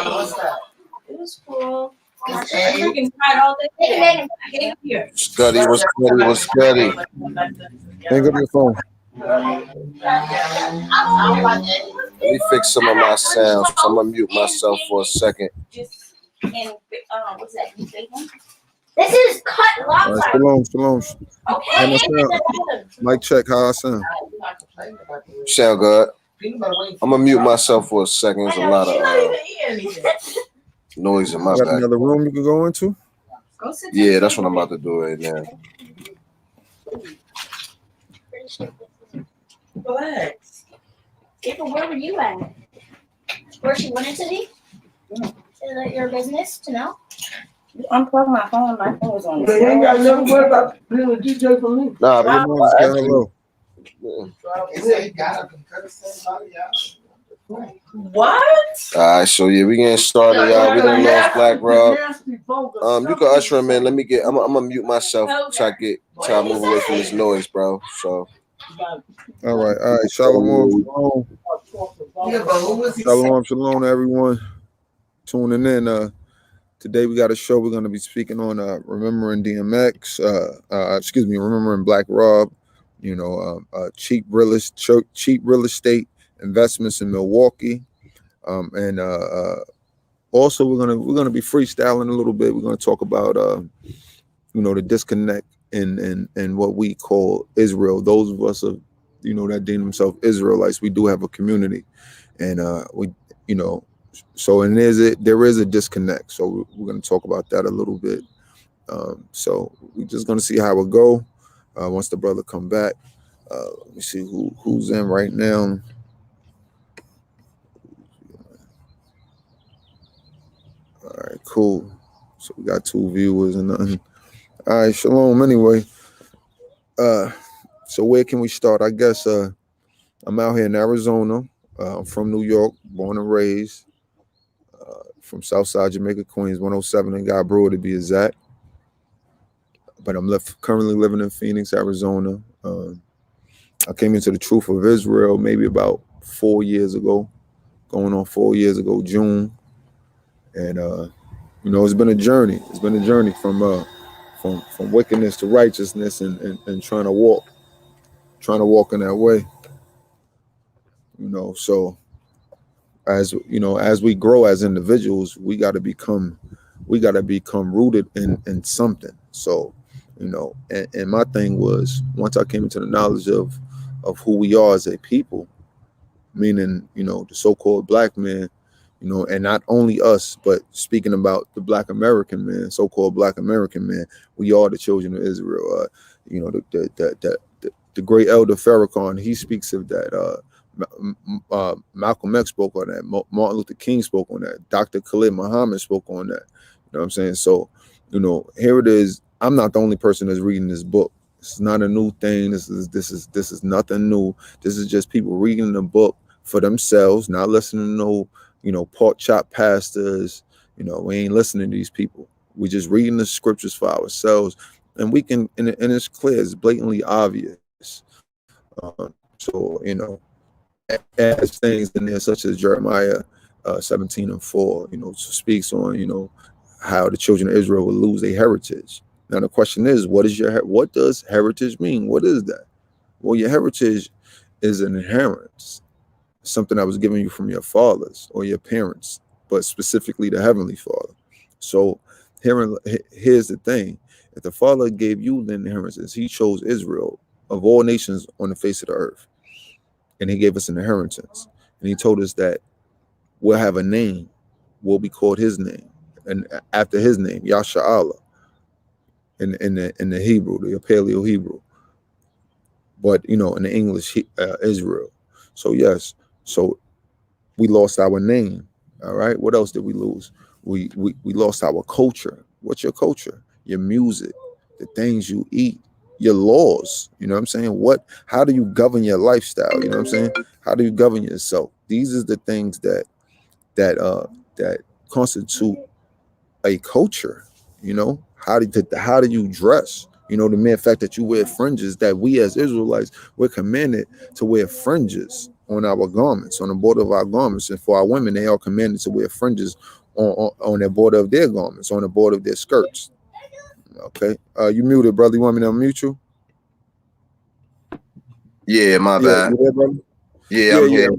It was cool. I freaking cried all day. Here. Scuddy, what's Scuddy? What's Scuddy? Hang up your phone. Let me fix some of my sounds. So I'm gonna mute myself for a second. What's that? This is cut lopsided. Shalom. Okay. Mic check, how I sound? Sound good. I'm gonna mute myself for a second. There's a lot of noise in my Got back. another room you can go into? Yeah, that's what I'm about to do right now. Relax. April, where were you at? Where she went into the? Is that your business to know? You unplug my phone. My phone was on. You ain't got nothing to worry about being a DJ for me. Nah, Good morning, Sky. Hello. What? All right, so yeah, we getting started, y'all. We done lost Black Rob. You can usher him in. Let me get. I'm gonna mute myself till I move away from this noise, bro. So. All right. Shalom, shalom, everyone. Tuning in. Today we got a show. We're going to be speaking on remembering DMX. Remembering Black Rob. You know, cheap real estate investments in Milwaukee. And also we're gonna be freestyling a little bit. We're gonna talk about the disconnect in what we call Israel. Those of us that deem themselves Israelites, we do have a community, and there is a disconnect. So we're gonna talk about that a little bit. So we're just gonna see how it go. Once the brother come back, let me see who's in right now. All right, cool. So we got 2 viewers and nothing. All right, shalom. Anyway, so where can we start? I guess I'm out here in Arizona. I'm from New York, born and raised. From Southside Jamaica, Queens, 107 in God Brewer to be exact. But I'm currently living in Phoenix, Arizona. I came into the Truth of Israel maybe about 4 years ago, going on 4 years ago, June. And it's been a journey. It's been a journey from wickedness to righteousness, and trying to walk in that way. So as we grow as individuals, we got to become rooted in something. So, and my thing was, once I came into the knowledge of who we are as a people, meaning, the so-called black man, and not only us, but speaking about the Black American man, so-called Black American man, we are the children of Israel. The great elder Farrakhan, he speaks of that. Malcolm X spoke on that. Martin Luther King spoke on that. Dr. Khalid Muhammad spoke on that. You know what I'm saying? So, here it is. I'm not the only person that's reading this book. It's not a new thing. This is nothing new. This is just people reading the book for themselves, not listening to no pork chop pastors. We ain't listening to these people. We just reading the scriptures for ourselves, and we can, and it's clear, it's blatantly obvious. As things in there such as Jeremiah 17:4, speaks on how the children of Israel will lose their heritage. Now the question is, what does heritage mean? What is that? Well, your heritage is an inheritance, something that was given you from your fathers or your parents, but specifically the Heavenly Father. So here's the thing: if the Father gave you the inheritance, He chose Israel of all nations on the face of the earth, and He gave us an inheritance, and He told us that we'll have a name, we'll be called His name, and after His name, Yasha'Allah, in the Hebrew, the Paleo Hebrew, but in the English, Israel. So yes, so we lost our name. All right, what else did we lose? We lost our culture. What's your culture? Your music, the things you eat, your laws. You know what I'm saying? How do you govern your lifestyle? You know what I'm saying? How do you govern yourself? These are the things that constitute a culture. How do you dress? You know, the mere fact that you wear fringes, that we as Israelites, we're commanded to wear fringes on our garments, on the border of our garments. And for our women, they are commanded to wear fringes on the border of their garments, on the border of their skirts. Okay. You muted, brother. You want me to unmute you? Yeah, my Yeah, bad. you there, brother? Yeah, I'm here.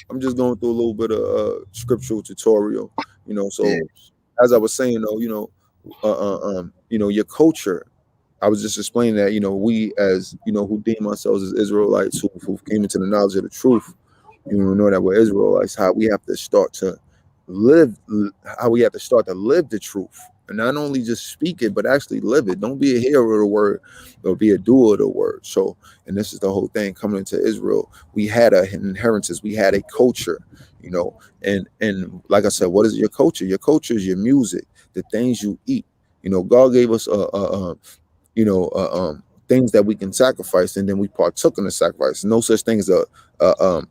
I'm just going through a little bit of scriptural tutorial, you know. So Yeah. as I was saying, though, your culture. I was just explaining that, we as, who deem ourselves as Israelites who came into the knowledge of the truth, know that we're Israelites, how we have to start to live the truth. And not only just speak it, but actually live it. Don't be a hearer of the word, but be a doer of the word. So, and this is the whole thing coming into Israel. We had an inheritance, we had a culture, and like I said, what is your culture? Your culture is your music, the things you eat. God gave us things that we can sacrifice, and then we partook in the sacrifice. No such thing as a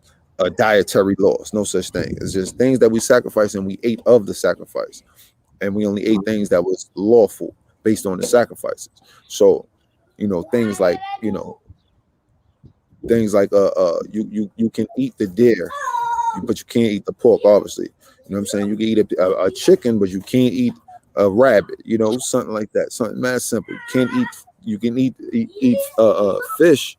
dietary loss. No such thing. It's just things that we sacrifice, and we ate of the sacrifice, and we only ate things that was lawful based on the sacrifices. So, things like you can eat the deer, but you can't eat the pork. Obviously, you know what I'm saying. You can eat a chicken, but you can't eat a rabbit. Something like that. Something mad simple. You can eat fish,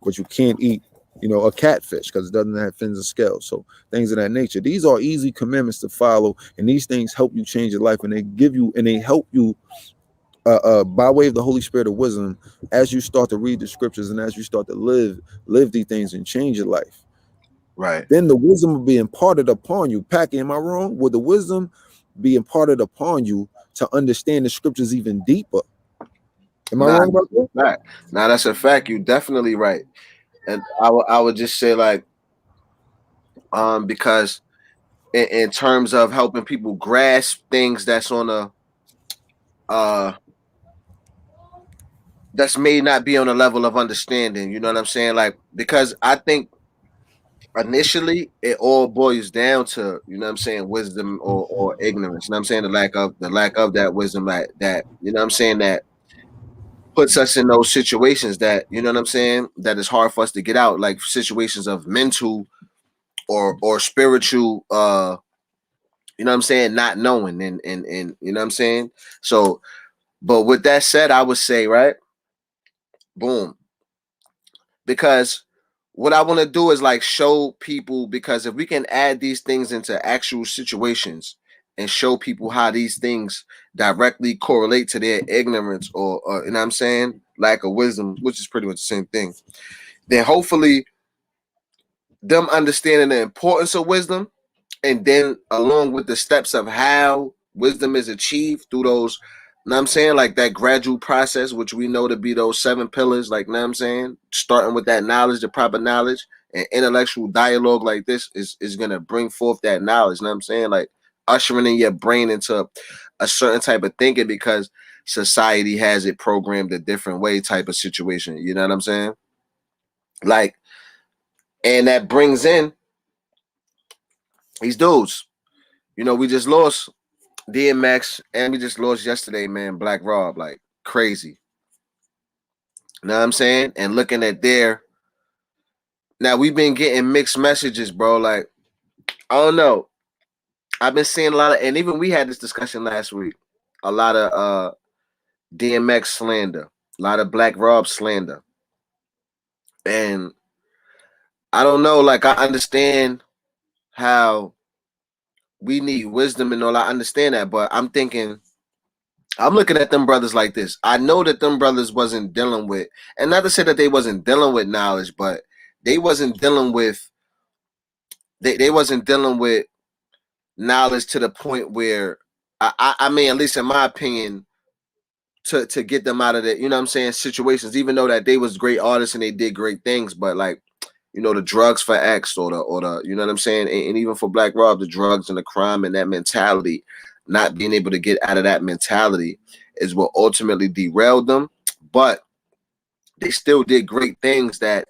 but you can't eat a catfish because it doesn't have fins and scales. So things of that nature. These are easy commandments to follow, and these things help you change your life, and they help you by way of the Holy Spirit of wisdom as you start to read the scriptures and as you start to live these things and change your life. Right. Then the wisdom will be imparted upon you. Packy, am I wrong? Will the wisdom be imparted upon you to understand the scriptures even deeper? Am I wrong about that? Now that's a fact. You're definitely right. And I would just say, like, because in terms of helping people grasp things that's on that's may not be on a level of understanding, you know what I'm saying? Like, because I think initially it all boils down to, you know what I'm saying, wisdom or ignorance. You know what I'm saying? The lack of that wisdom, that you know what I'm saying, that puts us in those situations that, you know what I'm saying, that is hard for us to get out, like situations of mental or spiritual you know what I'm saying, not knowing, and you know what I'm saying. So, but with that said, I would say, right, boom, because what I want to do is like show people, because if we can add these things into actual situations and show people how these things directly correlate to their ignorance or you know what I'm saying, lack of wisdom, which is pretty much the same thing, then hopefully them understanding the importance of wisdom, and then along with the steps of how wisdom is achieved through those, you know what I'm saying, like that gradual process, which we know to be those 7 pillars, like, you know what I'm saying, starting with that knowledge, the proper knowledge, and intellectual dialogue like this is going to bring forth that knowledge, you know what I'm saying, like ushering in your brain into a certain type of thinking because society has it programmed a different way type of situation, you know what I'm saying? Like, and that brings in these dudes. We just lost DMX, and we just lost yesterday, man, Black Rob, like crazy. You know what I'm saying? And looking at now we've been getting mixed messages, bro. Like, I don't know. I've been seeing a lot of, and even we had this discussion last week, a lot of DMX slander, a lot of Black Rob slander. And I don't know, like, I understand how we need wisdom and all. I understand that, but I'm looking at them brothers like this. I know that them brothers wasn't dealing with, and not to say that they wasn't dealing with knowledge, but they wasn't dealing with, they wasn't dealing with knowledge to the point where, I mean, at least in my opinion, to get them out of the, you know what I'm saying, situations, even though that they was great artists and they did great things, but like, the drugs for X or the you know what I'm saying, and even for Black Rob, the drugs and the crime and that mentality, not being able to get out of that mentality is what ultimately derailed them. But they still did great things and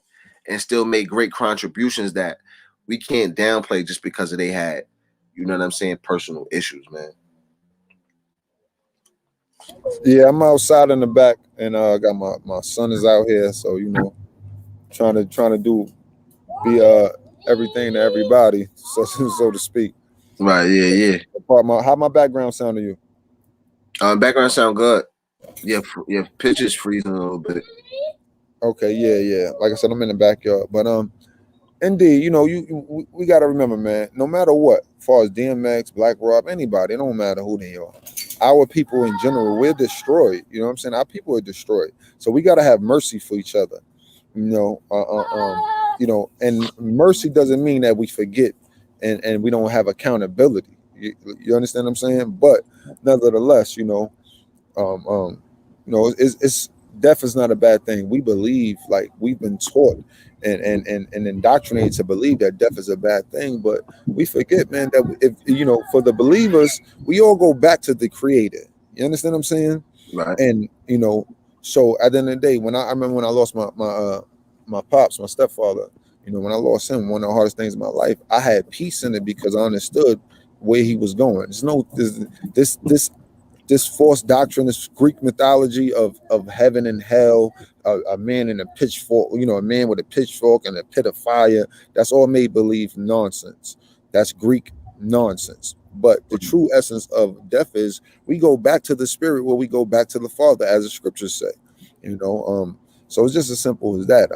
still made great contributions that we can't downplay just because they had, you know what I'm saying, personal issues, man. Yeah, I'm outside in the back, and I got my son is out here, so you know, trying to do be everything to everybody, so to speak. Right. Yeah. Yeah. How my background sound to you? Background sound good. Yeah. Yeah. Pitch freezing a little bit. Okay, yeah. Like I said, I'm in the backyard, but indeed, you know, we got to remember, man. No matter what, as far as DMX, Black Rob, anybody, it don't matter who they are. Our people in general, we're destroyed. You know what I'm saying? Our people are destroyed, so we got to have mercy for each other. You know, you know, and mercy doesn't mean that we forget and we don't have accountability. You understand what I'm saying? But nevertheless, um, um, it's death is not a bad thing. We believe, like we've been taught and indoctrinated to believe that death is a bad thing, but we forget, man, that if for the believers, we all go back to the Creator. You understand what I'm saying? Right. And so at the end of the day, when I remember when I lost my pops, my stepfather, when I lost him, one of the hardest things in my life, I had peace in it because I understood where he was going. There's no this false doctrine, this Greek mythology of heaven and hell, a man in a pitchfork, a man with a pitchfork and a pit of fire. That's all made believe nonsense. That's Greek nonsense. But the true essence of death is we go back to the spirit, where we go back to the Father, as the scriptures say. So it's just as simple as that.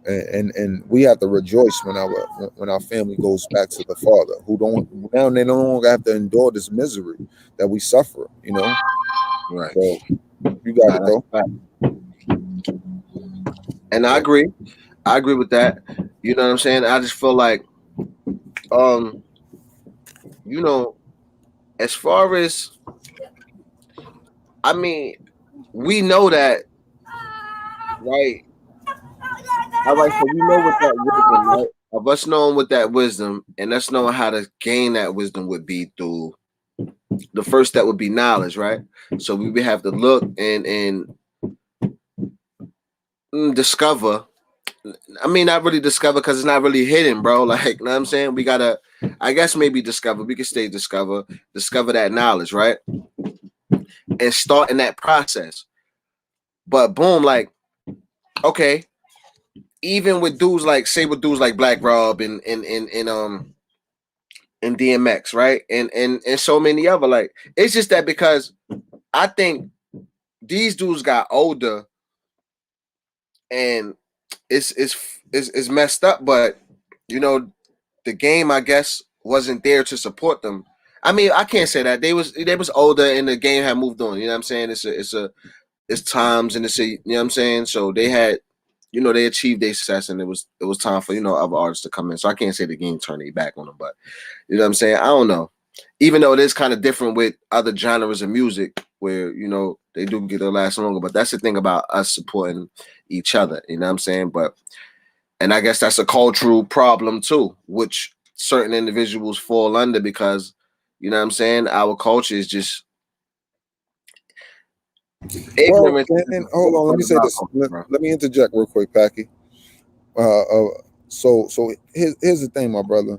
And we have to rejoice when our family goes back to the Father, who don't now they no longer have to endure this misery that we suffer. Right. So you got it though. And I agree. I agree with that. You know what I'm saying? I just feel like, as far as, I mean, we know that, right? All right, so we know what that wisdom, right? Of us knowing what that wisdom and us knowing how to gain that wisdom would be through the first step would be knowledge, right? So we would have to look and discover. I mean, not really discover because it's not really hidden, bro. Like, you know what I'm saying? We gotta, I guess, maybe discover. We can stay discover that knowledge, right? And start in that process. But boom, like, okay, even with dudes like, say, with dudes like Black Rob and DMX, right? And so many other, like, it's just that because I think these dudes got older and it's messed up, but the game, I guess, wasn't there to support them. I mean, I can't say that they was older and the game had moved on. You know what I'm saying? It's times and you know what I'm saying. So they had, they achieved their success and it was time for other artists to come in. So I can't say the game turned their back on them, but you know what I'm saying. I don't know. Even though it is kind of different with other genres of music, where they do get to last longer. But that's the thing about us supporting each other. You know what I'm saying? And I guess that's a cultural problem too, which certain individuals fall under because, you know what I'm saying, our culture is just ignorant. Well, and hold on, let me say this. Let me interject real quick, Packy. So here's the thing, my brother.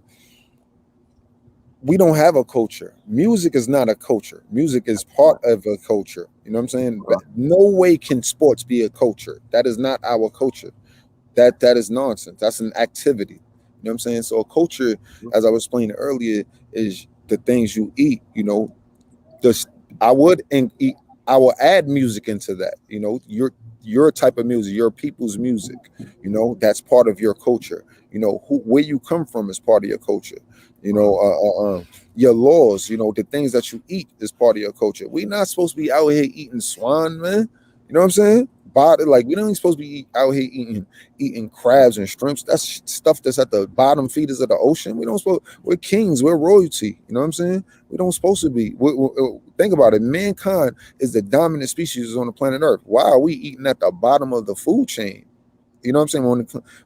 We don't have a culture. Music is not a culture. Music is part of a culture. You know what I'm saying? No way can sports be a culture. That is not our culture. That is nonsense. That's an activity. You know what I'm saying? So a culture, as I was explaining earlier, is the things you eat. This I would eat. I will add music into that. Your type of music, your people's music. That's part of your culture. Where you come from is part of your culture. Your laws. The things that you eat is part of your culture. We're not supposed to be out here eating swine, man. You know what I'm saying? Like we don't supposed to be out here eating crabs and shrimps. That's stuff that's at the bottom feeders of the ocean. We're kings. We're royalty. You know what I'm saying? We don't supposed to be. Think about it. Mankind is the dominant species on the planet Earth. Why are we eating at the bottom of the food chain? You know what I'm saying?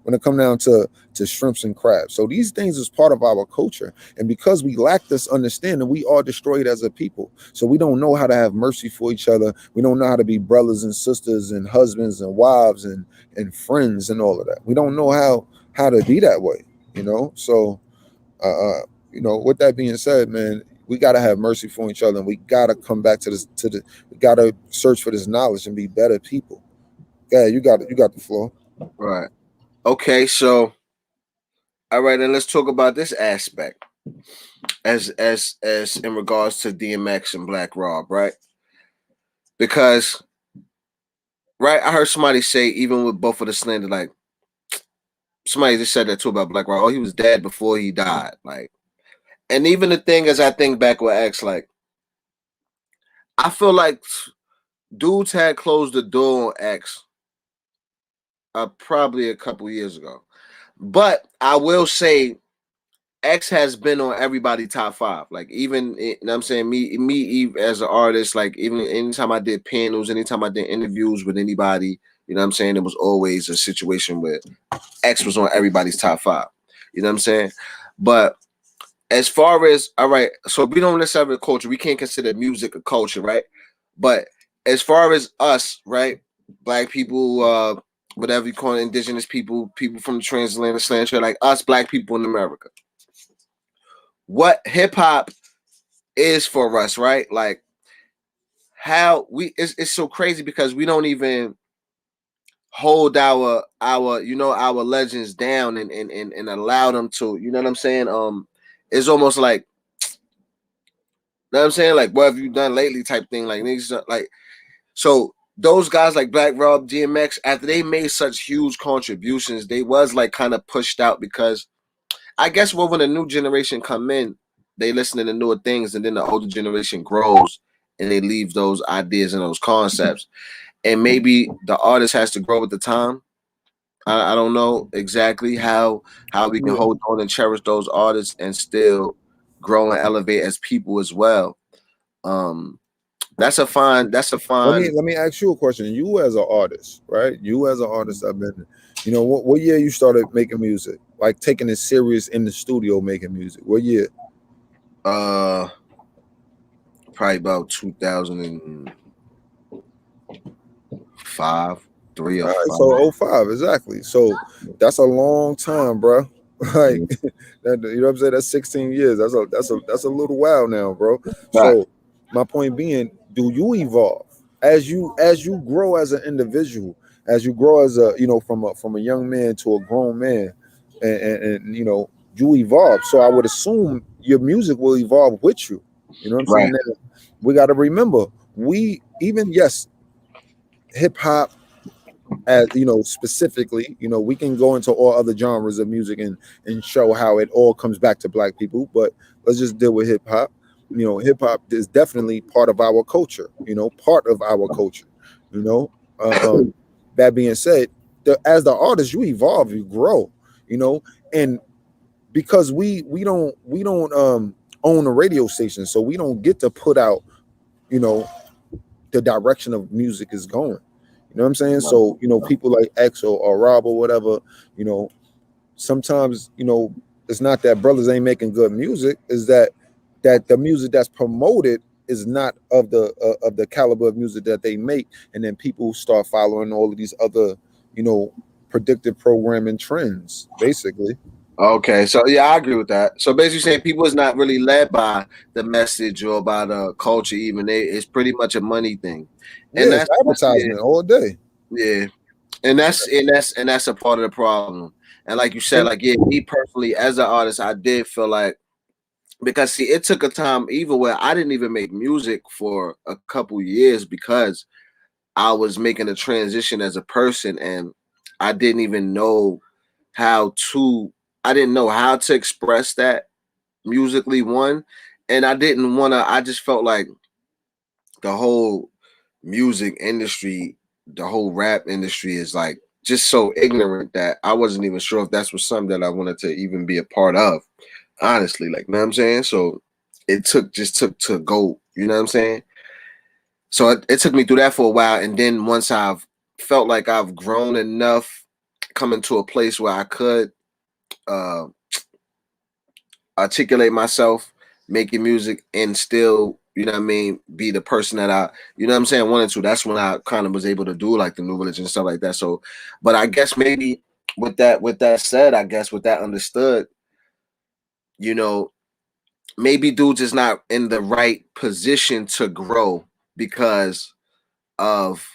When it come down to shrimps and crabs. So these things is part of our culture. And because we lack this understanding, we are destroyed as a people. So we don't know how to have mercy for each other. We don't know how to be brothers and sisters and husbands and wives and friends and all of that. We don't know how to be that way, So with that being said, man, we got to have mercy for each other, and we got to come back to this. We got to search for this knowledge and be better people. Yeah, you got it. You got the floor. Right. Okay. So, all right, and let's talk about this aspect as in regards to DMX and Black Rob, right? Because right, I heard somebody say even with both of the slander, like somebody just said that too about Black Rob. Oh, he was dead before he died. Like, and even the thing as I think back with X, like I feel like dudes had closed the door on X probably a couple years ago. But I will say X has been on everybody top 5. Like even you know what I'm saying, me as an artist, like even anytime I did panels, anytime I did interviews with anybody, you know what I'm saying, it was always a situation where X was on everybody's top 5. You know what I'm saying? But as far as all right, so we don't necessarily have a culture, we can't consider music a culture, right? But as far as us, right, black people, whatever you call it, indigenous people, people from the transatlantic slave trade, like us black people in America, what hip hop is for us, right? Like how we it's so crazy because we don't even hold our you know our legends down and allow them to, you know what I'm saying? It's almost like, you know what I'm saying? Like, what have you done lately type thing. Like niggas like so those guys like Black Rob, DMX, after they made such huge contributions, they was like kind of pushed out because I guess when the new generation come in, they listen to newer things, and then the older generation grows and they leave those ideas and those concepts. And maybe the artist has to grow with the time. I don't know exactly how we can Yeah. hold on and cherish those artists and still grow and elevate as people as well. Um, that's a fine. Let me ask you a question. You as an artist, right? You as an artist, I've been, you know, what year you started making music? Like taking it serious in the studio making music. What year? Uh, Probably about 2005, 3 All or right, 5. so '05, exactly. So that's a long time, bro. Like that, you know what I'm saying? That's 16 years. That's a little while now, bro. Right, So my point being, do you evolve as you grow as an individual, as you grow as a, you know, from a young man to a grown man, and you know, you evolve. So I would assume your music will evolve with you. You know what I'm saying? right, Now, we got to remember, we even yes, hip hop, as you know, specifically, you know, we can go into all other genres of music and show how it all comes back to black people, but let's just deal with hip hop. You know, hip hop is definitely part of our culture, you know, part of our culture, you know. That being said, as the artist, you evolve, you grow, you know. And because we don't own a radio station, so we don't get to put out, you know, the direction of music is going. You know what I'm saying? right. So, you know, people like X or Rob or whatever, you know, sometimes, you know, it's not that brothers ain't making good music, is that the music that's promoted is not of the caliber of music that they make, and then people start following all of these other, you know, predictive programming trends, basically. Okay, so yeah, I agree with that. So basically, saying people is not really led by the message or by the culture. Even it's pretty much a money thing, and Yeah, it's that's yeah, advertisement all day. yeah, and that's a part of the problem. And like you said, And like yeah, me personally as an artist, I did feel like because see, it took a time even where I didn't even make music for a couple years because I was making a transition as a person, and I didn't even know how to. I didn't know how to express that musically. One, and I didn't want to. I just felt like the whole music industry, the whole rap industry, is like just so ignorant that I wasn't even sure if that's was something that I wanted to even be a part of. Honestly, like, you know what I'm saying? So it took to go. You know what I'm saying? So it took me through that for a while, and then once I've felt like I've grown enough, coming to a place where I could uh, articulate myself, making music, and still, you know what I mean, be the person that I, you know what I'm saying, wanted to. That's when I kind of was able to do like the new religion and stuff like that. So, but I guess maybe with that said, I guess with that understood, you know, maybe dudes is not in the right position to grow because of,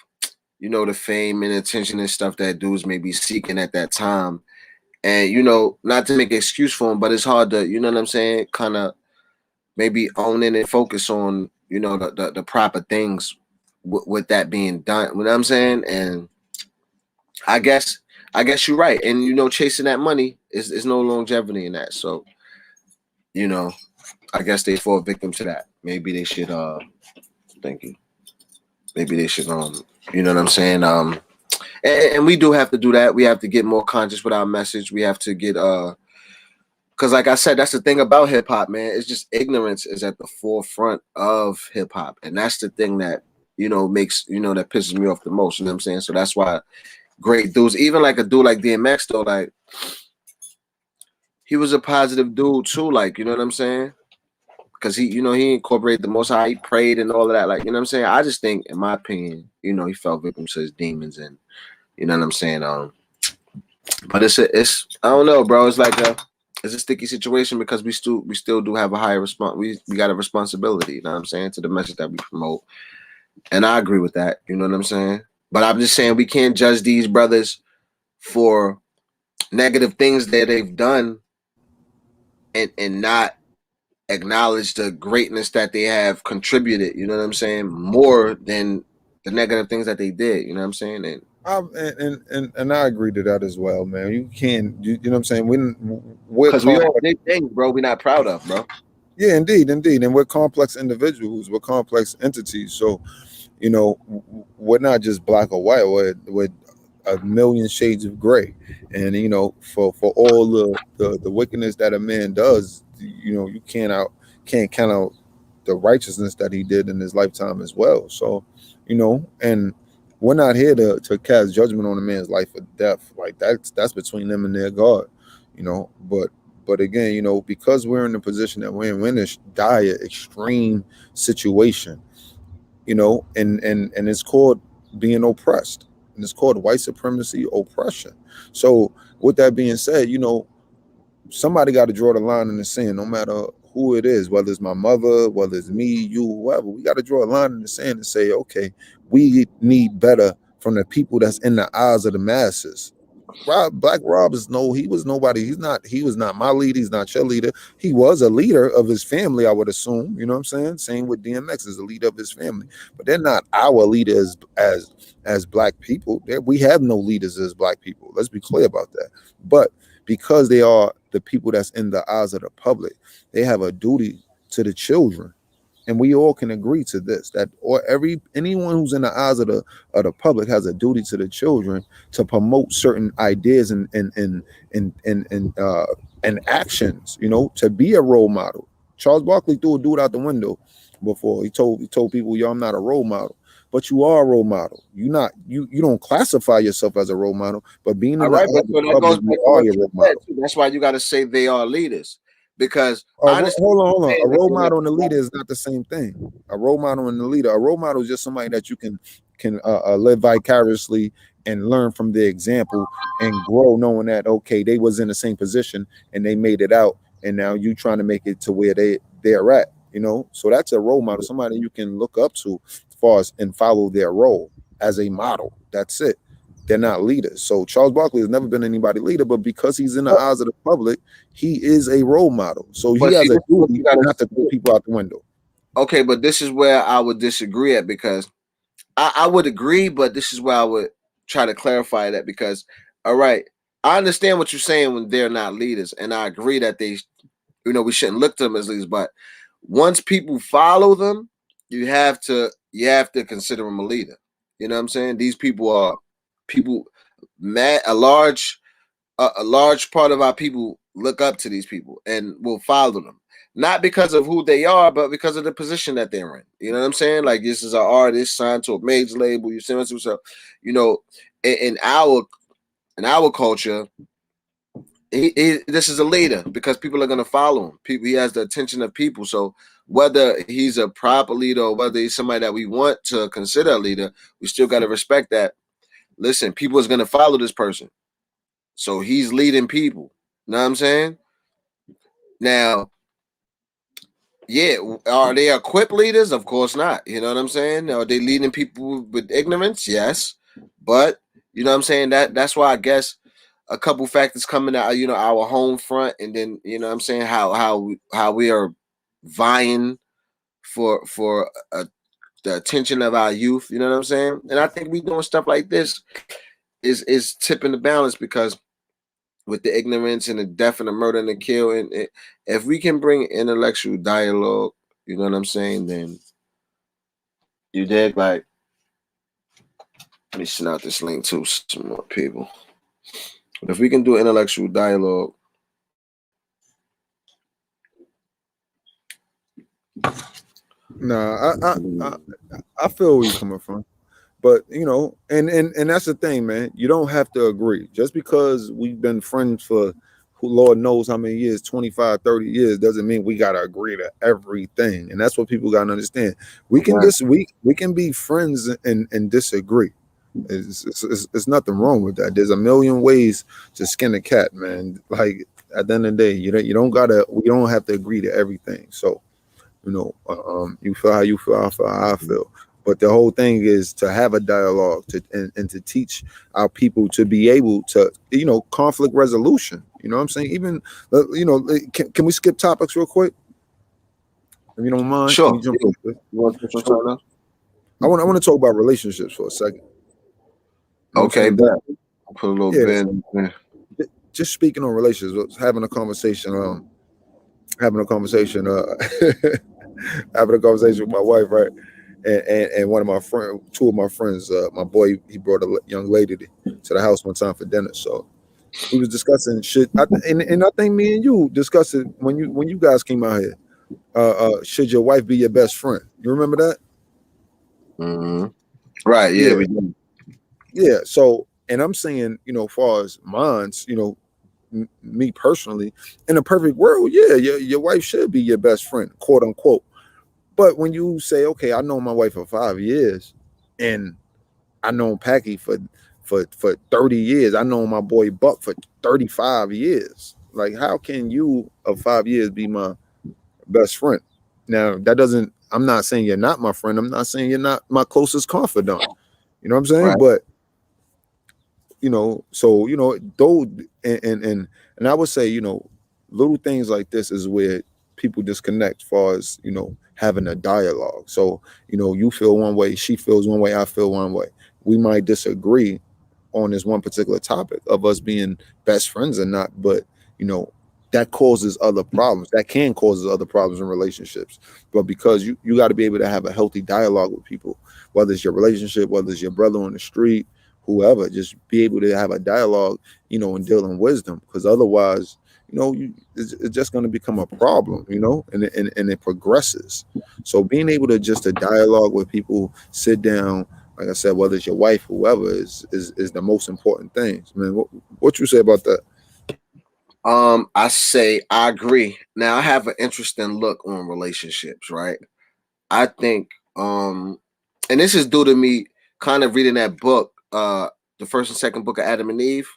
you know, the fame and attention and stuff that dudes may be seeking at that time. And, you know, not to make an excuse for them, but it's hard to, you know what I'm saying, kind of maybe own in and focus on, you know, the proper things with that being done. You know what I'm saying? And I guess you're right. And, you know, chasing that money is no longevity in that. So, you know, I guess they fall victim to that. Maybe they should thank you. Maybe they should you know what I'm saying? And we do have to do that. We have to get more conscious with our message. We have to get because like I said, that's the thing about hip hop, man. It's just ignorance is at the forefront of hip hop. And that's the thing that, you know, makes, you know, that pisses me off the most. You know what I'm saying? So that's why great dudes, even like a dude like DMX though, like he was a positive dude too, like, you know what I'm saying? Because he, you know, he incorporated the Most High, he prayed and all of that. Like, you know what I'm saying? I just think, in my opinion, you know, he fell victim to his demons, and you know what I'm saying. But it's I don't know, bro. It's like it's a sticky situation because we still do have a higher response. We got a responsibility. You know what I'm saying, to the message that we promote, and I agree with that. You know what I'm saying. But I'm just saying we can't judge these brothers for negative things that they've done, and not acknowledge the greatness that they have contributed, you know what I'm saying, more than the negative things that they did, you know what I'm saying? And I agree to that as well, man. You can't, you know what I'm saying? We're because we all complex. did things, bro, we're not proud of, bro. Yeah, indeed, and we're complex individuals. We're complex entities. So, you know, we're not just black or white. We're a million shades of gray. And you know, for all the wickedness that a man does, you know, you can't count out the righteousness that he did in his lifetime as well. So, you know, and we're not here to cast judgment on a man's life or death. Like that's between them and their God, you know. But again, you know, because we're in the position that we're in this dire, extreme situation, you know, and it's called being oppressed, and it's called white supremacy oppression. So with that being said, you know, somebody got to draw the line in the sand, no matter who it is, whether it's my mother, whether it's me, you, whoever. We got to draw a line in the sand and say, okay, we need better from the people that's in the eyes of the masses. Black Rob he was nobody. He was not my leader. He's not your leader. He was a leader of his family, I would assume. You know what I'm saying? Same with DMX is a leader of his family, but they're not our leaders as black people. We have no leaders as black people. Let's be clear about that. But because they are the people that's in the eyes of the public, they have a duty to the children. And we all can agree to this, that anyone who's in the eyes of the public has a duty to the children to promote certain ideas and actions, you know, to be a role model. Charles Barkley threw a dude out the window before. He told people, yo, I'm not a role model. But you are a role model. You don't classify yourself as a role model, but being in the eyes of the public, you are your role model. That's why you got to say they are leaders, because hold on. A role model and a leader is not the same thing. A role model and a leader. A role model is just somebody that you can live vicariously and learn from their example and grow, knowing that okay, they was in the same position and they made it out, and now you trying to make it to where they're at. You know, so that's a role model, somebody you can look up to, as far as and follow their role as a model. That's it. They're not leaders. So Charles Barkley has never been anybody leader, but because he's in the eyes of the public, he is a role model. So he has a duty not to throw people out the window. Okay, but this is where I would disagree at, because I would agree, but this is where I would try to clarify that, because, all right, I understand what you're saying when they're not leaders, and I agree that they, you know, we shouldn't look to them as leaders, but once people follow them, you have to consider them a leader. You know what I'm saying? These people are people, a large part of our people look up to these people and will follow them, not because of who they are, but because of the position that they're in. You know what I'm saying? Like, this is an artist signed to a major label. You see what I'm saying? So, you know, in our culture, this is a leader because people are going to follow him. He has the attention of people. So whether he's a proper leader or whether he's somebody that we want to consider a leader, we still got to respect that. Listen, people is going to follow this person. So he's leading people. You know what I'm saying? Now, Yeah, are they equipped leaders? Of course not. You know what I'm saying? Are they leading people with ignorance? Yes, but you know what I'm saying. That's why I guess a couple factors coming out. You know, our home front, and then you know what I'm saying how we are vying for the attention of our youth. You know what I'm saying? And I think we doing stuff like this is tipping the balance because with the ignorance and the death and the murder and the kill, and if we can bring intellectual dialogue, you know what I'm saying, then you dig? Like, let me send out this link to some more people. But if we can do intellectual dialogue, Nah, I feel where you're coming from. But you know, and that's the thing, man. You don't have to agree. Just because we've been friends for who Lord knows how many years, 25, 30 years, doesn't mean we gotta agree to everything. And that's what people gotta understand. We can we can be friends and disagree. It's nothing wrong with that. There's a million ways to skin a cat, man. Like at the end of the day, you don't gotta we don't have to agree to everything. So you know, you feel how you feel, I feel how I feel. But the whole thing is to have a dialogue and to teach our people to be able to, you know, conflict resolution. You know what I'm saying? Even, you know, can we skip topics real quick? If you don't mind, can sure. we jump into it? You want to touch on So something else? I want to talk about relationships for a second. You know what I'm Okay, saying? bet. Put a little Yeah, bit. just speaking on relationships, having a conversation, having a conversation, having a conversation with my wife, right? And one of my friends, two of my friends, my boy, he brought a young lady to the house one time for dinner. So we was discussing shit, and I think me and you discussed it when you guys came out here. Should your wife be your best friend? You remember that? Mm-hmm. Right. Yeah, Yeah, we do. yeah. So, and I'm saying, you know, as far as mine's, you know, me personally, in a perfect world, yeah, your wife should be your best friend, quote unquote. But when you say, okay, I know my wife for 5 years, and I known Packy for 30 years. I know my boy Buck for 35 years. Like, how can you of 5 years be my best friend? Now, that doesn't, I'm not saying you're not my friend. I'm not saying you're not my closest confidant. You know what I'm saying? Right. But you know, so you know, though, and I would say, you know, little things like this is where people disconnect as far as, you know, having a dialogue. So, you know, you feel one way, she feels one way, I feel one way. We might disagree on this one particular topic of us being best friends or not, but you know, that causes other problems. That can cause other problems in relationships. But because you got to be able to have a healthy dialogue with people, whether it's your relationship, whether it's your brother on the street, whoever, just be able to have a dialogue, you know, and deal in wisdom. Because otherwise, you know, it's just going to become a problem, you know, and it progresses. So being able to just a dialogue with people, sit down, like I said, whether it's your wife, whoever, is the most important thing. I mean, what you say about that? I say I agree. Now I have an interesting look on relationships, right? I think and this is due to me kind of reading that book, the first and second book of Adam and Eve.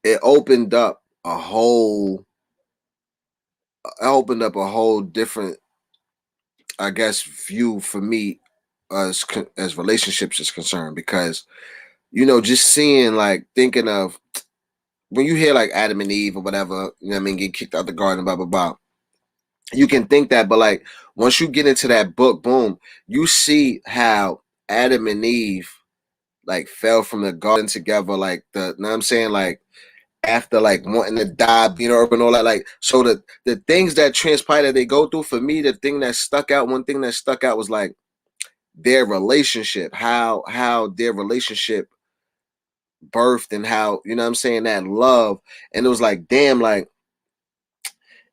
It opened up a whole different, I guess, view for me as relationships is concerned, because you know, just seeing, like, thinking of when you hear like Adam and Eve or whatever, you know what I mean, get kicked out the garden, blah blah blah. You can think that, but like once you get into that book, boom, you see how Adam and Eve like fell from the garden together, like the, you know what I'm saying, like after like wanting to die, being up and all that. Like, so the things that transpire that they go through, for me, one thing that stuck out was like their relationship, how their relationship birthed, and how, you know what I'm saying, that love. And it was like, damn, like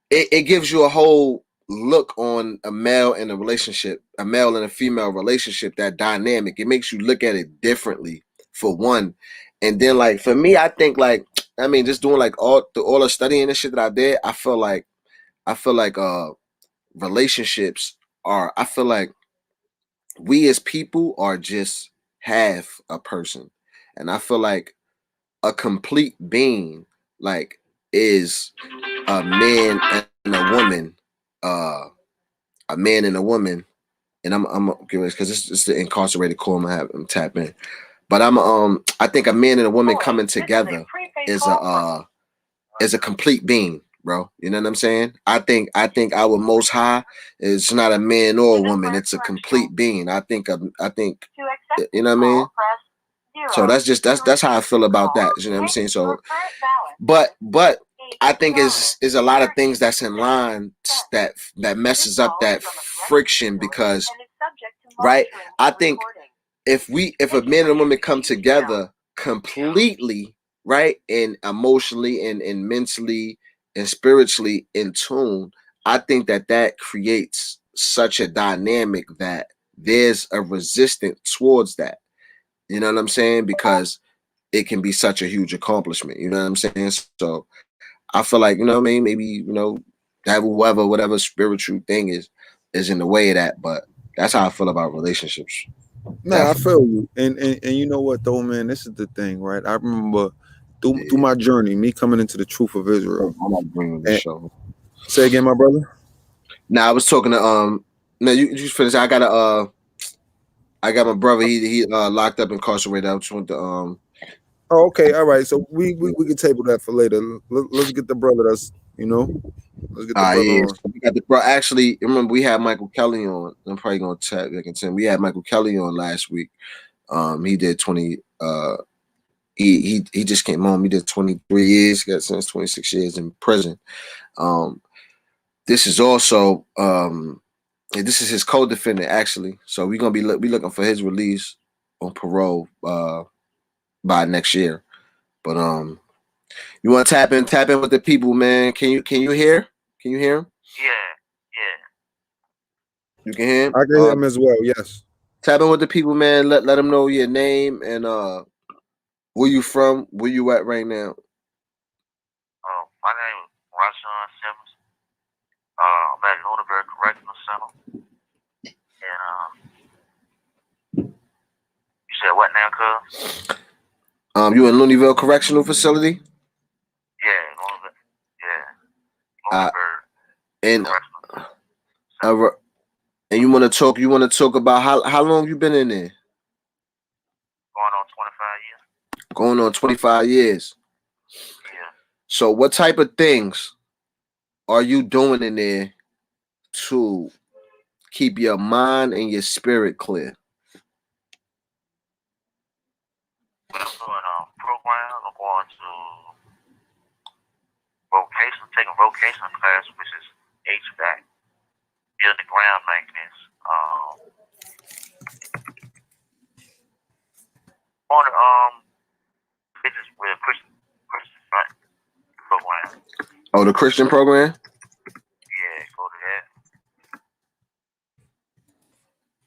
it gives you a whole look on a male and a relationship, a male and a female relationship, that dynamic. It makes you look at it differently, for one. And then like for me, I think like, I mean, just doing like all the studying and shit that I did, I feel like relationships are, I feel like we as people are just half a person. And I feel like a complete being like is a man and a woman, a man and a woman, and I'm curious because it's the incarcerated core I'm tap in. But I think a man and a woman coming together is a complete being, bro. You know what I'm saying? I think our Most High is not a man or a woman. It's a complete being. I think you know what I mean. So that's how I feel about that. You know what I'm saying? So, but I think is a lot of things that's in line that messes up that friction because, right? I think if a man and a woman come together completely, right, and emotionally and mentally and spiritually in tune, I think that creates such a dynamic that there's a resistance towards that. You know what I'm saying? Because it can be such a huge accomplishment. You know what I'm saying? So I feel like, you know what I mean? Maybe, you know, that whatever spiritual thing is in the way of that. But that's how I feel about relationships. Nah, I feel you. And you know what though, man? This is the thing, right? I remember through my journey, me coming into the truth of Israel. I'm not bringing the show. Say again, my brother. Now I was talking to no, you finish. I got my brother. He locked up, incarcerated. I just want to Oh, okay, all right. So we can table that for later. Let's get the brother that's, you know, let's get the brother on. So we got the bro. Actually, remember we had Michael Kelly on. I'm probably gonna tap back into him. We had Michael Kelly on last week. He did 20. He just came home. He did 23 years. Got sentenced 26 years in prison. This is also this is his co-defendant actually. So we're gonna be looking for his release on parole by next year. But you want to tap in with the people, man? Can you hear? Can you hear him? Yeah. You can hear him? I can hear him as well. Yes. Tap in with the people, man. Let them know your name and where you from, where you at right now. My name is Rashawn Simmons. I'm at Lunenburg Correctional Center. And you said what now, cuz? You in Looneyville Correctional Facility? Yeah, Lunenburg. Yeah. Lunenburg. And you want to talk about how long you been in there? Going on 25 years. Going on 25 years. Yeah. So what type of things are you doing in there to keep your mind and your spirit clear? I'm doing programs. I'm going to taking vocational class, which is HVAC, building ground maintenance. On business with Christian right program. Oh, the Christian program? Yeah, go to that.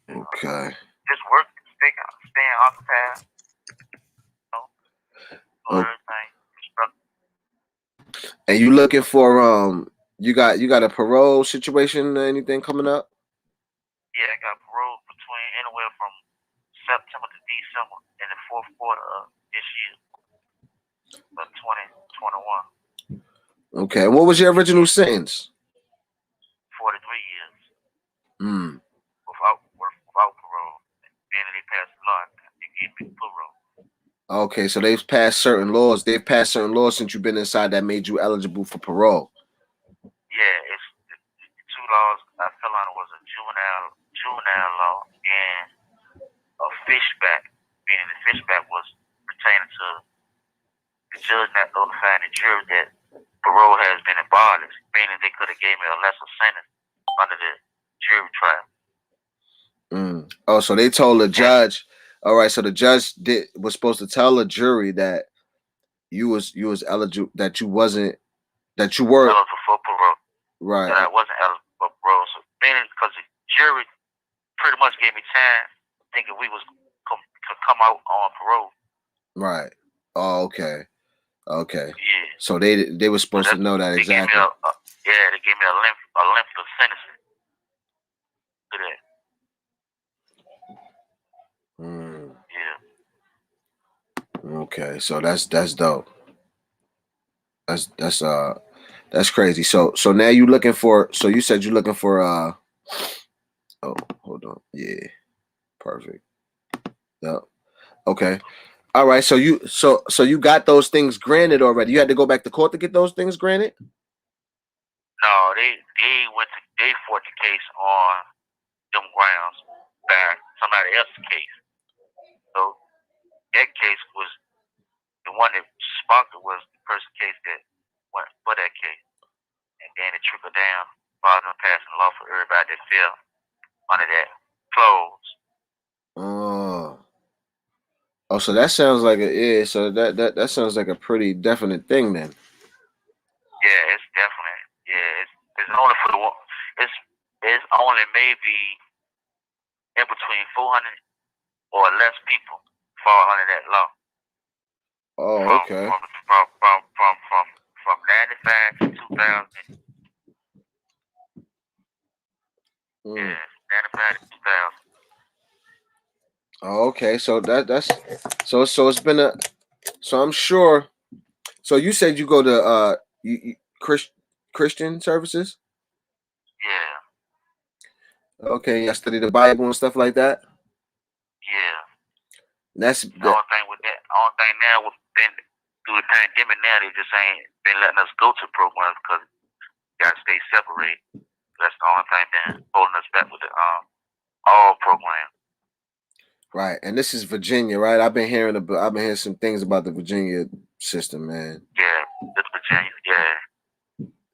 Okay. Just work, staying occupied. Everything. And you looking for you got a parole situation or anything coming up? Yeah, I got parole between anywhere from September to December in the fourth quarter of this year, of 2021. Okay. What was your original sentence? 43 years. Without parole. Then they passed the law. They gave me parole. Okay, so they've passed certain laws. They've passed certain laws since you've been inside that made you eligible for parole. Yeah, it's the two laws I fell under was a juvenile law and a fishback, meaning the fishback was pertaining to the judge not notifying the jury that parole has been abolished, meaning they could have gave me a lesser sentence under the jury trial. Oh, so they told the judge. All right, so the judge was supposed to tell the jury that you was eligible, that you were eligible for parole. Right. That I wasn't eligible for parole. So meaning because the jury pretty much gave me time thinking we was could come out on parole. Right. Oh, okay. Okay. Yeah. So they were supposed to know that exactly. They gave me a length of sentencing to that. Yeah. Okay, so that's dope. That's That's crazy. So now you looking for. So you said you're looking for. Oh, hold on. Yeah. Perfect. Yeah. Okay. All right. So you got those things granted already. You had to go back to court to get those things granted. No, they fought the case on them grounds by somebody else's case. So that case was the one that sparked it was the first case that went for that case, and then it trickled down, rather than passing law for everybody that fell under that clause. Oh, so that sounds like So that sounds like a pretty definite thing then. Yeah, it's definitely. Yeah, it's only for the one. It's only maybe in between 400 or less people fall under that law. Oh, okay. From 95 to 2000. Yeah, 95 to 2000. Oh, okay. So that's it's been a. So I'm sure. So you said you go to Christian services. Yeah. Okay, I study the Bible and stuff like that. Yeah. That's the only thing with that. Only thing now with through the pandemic now they just ain't been letting us go to programs because we gotta stay separated. That's the only thing been holding us back with the all programs. Right, and this is Virginia, right? I've been hearing some things about the Virginia system, man. Yeah, it's Virginia.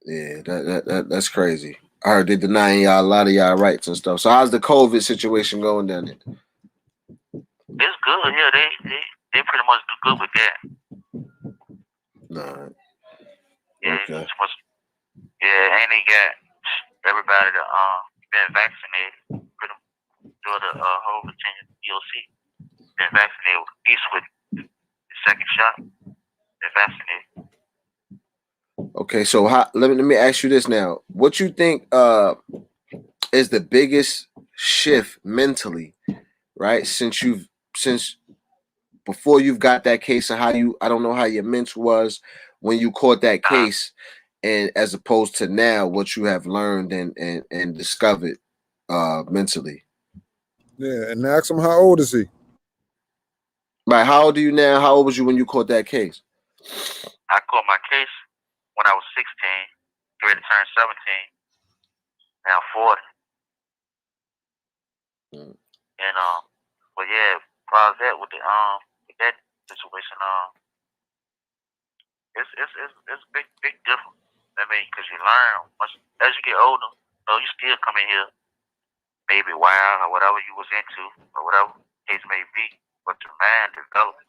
Yeah, that's crazy. I heard they're denying y'all a lot of y'all rights and stuff. So how's the COVID situation going down there? It's good. Yeah, they pretty much do good with that. Nah. Yeah, okay. And they got everybody that been vaccinated. Pretty through the whole Virginia DOC been vaccinated, at least with the second shot. Been vaccinated. Okay, so let me ask you this now. What you think is the biggest shift mentally, right? Since before you've got that case and I don't know how your mental was when you caught that case, and as opposed to now what you have learned and discovered mentally. Yeah, and ask him how old is he? Right, how old are you now? How old was you when you caught that case? I caught my case when I was 16, ready to turn 17. Now 40. And but yeah, prior to that with that situation, it's big difference. I mean, because you learn as you get older. You still come in here, maybe wild or whatever you was into or whatever case may be, but your mind develops.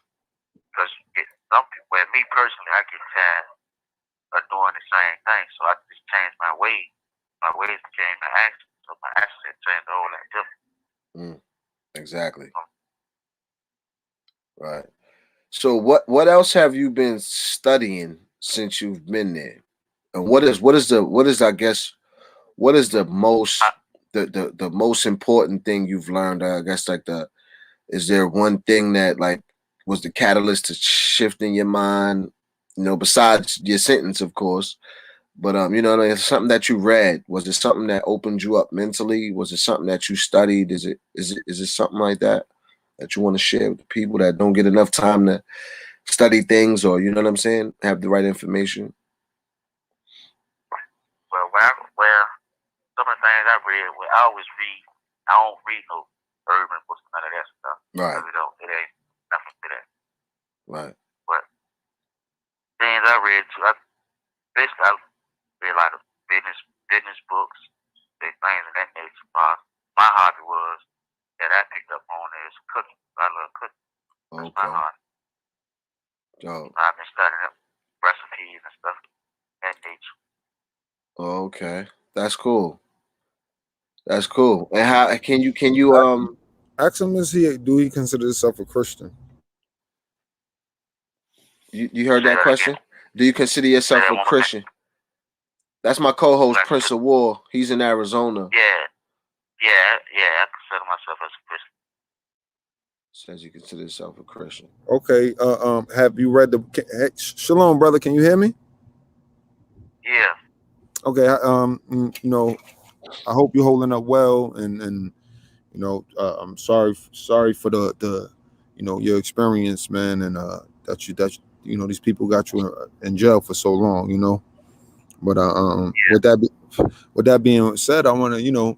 Because you get some people. Well, me personally, I get tired of doing the same thing, so I just changed my ways. My ways became my actions, so my actions changed the whole lot different. Exactly. Right. So what else have you been studying since you've been there? And what is I guess what is the most the most important thing you've learned? I guess is there one thing that like was the catalyst to shifting your mind? Besides your sentence, of course. But it's something that you read. Was it something that opened you up mentally? Was it something that you studied? Is it something like that you want to share with the people that don't get enough time to study things, or you know what I'm saying, have the right information? Well, some of the things I read, I always read. I don't read no urban books, none of that stuff. Right. It ain't nothing to that. Right. But things I read too, I read a lot of business books, things of that nature. My hobby was that I picked up on is cooking. I love cooking. That's my hobby. Oh. I've been studying recipes and stuff of that nature. Okay, that's cool. That's cool. And how can you ask him, do he consider himself a Christian? You heard that question? Do you consider yourself a Christian? That's my co-host, Prince of War. He's in Arizona. Yeah. I consider myself as a Christian. Says you consider yourself a Christian. Okay. Have you read Shalom, brother? Can you hear me? Yeah. Okay. You know, I hope you're holding up well, and you know, I'm sorry for the you know, your experience, man, and that you know, these people got you in jail for so long, you know. But Yeah. with that being said, I want to, you know,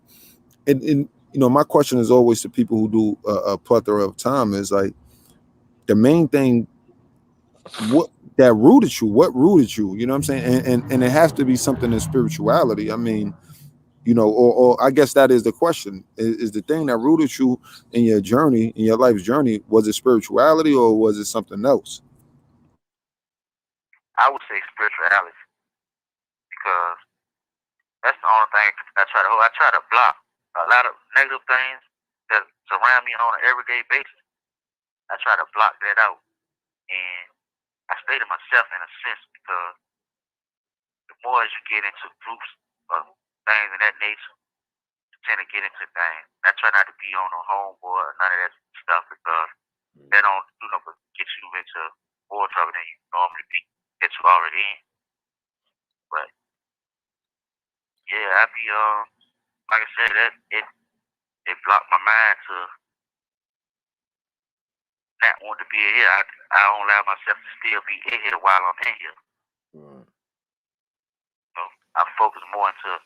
and you know, my question is always to people who do a plethora of time is like the main thing, what rooted you, you know what I'm saying, and it has to be something in spirituality. I mean, you know, or I guess that is the question, is the thing that rooted you in your journey, in your life's journey, was it spirituality or was it something else? I would say spirituality because that's the only thing I try to hold. I try to block a lot of negative things that surround me on an everyday basis. I try to block that out, and I stay to myself in a sense because the more as you get into groups of things of that nature, you tend to get into things. I try not to be on a homeboy or none of that stuff because they don't do no but get you into more trouble than you normally be that you already in. But yeah, I be like I said, that it blocked my mind to not want to be in here. I don't allow myself to still be in here while I'm in here. So I focus more into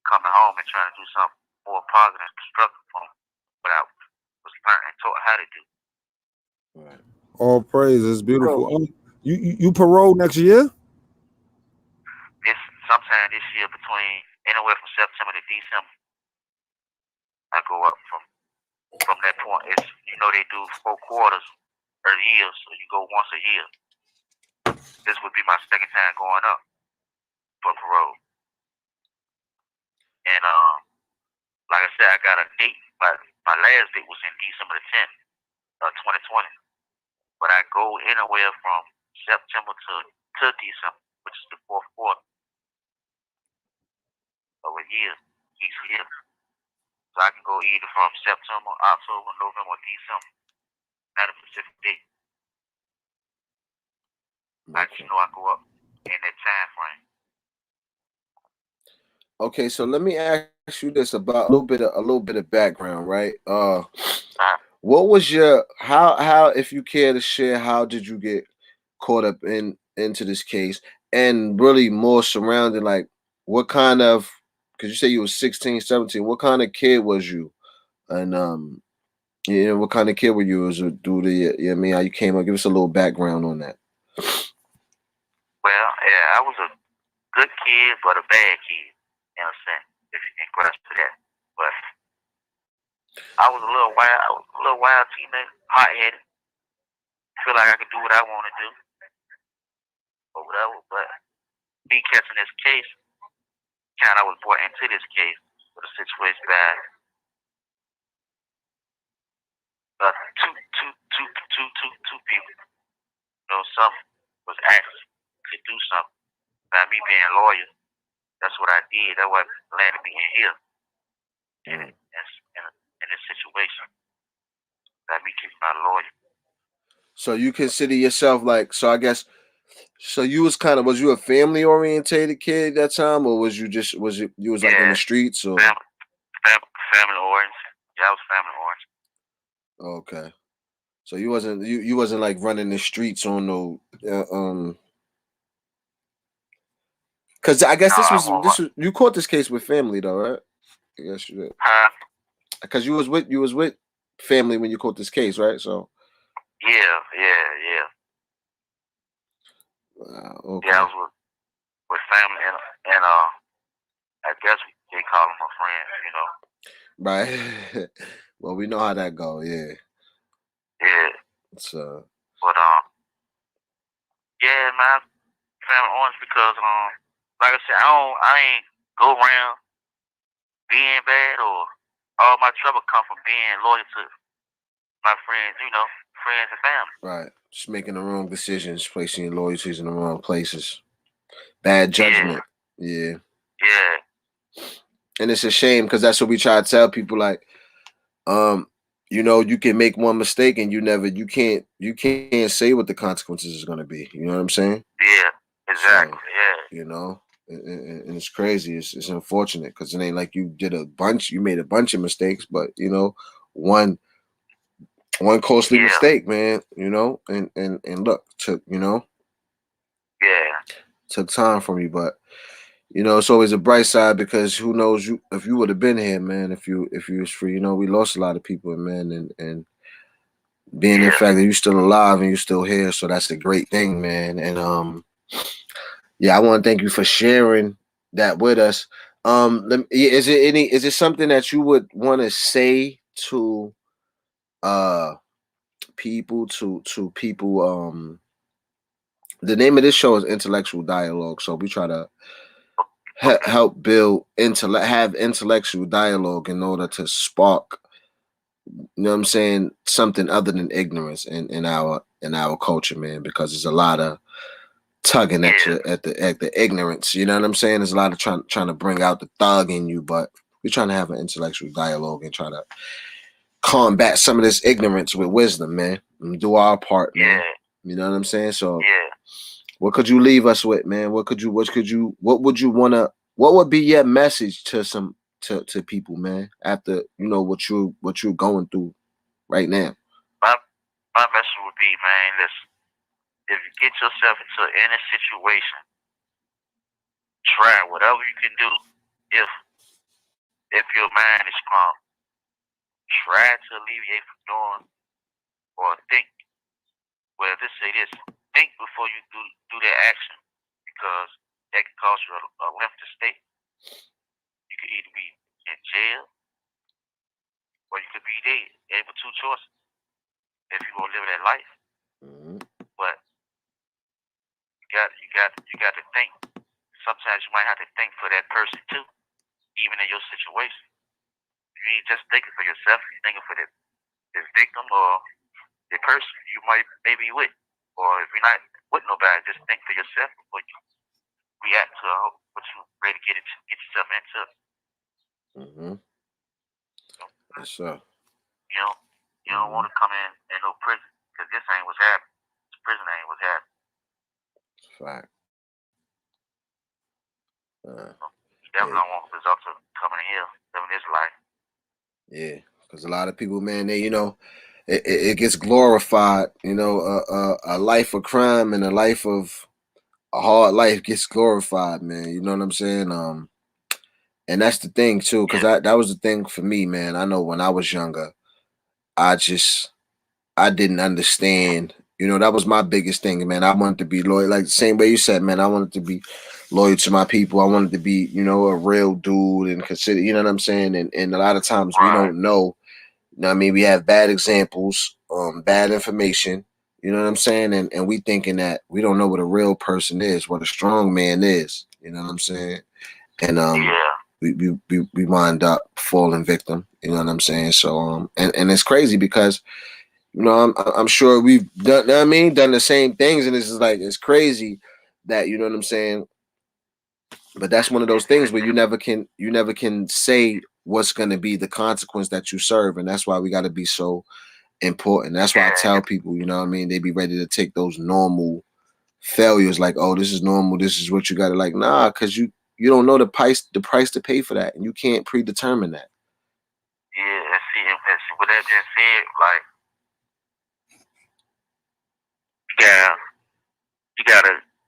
coming home and trying to do something more positive and constructive from what I was learned and taught how to do. Right. All praise is beautiful. You parole next year? This sometime this year between anywhere from September to December, I go up from that point. It's they do 4 quarters per year, so you go once a year. This would be my second time going up for parole. And like I said, I got a date. My last date was in December the 10th, 2020. But I go anywhere from September to December, which is the 4th quarter of a year, each year. So I can go either from September, October, November, or December. Not a specific date. I just know I go up in that time frame. Okay, so let me ask you this about a little bit of background, right? What was your how if you care to share, how did you get caught up into this case, and really more surrounding, like what kind of, because you say you were 16, 17, what kind of kid was you, and what kind of kid were you? Was it due to I mean, how you came up? Give us a little background on that. Well, yeah, I was a good kid, but a bad kid, in a sense, if you can grasp that. But I was a little wild teenager, hot-headed. Feel like I could do what I want to do, or whatever. But me catching this case, I was brought into this case with a situation that two people, some was asked to do something. By me being a lawyer, that's what I did. That's what landed me in here in this situation. By me keeping my lawyer. So you consider yourself like, so I guess, so you was you a family orientated kid that time, or was you like in the streets, or family oriented? Yeah, I was family oriented. Okay, so you wasn't like running the streets on no because I guess this was you caught this case with family though, right? I guess you did. Because you was with family when you caught this case, right? So yeah. Wow, okay. Yeah, I was with family and I guess they call them a friend, Right. Well, we know how that go, yeah. Yeah. So but yeah, man, family orange because like I said, I ain't go around being bad, or all my trouble come from being loyal to my friends, friends and family. Right. Just making the wrong decisions, placing your loyalties in the wrong places. Bad judgment. Yeah. Yeah. And it's a shame because that's what we try to tell people, like, you can make one mistake and you can't say what the consequences is gonna be. You know what I'm saying? Yeah, exactly. So, yeah. and it's crazy. It's unfortunate because it ain't like you made a bunch of mistakes, but one costly Yeah. mistake, man. And look, took Yeah. took time from you, but it's always a bright side because who knows if you would have been here, man. If you was free, we lost a lot of people, man, and being the fact that you're still alive and you're still here, so that's a great thing, man. And yeah, I want to thank you for sharing that with us. Is it something that you would want to say to people to people? The name of this show is Intellectual Dialogue, so we try to help build have intellectual dialogue in order to spark, what I'm saying, something other than ignorance in our culture, man, because there's a lot of tugging at you at the ignorance. You know what I'm saying? There's a lot of trying to bring out the thug in you, but we're trying to have an intellectual dialogue and try to combat some of this ignorance with wisdom, man. And do our part, man. You know what I'm saying? So what could you leave us with, man? What would you wanna what would be your message to people, man, after what you're going through right now? My message would be, man, listen, if you get yourself into any situation, try whatever you can do. If your mind is strong, try to alleviate from doing or think. Well, let's say this: think before you do that action, because that can cause you a lengthy stay. You could either be in jail or you could be dead. You have two choices if you gonna live that life. But you got to think. Sometimes you might have to think for that person too, even in your situation. You ain't just thinking for yourself. You're thinking for the victim or the person you might maybe with, or if you're not with nobody, just think for yourself before you react to what you ready to get yourself into. Yes, sir. You don't want to come in no prison, because this ain't what's happening. This prison ain't what's happening. Fact. You definitely don't want results of coming in here, living this life. Yeah, because a lot of people, man, they it gets glorified. A life of crime and a life of a hard life gets glorified, man. You know what I'm saying? And that's the thing too, because that was the thing for me, man. I know when I was younger, I didn't understand. That was my biggest thing, man. I wanted to be loyal, like the same way you said, man. I wanted to be loyal to my people. I wanted to be, a real dude and consider, you know what I'm saying? And a lot of times we don't know. I mean, we have bad examples, bad information, you know what I'm saying? And we thinking that we don't know what a real person is, what a strong man is, you know what I'm saying? And we wind up falling victim, you know what I'm saying? So and it's crazy because I'm sure we've done, done the same things, and it's crazy that, you know what I'm saying. But that's one of those things where you never can say what's going to be the consequence that you serve, and that's why we got to be so important. That's why I tell people, they be ready to take those normal failures, like, oh, this is normal, this is what you got to, like, nah, because you don't know the price to pay for that, and you can't predetermine that. Yeah, and see with that being said, like,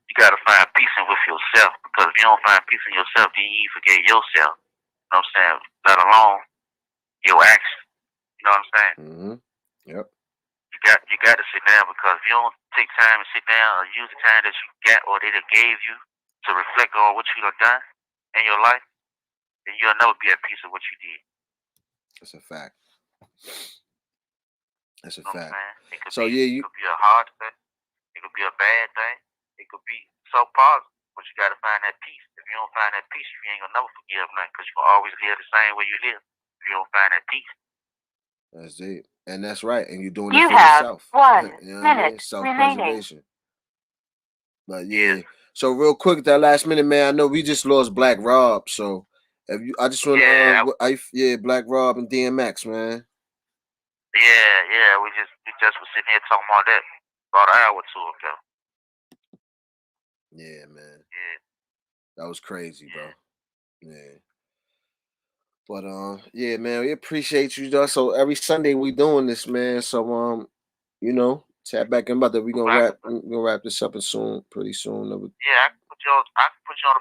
you gotta find peace with yourself, because if you don't find peace in yourself, then you forget yourself. You know what I'm saying? Let alone your action. You know what I'm saying? Yep. You got to sit down, because if you don't take time and sit down or use the time that you got or they done gave you to reflect on what you done in your life, then you'll never be at peace with what you did. That's a fact. That's a fact. It could So be, yeah, it could be a hard thing. It could be a bad thing. It could be so positive, but you got to find that peace. If you don't find that peace, you ain't gonna never forgive nothing, because you're gonna always live the same way you live. If you don't find that peace. That's it. And that's right. And you're doing it for yourself. 1 you know minute self-preservation. But yeah. So real quick, that last minute, man, I know we just lost Black Rob. So I just want to Black Rob and DMX, man. Yeah. We just was sitting here talking about that about an hour or two ago. Yeah, man. Yeah. That was crazy, bro. Yeah. But yeah, man, we appreciate you, though. So every Sunday we doing this, man. So you know, tap back in about that. We gonna wrap this up soon, pretty soon. Yeah, I can put you on the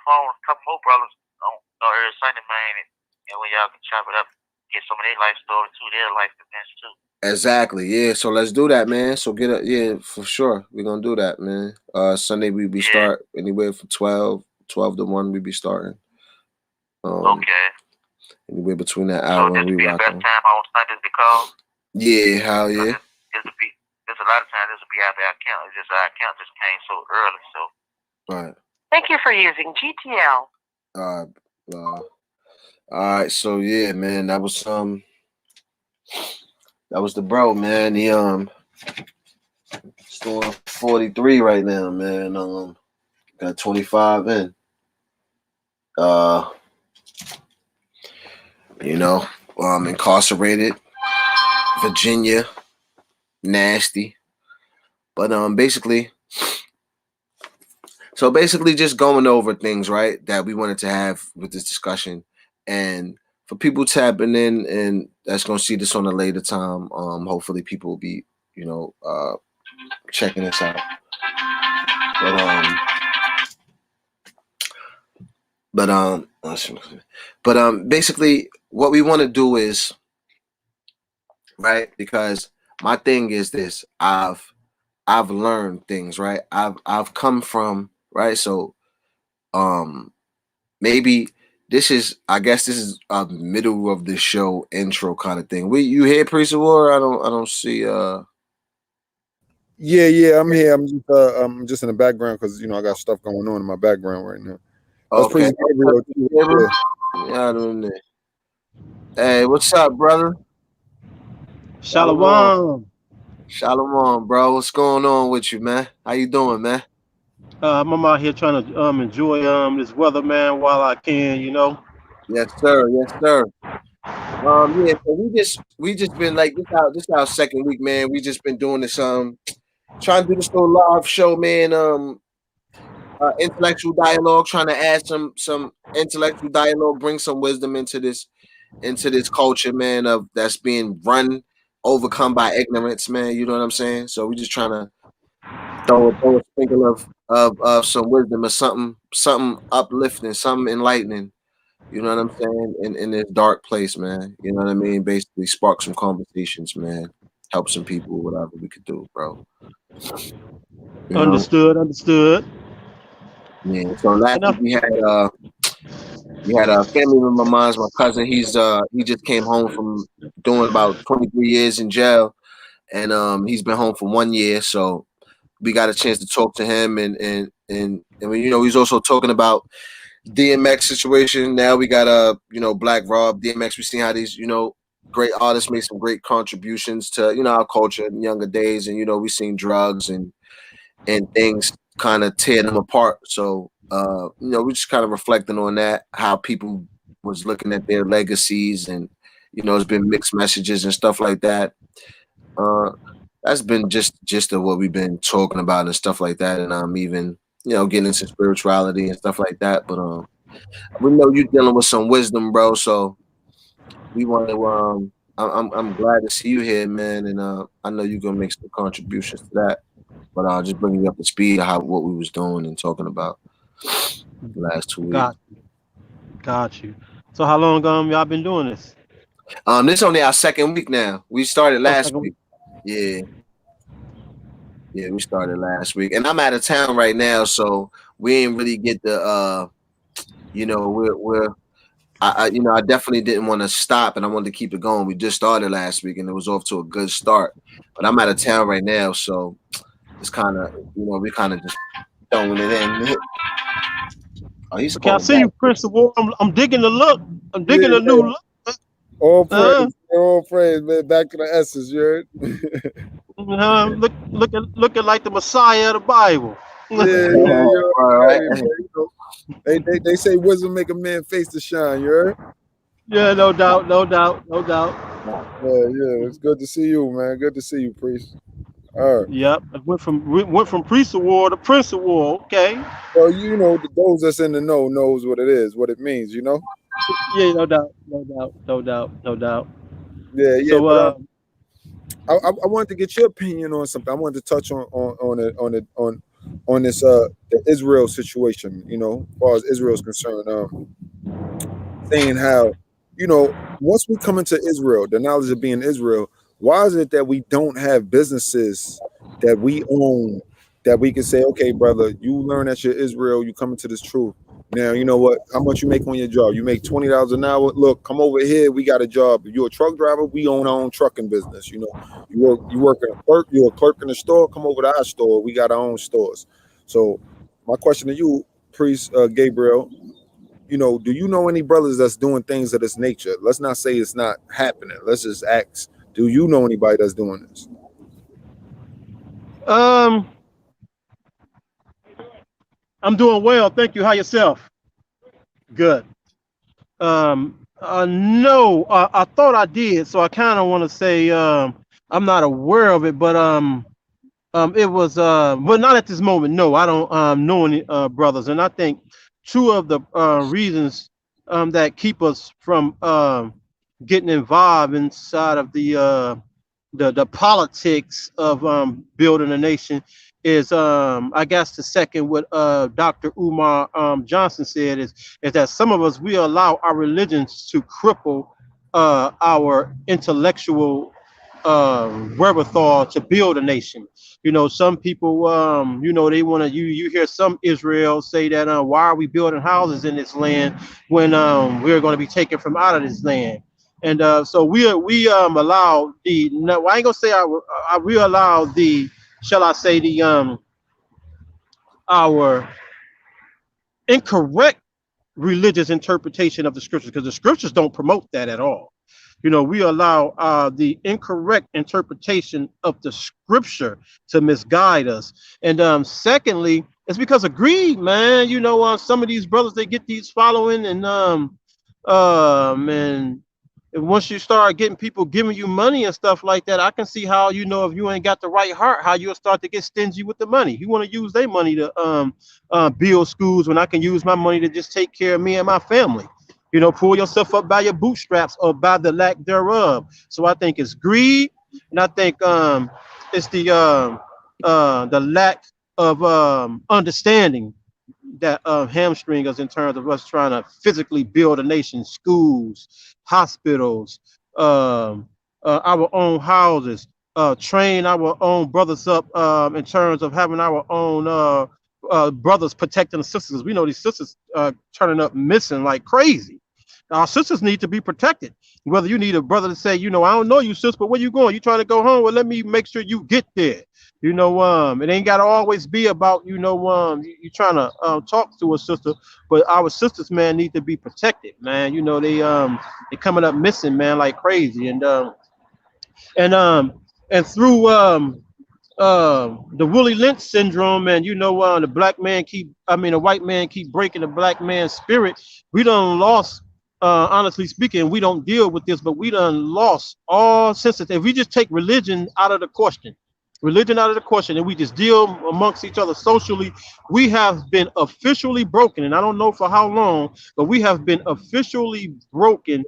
phone with a couple more brothers on every Sunday, man, and when y'all can chop it up, get some of their life story too, their life events too. Exactly, yeah. So let's do that, man. So yeah, for sure. We're gonna do that, man. Sunday we start anywhere from 12 to 1 we be starting. Okay. Anywhere between that hour and we rock on. Best time on Sundays to call? Yeah, hell yeah. There's a lot of times this will be after our count. It's just our count just came so early, so. Right. Thank you for using GTL. All right, so yeah, man, that was the bro, man. He still 43 right now, man. Got 25 in. You know, incarcerated, Virginia, nasty. But basically just going over things, right, that we wanted to have with this discussion. And for people tapping in and that's gonna see this on a later time, hopefully people will be, checking this out. But basically what we want to do is, right, because my thing is this, I've learned things, right? I've come from, right? So maybe this is a middle of the show intro kind of thing. You here, Priest of War? I don't see Yeah, I'm here. I'm just in the background because I got stuff going on in my background right now. Okay. Hey, what's up, brother? Shalom. Shalom, bro. What's going on with you, man? How you doing, man? I'm out here trying to enjoy this weather, man, while I can, Yes, sir. Yes, sir. Yeah, so we just been like this our second week, man. We just been doing this trying to do this little live show, man. Intellectual dialogue, trying to add some intellectual dialogue, bring some wisdom into this culture, man, of that's being overcome by ignorance, man. You know what I'm saying? So we just trying to throw a sprinkle of some wisdom or something uplifting, something enlightening. You know what I'm saying? In this dark place, man. You know what I mean? Basically spark some conversations, man. Help some people, whatever we could do, bro. Understood. Yeah. So last week we had a family member of mine, my cousin. He just came home from doing about 23 years in jail, and he's been home for 1 year. So we got a chance to talk to him, and he's also talking about DMX situation. Now we got Black Rob, DMX. We've seen how these great artists made some great contributions to our culture in younger days, and we've seen drugs and things kind of tear them apart. So we just kind of reflecting on that, how people was looking at their legacies, and it's been mixed messages and stuff like that. That's been just of what we've been talking about and stuff like that, and even getting into spirituality and stuff like that. But we know you're dealing with some wisdom, bro. So we want to. I'm glad to see you here, man, and I know you're gonna make some contributions to that. But I'll just bring you up to speed of what we was doing and talking about the last 2 weeks. Got you. So how long y'all been doing this? This is only our second week now. We started last week. Yeah, we started last week, and I'm out of town right now, so we ain't really get the I definitely didn't want to stop, and I wanted to keep it going. We just started last week, and it was off to a good start. But I'm out of town right now, so it's kind of we kind of just throwing it in. Oh, he's okay, I see you, Prince of War. I'm digging the look. I'm digging a new look. All praise, man. Back to the essence, you heard? Looking like the Messiah of the Bible. They say wisdom make a man face to shine, you heard? Yeah, no doubt. Yeah, it's good to see you, man. Good to see you, priest. All right. Yep. It went from priest of war to prince of war. Okay. Well, you know, those that's in the know knows what it is, what it means. You know. Yeah, no doubt, no doubt, no doubt, no doubt. Yeah, yeah. So But I wanted to get your opinion on something. I wanted to touch on this the Israel situation. You know, as far as Israel is concerned, saying how, you know, once we come into Israel, the knowledge of being Israel, why is it that we don't have businesses that we own that we can say, okay, brother, you learn that you're Israel, you come into this truth. Now, you know what? How much you make on your job? You make $20 an hour. Look, come over here. We got a job. If you're a truck driver, we own our own trucking business. You know, you work in a clerk. You're a clerk in the store. Come over to our store. We got our own stores. So, my question to you, Priest Gabriel, you know, do you know any brothers that's doing things of this nature? Let's not say it's not happening. Let's just ask. Do you know anybody that's doing this? I'm doing well, thank you. How yourself? Good. No, I thought I did, so I kind of want to say I'm not aware of it, but it was but not at this moment. No, I don't know any brothers, and I think two of the reasons that keep us from getting involved inside of the politics of building a nation is I guess the second what Dr. Umar Johnson said is that some of us we allow our religions to cripple our intellectual wherewithal to build a nation. You know, some people you know they want to you hear some Israel say that why are we building houses in this land when we're going to be taken from out of this land. And so we allow the no, I ain't gonna say we allow the shall I say the our incorrect religious interpretation of the scriptures because the scriptures don't promote that at all. You know, we allow the incorrect interpretation of the scripture to misguide us. And secondly, it's because of greed, man. You know, some of these brothers they get these following and once you start getting people giving you money and stuff like that, I can see how, you know, if you ain't got the right heart, how you'll start to get stingy with the money. You want to use their money to build schools when I can use my money to just take care of me and my family. You know, pull yourself up by your bootstraps or by the lack thereof. So I think it's greed, and I think it's the lack of understanding that hamstring us in terms of us trying to physically build a nation, schools, hospitals, our own houses, train our own brothers up in terms of having our own brothers protecting the sisters. We know these sisters turning up missing like crazy. Our sisters need to be protected. Whether you need a brother to say, you know, I don't know you, sis, but where you going? You trying to go home? Well, let me make sure you get there. You know, it ain't got to always be about, you know, you trying to talk to a sister, but our sisters, man, need to be protected, man. You know, they coming up missing, man, like crazy, and through the Willie Lynch syndrome, and you know, the white man keep breaking the black man's spirit. We done lost. Honestly speaking, we don't deal with this, but we done lost all sense of. If we just take religion out of the question, and we just deal amongst each other socially, we have been officially broken. And I don't know for how long, but we have been officially broken.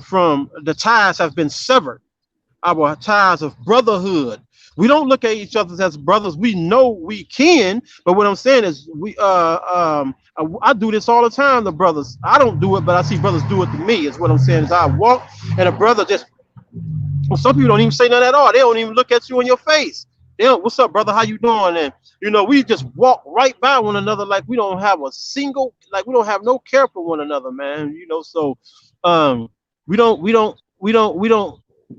From the ties have been severed. Our ties of brotherhood. We don't look at each other as brothers. We know we can, but what I'm saying is I do this all the time to brothers. I don't do it, but I see brothers do it to me. Is what I'm saying. Is I walk and a brother just. Well, some people don't even say nothing at all. They don't even look at you in your face. They don't. What's up, brother? How you doing? And you know, we just walk right by one another like we don't have a single, like we don't have no care for one another, man. You know, so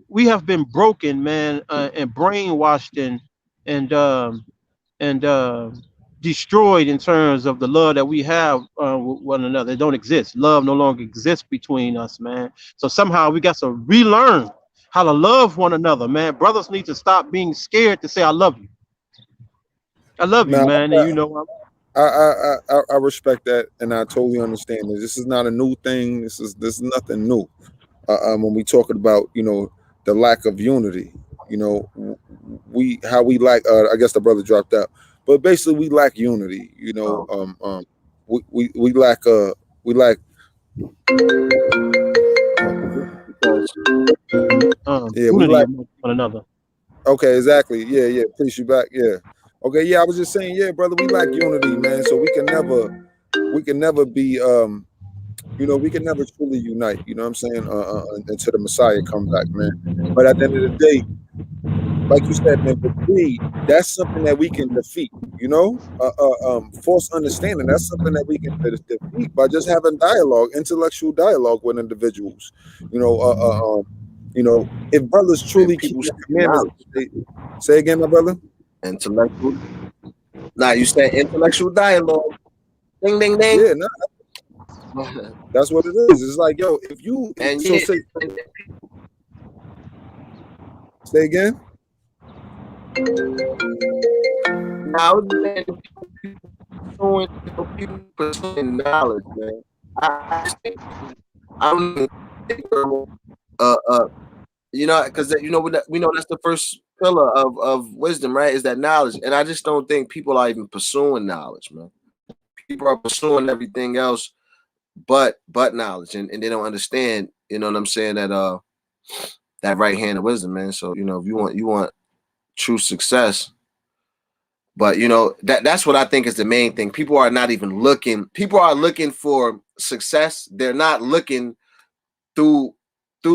we have been broken, man, and brainwashed and destroyed in terms of the love that we have with one another. It don't exist. Love no longer exists between us, man. So somehow we got to relearn how to love one another, man. Brothers need to stop being scared to say, I love you. I love you, Now, man. And you know, I respect that, and I totally understand that this is not a new thing. This is nothing new. When we talking about, you know, the lack of unity, You know, how we lack. I guess the brother dropped out, but basically we lack unity. You know, we lack we lack. Yeah, we unity lack. among one another. Okay, exactly. Yeah. Please you back. Yeah. Okay. Yeah, I was just saying. Yeah, brother, we lack unity, man. So we can never be. You know, we can never truly unite. You know what I'm saying? Until the Messiah come back, man. But at the end of the day, like you said, man, with greed, that's something that we can defeat. You know, false understanding, that's something that we can defeat by just having dialogue, intellectual dialogue with individuals. You know, if brothers truly keep People the seek commandments, knowledge. say again, my brother. Intellectual. Now you said intellectual dialogue. Ding, ding, ding. Yeah, no, that's what it is. It's like, yo, if you And so yeah, say again. now people pursuing knowledge, man. I think I'm you know, because you know we know that's the first pillar of wisdom, right? Is that knowledge, and I just don't think people are even pursuing knowledge, man. People are pursuing everything else but knowledge, and they don't understand. You know what I'm saying? That right hand of wisdom, man. So you know, if you want true success. But you know that's what I think is the main thing. People are not even looking. People are looking for success. They're not looking through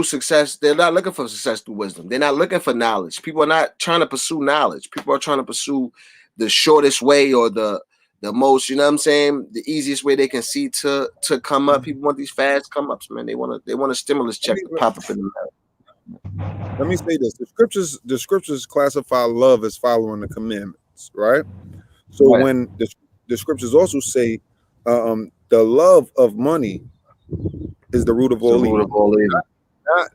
success. They're not looking for success through wisdom. They're not looking for knowledge. People are not trying to pursue knowledge. People are trying to pursue the shortest way or the most. You know what I'm saying? The easiest way they can see to come up. People want these fast come ups, man. They want a stimulus check to pop up in the mail. Let me say this: the scriptures classify love as following the commandments, right? So Right. when the scriptures also say the love of money is the root of It's the all root evil. of all evil.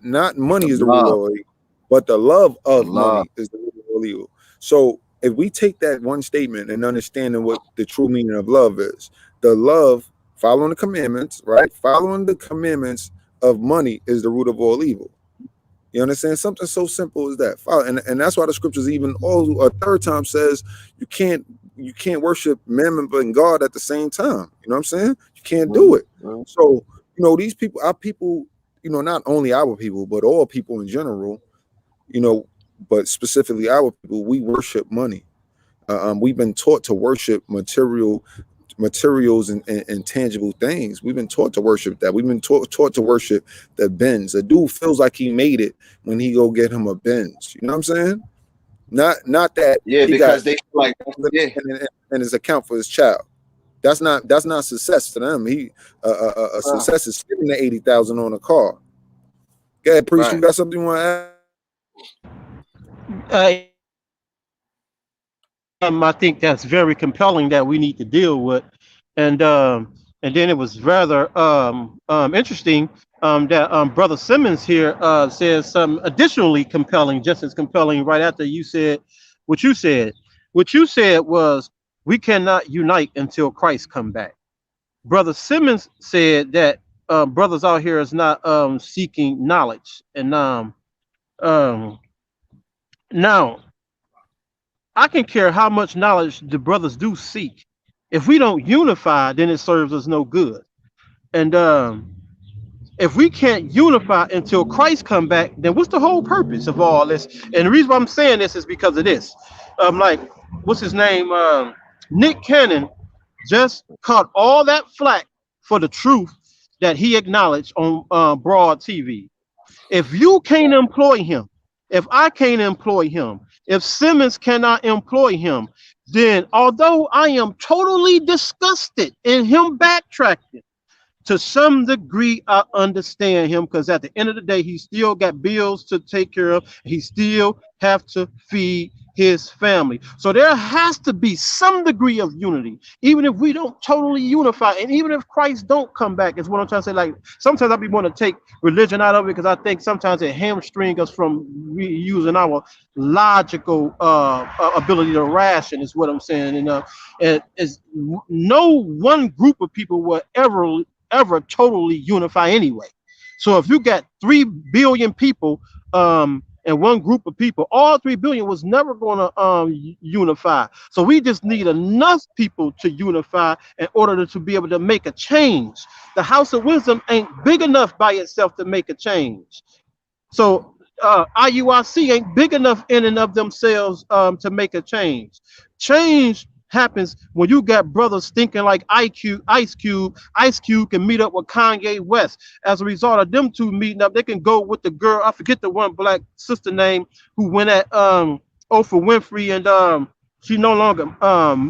Not money The is the root of love. all evil, but the love of The love. money is the root of all evil. So if we take that one statement and understanding what the true meaning of love is, the love following the commandments, right? Following the commandments of money is the root of all evil. You understand? Something so simple as that. And that's why the scriptures even a third time says you can't worship mammon and God at the same time. You know what I'm saying? You can't do it. So, you know, these people, our people, you know, not only our people, but all people in general, you know, but specifically our people, we worship money. We've been taught to worship materials and tangible things. We've been taught to worship that. We've been taught to worship the Benz. A dude feels like he made it when he go get him a Benz. You know what I'm saying? Not that Yeah, he because got they like in his account for his child. That's not success to them. A success is spending the 80,000 on a car. Go ahead, priest. Right. You got something you want to add? I think that's very compelling that we need to deal with, and then it was rather interesting that Brother Simmons here says something additionally compelling, just as compelling, right after you said what you said. What you said was we cannot unite until Christ come back. Brother Simmons said that brothers out here is not seeking knowledge, and now I can care how much knowledge the brothers do seek. If we don't unify, then it serves us no good. And if we can't unify until Christ come back, then what's the whole purpose of all this? And the reason why I'm saying this is because of this. Like, what's his name? Nick Cannon just caught all that flack for the truth that he acknowledged on Broad TV. If you can't employ him, if I can't employ him, if Simmons cannot employ him, then although I am totally disgusted in him backtracking, to some degree, I understand him because at the end of the day, he still got bills to take care of. He still have to feed his family. So there has to be some degree of unity, even if we don't totally unify, and even if Christ don't come back, is what I'm trying to say. Like sometimes I be want to take religion out of it because I think sometimes it hamstrings us from using our logical ability to ration. Is what I'm saying, and is no one group of people will ever totally unify anyway. So if you got 3 billion people and one group of people. All 3 billion was never going to unify. So we just need enough people to unify in order to be able to make a change. The House of Wisdom ain't big enough by itself to make a change. So IUIC ain't big enough in and of themselves to make a change. Change happens when you got brothers thinking like Ice Cube. Ice Cube can meet up with Kanye West. As a result of them two meeting up, they can go with the girl. I forget the one black sister name who went at Oprah Winfrey, and she no longer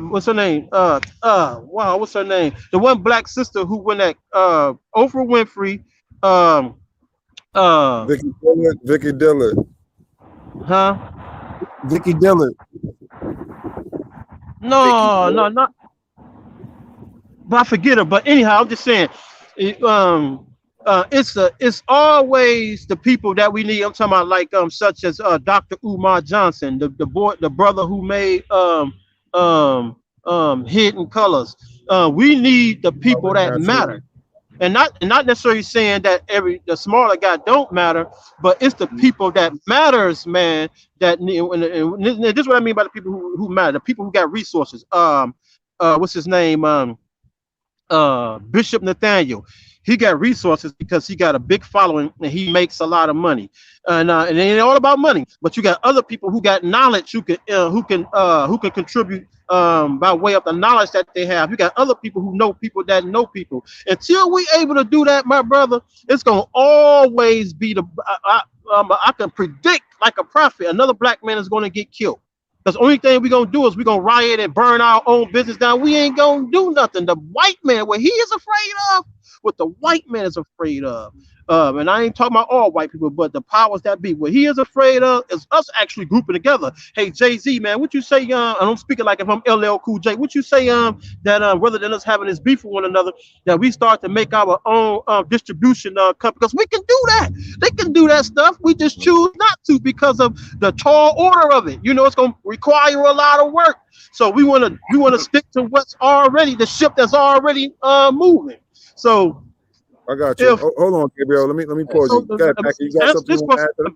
what's her name? Wow, what's her name? The one black sister who went at Oprah Winfrey. Vicky Dillard. Huh? Vicky Dillard. No, not. But I forget her. But anyhow, I'm just saying, it's always the people that we need. I'm talking about like such as Dr. Umar Johnson, the brother who made Hidden Colors. We need the people that matter. And not necessarily saying that the smaller guy don't matter, but it's the people that matters, man. That and this is what I mean by the people who matter, the people who got resources. What's his name? Bishop Nathaniel. He got resources because he got a big following and he makes a lot of money. And it ain't all about money, but you got other people who got knowledge who can contribute by way of the knowledge that they have. You got other people who know people that know people. Until we able to do that, my brother, it's gonna always be I can predict like a prophet, another black man is gonna get killed. Because the only thing we're going to do is we're going to riot and burn our own business down. We ain't going to do nothing. The white man, what he is afraid of, what the white man is afraid of. And I ain't talking about all white people, but the powers that be. What he is afraid of is us actually grouping together. Hey, Jay-Z, man, what you say, and I'm speaking like if I'm LL Cool J, what you say that rather than us having this beef with one another, that we start to make our own distribution company? Because we can do that. They can do that stuff. We just choose not to because of the tall order of it. You know, it's going to require a lot of work. So we want to stick to what's already, the ship that's already moving. So I got you. Hold on, Gabriel. Let me pause you. Go ahead, Packer. You got something you want to add to that?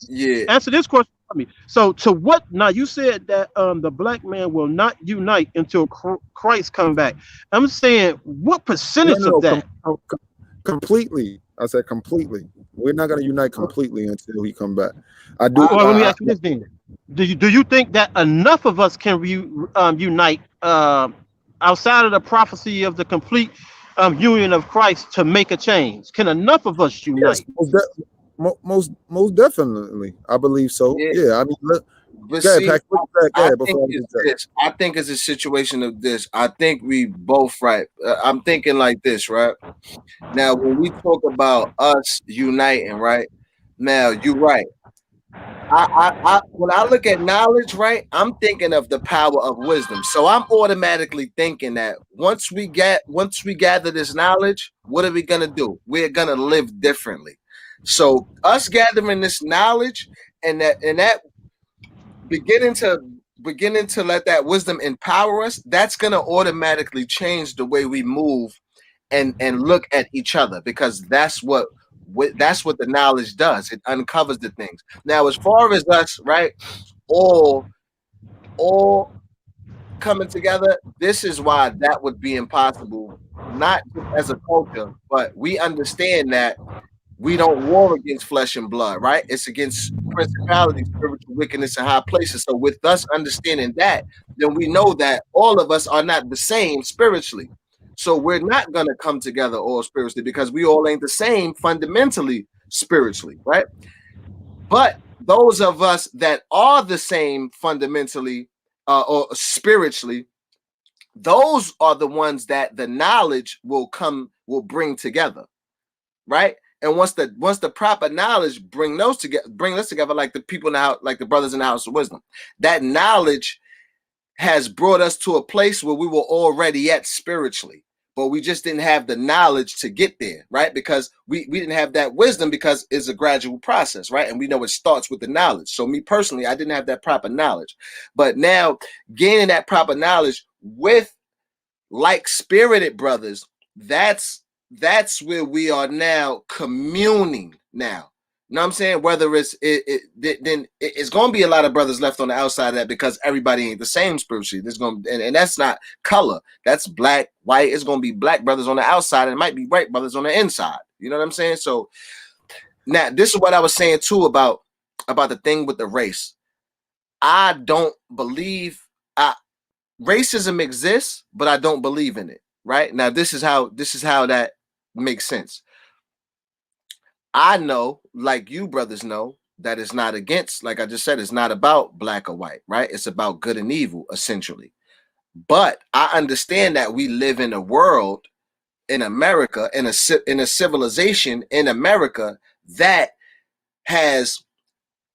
Yeah. Answer this question for me. So to what? Now you said that the black man will not unite until Christ come back. I'm saying what percentage of that? Completely. I said completely. We're not going to unite completely until he come back. I do. Well, let me ask you this then. Do you think that enough of us can unite outside of the prophecy of the complete union of Christ to make a change? Can enough of us unite? Yes, most definitely. I believe so. Yeah. I mean, look. But see, I think it's a situation of this. I think we both right. I'm thinking like this, right? Now, when we talk about us uniting, right? Now, you're right. When I look at knowledge, right, I'm thinking of the power of wisdom. So I'm automatically thinking that once we gather this knowledge, what are we gonna do? We're gonna live differently. So us gathering this knowledge and that beginning to let that wisdom empower us, that's gonna automatically change the way we move and look at each other, because that's what the knowledge does. It uncovers the things. Now, as far as us, right, all coming together, this is why that would be impossible, not just as a culture, but we understand that we don't war against flesh and blood, right? It's against principalities, spiritual wickedness in high places. So with us understanding that, then we know that all of us are not the same spiritually. So we're not going to come together all spiritually because we all ain't the same fundamentally spiritually, right? But those of us that are the same fundamentally or spiritually, those are the ones that the knowledge will bring together, right? And once the proper knowledge bring us together, like the people now, like the brothers in the house of wisdom, that knowledge has brought us to a place where we were already at spiritually, but we just didn't have the knowledge to get there, right? Because we didn't have that wisdom, because it's a gradual process, right? And we know it starts with the knowledge. So me personally, I didn't have that proper knowledge, but now gaining that proper knowledge with like-spirited brothers, that's where we are now communing now. You know what I'm saying? Whether then it's gonna be a lot of brothers left on the outside of that because everybody ain't the same spiritually. There's gonna and that's not color. That's black, white. It's gonna be black brothers on the outside, and it might be white brothers on the inside. You know what I'm saying? So now this is what I was saying too about the thing with the race. I don't believe racism exists, but I don't believe in it. Right now, this is how that makes sense. I know, like you brothers know, that it's not against, like I just said, it's not about black or white, right? It's about good and evil, essentially. But I understand that we live in a world in America, in a civilization in America that has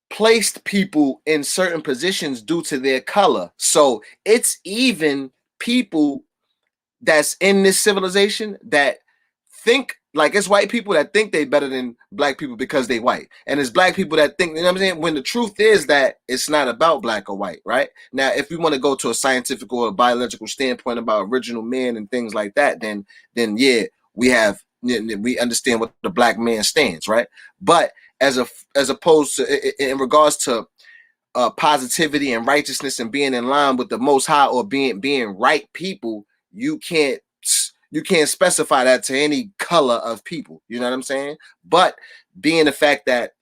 placed people in certain positions due to their color. So it's even people that's in this civilization that think like it's white people that think they better than black people because they white, and it's black people that think, you know what I'm saying, when the truth is that it's not about black or white. Right now, if we want to go to a scientific or a biological standpoint about original men and things like that, then yeah, we understand what the black man stands, right? But as opposed to in regards to positivity and righteousness and being in line with the Most High or being right people, you can't specify that to any color of people. You know what I'm saying? But being the fact that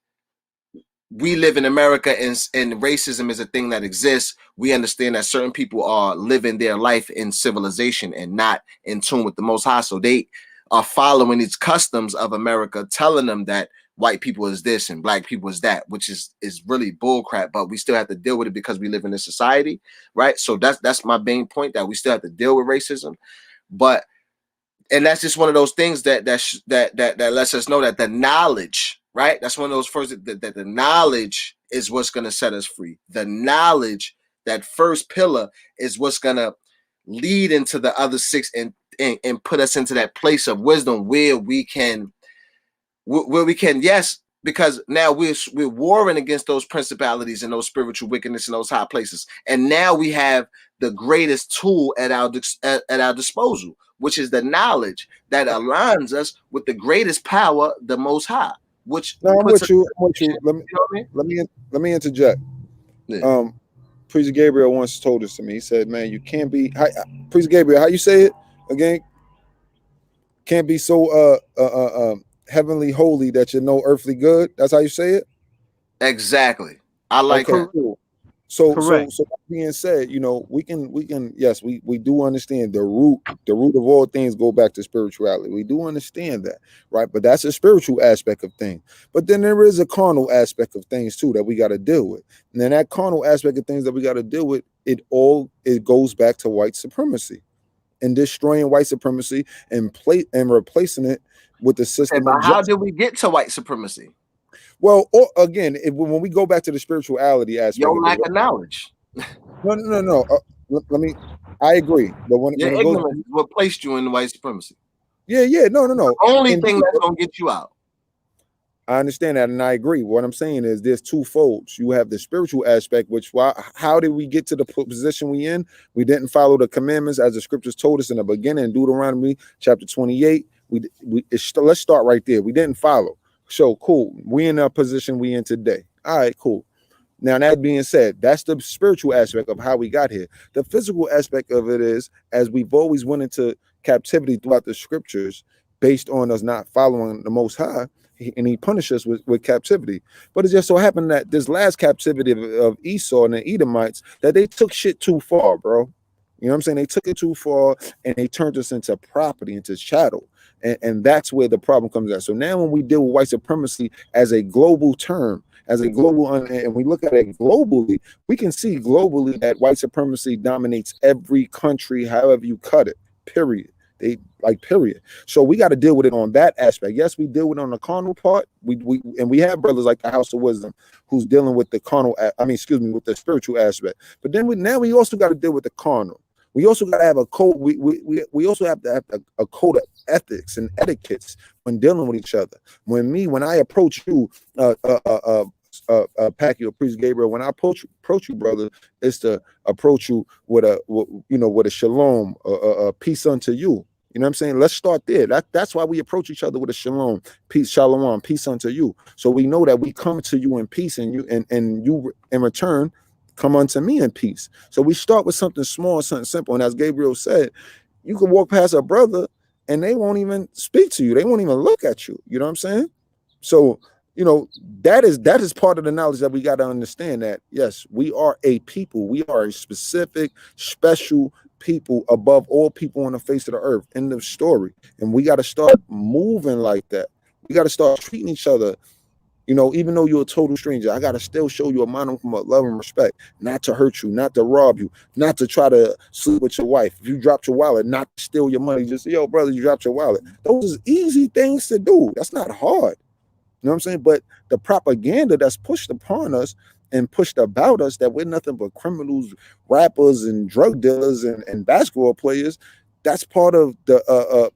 we live in America and racism is a thing that exists, we understand that certain people are living their life in civilization and not in tune with the Most High. So they are following these customs of America, telling them that white people is this and black people is that, which is really bullcrap. But we still have to deal with it because we live in this society, right? So that's my main point, that we still have to deal with racism. But and that's just one of those things that lets us know that the knowledge, right? That's one of those first that the knowledge is what's going to set us free. The knowledge, that first pillar, is what's going to lead into the other six and put us into that place of wisdom where we can, yes, because now we're warring against those principalities and those spiritual wickedness in those high places, and now we have the greatest tool at our disposal, which is the knowledge that aligns us with the greatest power, the Most High. Which no, I'm with you. Let me, you know what I mean? let me interject. Yeah. Priest Gabriel once told this to me. He said, "Man, you can't be Priest Gabriel. How you say it again? Can't be so heavenly holy that you're no earthly good." That's how you say it. Exactly. I like okay, that. cool. So Correct. so that being said, you know, we can yes, we do understand the root of all things go back to spirituality. We do understand that, right? But that's a spiritual aspect of things. But then there is a carnal aspect of things too that we got to deal with. And then that carnal aspect of things that we got to deal with, it goes back to white supremacy and destroying white supremacy and replacing it with the system But of how justice. did we get to white supremacy? Well, again, when we go back to the spirituality aspect, Your lack of knowledge. No. Let me. I agree, but when Your it goes, ignorance is what placed you in white supremacy. yeah, no. The only And thing that's gonna get you out. I understand that, and I agree. What I'm saying is there's two folds. You have the spiritual aspect, which how did we get to the position we in? We didn't follow the commandments as the scriptures told us in the beginning, in Deuteronomy chapter 28. Let's start right there. We didn't follow. So cool. We in a position we in today. All right, cool. Now, that being said, that's the spiritual aspect of how we got here. The physical aspect of it is, as we've always went into captivity throughout the scriptures, based on us not following the Most High, and he punished us with captivity. But it just so happened that this last captivity of Esau and the Edomites, that they took shit too far, bro. You know what I'm saying? They took it too far, and they turned us into property, into chattel. And that's where the problem comes at. So now when we deal with white supremacy as a global term, as a global, and we look at it globally, we can see globally that white supremacy dominates every country, however you cut it, period. Period. So we got to deal with it on that aspect. Yes, we deal with it on the carnal part. We have brothers like the House of Wisdom who's dealing with the carnal, with the spiritual aspect. But then we also got to deal with the carnal. We also got to have a code. We also have to have a code of ethics and etiquettes when dealing with each other. When I approach you, Pacquiao, Priest Gabriel, when I approach you, brother, is to approach you with a shalom, peace unto you. You know what I'm saying? Let's start there. That's why we approach each other with a shalom, peace, shalom, peace unto you. So we know that we come to you in peace, and you in return come unto me in peace. So we start with something small, something simple. And as Gabriel said, you can walk past a brother and they won't even speak to you. They won't even look at you. You know what I'm saying? So, you know, that is part of the knowledge that we got to understand, that yes, we are a people. We are a specific, special people above all people on the face of the earth. End of story. And we got to start moving like that. We got to start treating each other. You know, even though you're a total stranger, I got to still show you a modicum of love and respect, not to hurt you, not to rob you, not to try to sleep with your wife. If you dropped your wallet, not to steal your money, just say, yo, brother, you dropped your wallet. Those are easy things to do. That's not hard. You know what I'm saying? But the propaganda that's pushed upon us and pushed about us, that we're nothing but criminals, rappers, and drug dealers and basketball players, that's part of the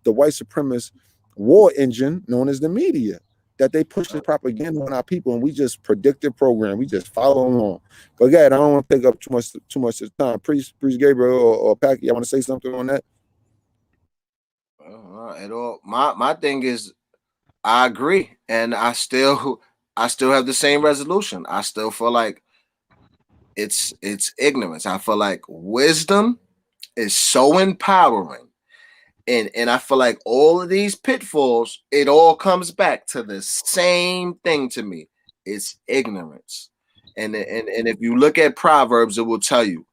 white supremacist war engine known as the media, that they push the propaganda on our people, and we just predict the program. We just follow along. But again, I don't want to take up too much of the time. Priest Gabriel or Packy, I want to say something on that. At all. My thing is, I agree, and I still have the same resolution. I still feel like it's ignorance. I feel like wisdom is so empowering. And I feel like all of these pitfalls, it all comes back to the same thing to me. It's ignorance. And if you look at Proverbs, it will tell you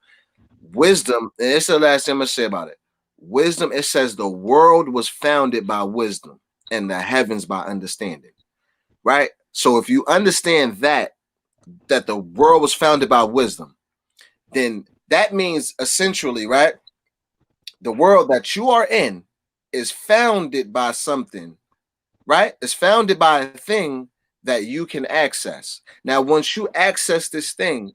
wisdom, and it's the last thing I'm gonna say about it. Wisdom, it says the world was founded by wisdom and the heavens by understanding. Right? So if you understand that the world was founded by wisdom, then that means essentially, right? The world that you are in is founded by something, right? It's founded by a thing that you can access. Now, once you access this thing,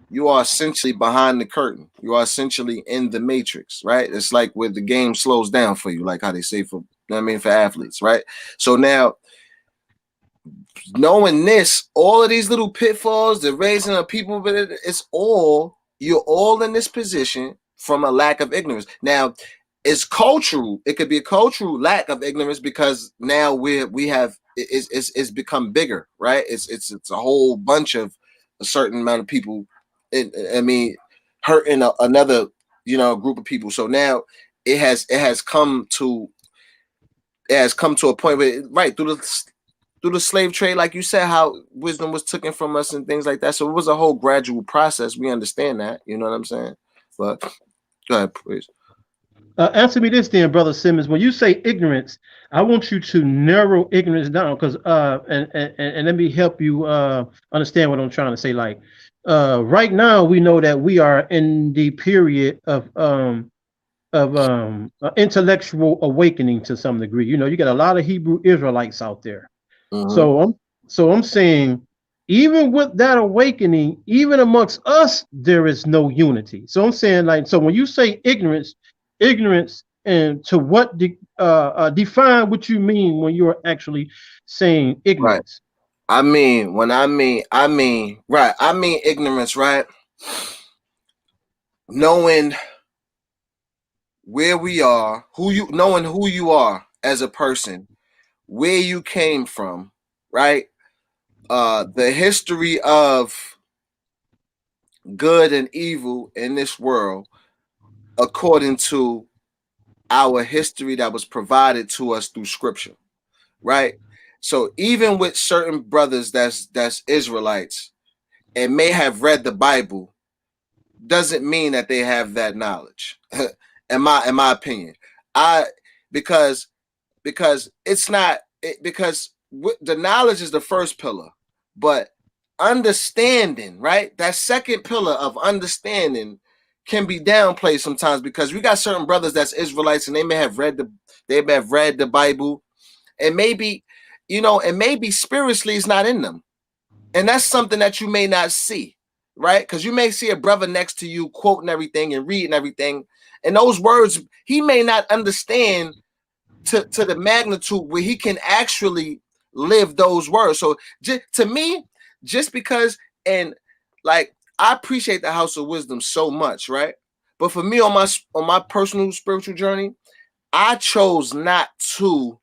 you are essentially behind the curtain. You are essentially in the matrix, right? It's like where the game slows down for you, like how they say for athletes, right? So now, knowing this, all of these little pitfalls, the raising of people, but you're all in this position from a lack of ignorance. Now, it's cultural. It could be a cultural lack of ignorance because now it's become bigger, right? It's a whole bunch of a certain amount of people. Hurting another group of people. So now it has come to a point where, right, through the slave trade, like you said, how wisdom was taken from us and things like that. So it was a whole gradual process. We understand that, you know what I'm saying? But go ahead, please. Answer me this then, Brother Simmons. When you say ignorance, I want you to narrow ignorance down, because and let me help you understand what I'm trying to say. Like right now, we know that we are in the period of intellectual awakening to some degree. You know, you got a lot of Hebrew Israelites out there. Mm-hmm. So I'm saying, even with that awakening, even amongst us, there is no unity. So I'm saying, like, so when you say ignorance, and to what define what you mean when you're actually saying ignorance. Right. I mean ignorance, right? Knowing where we are, knowing who you are as a person, where you came from, right? The history of good and evil in this world, according to our history that was provided to us through scripture, right? So even with certain brothers that's Israelites and may have read the Bible, doesn't mean that they have that knowledge. in my opinion, because it's not because the knowledge is the first pillar, but understanding, right? That second pillar of understanding can be downplayed sometimes, because we got certain brothers that's Israelites and they may have read the Bible, and maybe spiritually it's not in them, and that's something that you may not see, right? Because you may see a brother next to you quoting everything and reading everything, and those words he may not understand to the magnitude where he can actually live those words. So to me, just because, and like, I appreciate the House of Wisdom so much, right? But for me, on my personal spiritual journey, I chose not to.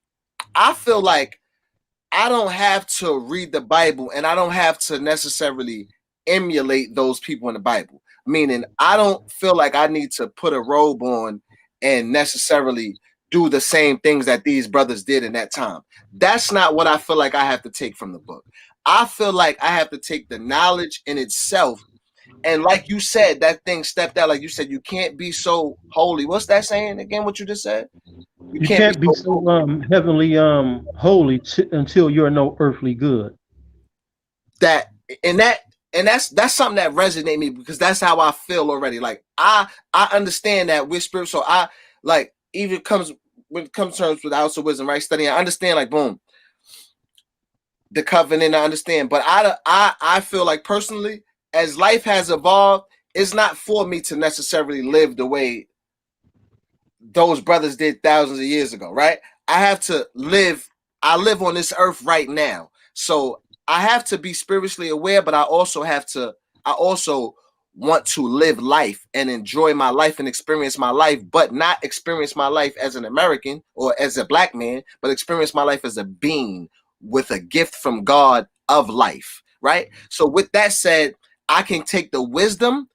I feel like I don't have to read the Bible and I don't have to necessarily emulate those people in the Bible. Meaning, I don't feel like I need to put a robe on and necessarily do the same things that these brothers did in that time. That's not what I feel like I have to take from the book. I feel like I have to take the knowledge in itself. And like you said, that thing stepped out. Like you said, you can't be so holy. What's that saying again? What you just said? You You can't be can't be so so heavenly holy until you're no earthly good. that and that and that's something that resonates me because that's how I feel already. Like I understand that we're spiritual. I like even comes when it comes to terms with the house of wisdom, right? Studying, I understand like boom, the covenant, I understand. But I feel like personally, as life has evolved, it's not for me to necessarily live the way those brothers did thousands of years ago, right? I have to live, I live on this earth right now. So I have to be spiritually aware, but I also want to live life and enjoy my life and experience my life, but not experience my life as an American or as a black man, but experience my life as a being with a gift from God of life, right? So with that said, I can take the wisdom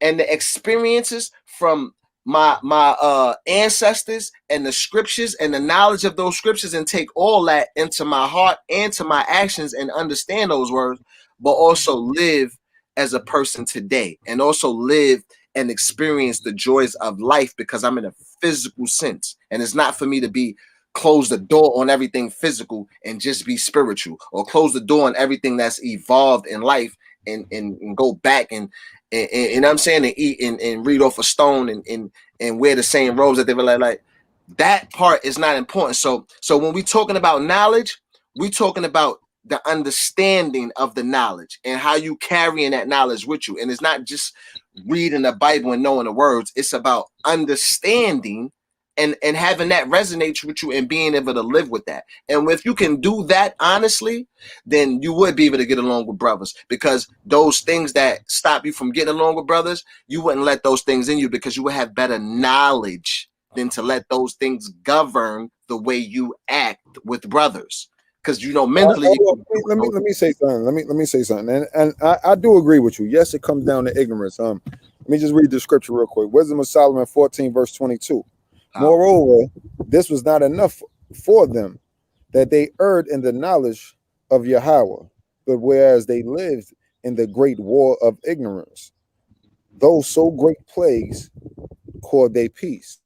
and the experiences from my ancestors and the scriptures and the knowledge of those scriptures and take all that into my heart and to my actions and understand those words, but also live as a person today and also live and experience the joys of life because I'm in a physical sense. And it's not for me to be close the door on everything physical and just be spiritual, or close the door on everything that's evolved in life and go back and I'm saying and eat and read off a stone and wear the same robes that they were like that part is not important. So when we talking about knowledge, we talking about the understanding of the knowledge and how you carrying that knowledge with you. And it's not just reading the Bible and knowing the words. It's about understanding and having that resonate with you and being able to live with that. And if you can do that honestly, then you would be able to get along with brothers, because those things that stop you from getting along with brothers, you wouldn't let those things in you because you would have better knowledge than to let those things govern the way you act with brothers. Because mentally, let me say something. Let me say something. And I do agree with you. Yes, it comes down to ignorance. Let me just read the scripture real quick. Wisdom of Solomon 14, verse 22. Moreover, this was not enough for them, that they erred in the knowledge of Yahweh, but whereas they lived in the great war of ignorance, those so great plagues called they peace.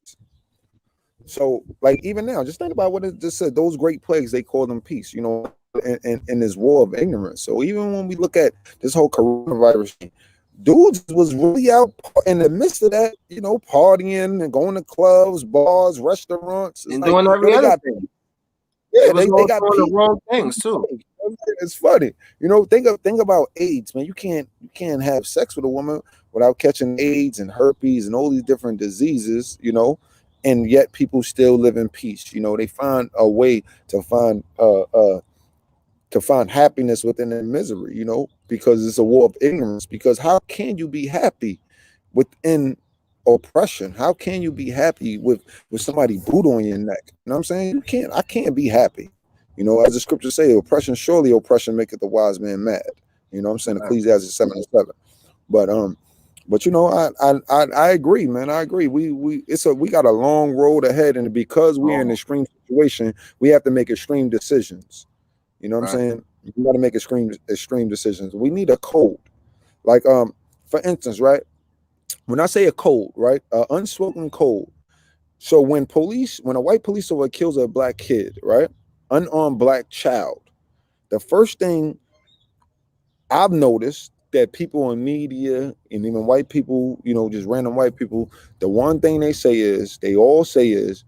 So, like, even now, just think about what it just said. Those great plagues, they call them peace, in this war of ignorance. So even when we look at this whole coronavirus thing, dudes was really out in the midst of that, partying and going to clubs, bars, restaurants, and doing every other thing. Yeah, they got the wrong things too. It's funny, think about AIDS, man. You can't have sex with a woman without catching AIDS and herpes and all these different diseases, and yet people still live in peace. They find a way to find happiness within their misery, because it's a war of ignorance. Because how can you be happy within oppression? How can you be happy with somebody boot on your neck? You know what I'm saying? I can't be happy. As the scriptures say, surely oppression maketh the wise man mad. You know what I'm saying? Ecclesiastes 7:7. But I agree, man. I agree. We got a long road ahead, and because we're in an extreme situation, we have to make extreme decisions. You know what I'm saying? We got to make extreme decisions. We need a code. Like, for instance, right? When I say a code, right? Unspoken code. So when a white police officer kills a black kid, right? Unarmed black child, the first thing I've noticed that people in media and even white people, just random white people, the one thing they all say is,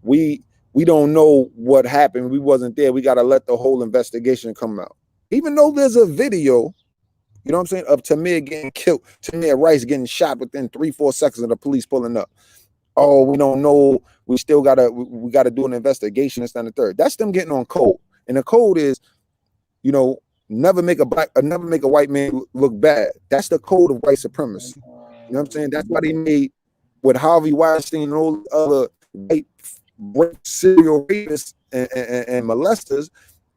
we don't know what happened. We wasn't there. We got to let the whole investigation come out. Even though there's a video, you know what I'm saying, of Tamir getting killed, Tamir Rice getting shot within 3-4 seconds of the police pulling up. Oh, we don't know. We still we gotta do an investigation. This and the third. That's them getting on code. And the code is, never make a white man look bad. That's the code of white supremacy. You know what I'm saying? That's why they made with Harvey Weinstein and all other white serial rapists and molesters,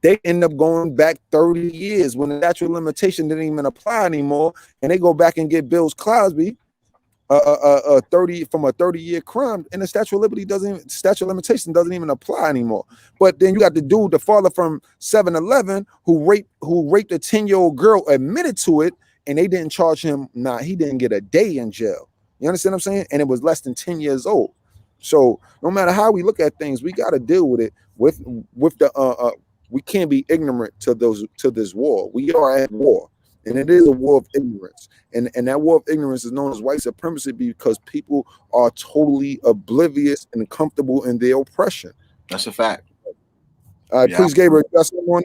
they end up going back 30 years when the statute of limitation didn't even apply anymore, and they go back and get Bill Cosby 30-year crime, and the statute of limitation doesn't even apply anymore. But then you got the dude, the father from 7-Eleven, who raped a 10-year-old girl, admitted to it, and they didn't charge him. He didn't get a day in jail. You understand what I'm saying? And it was less than 10 years old. So no matter how we look at things, we got to deal with it with the we can't be ignorant to this war. We are at war, and it is a war of ignorance. And that war of ignorance is known as white supremacy because people are totally oblivious and comfortable in their oppression. That's a fact. All right, please, Gabriel, you got something on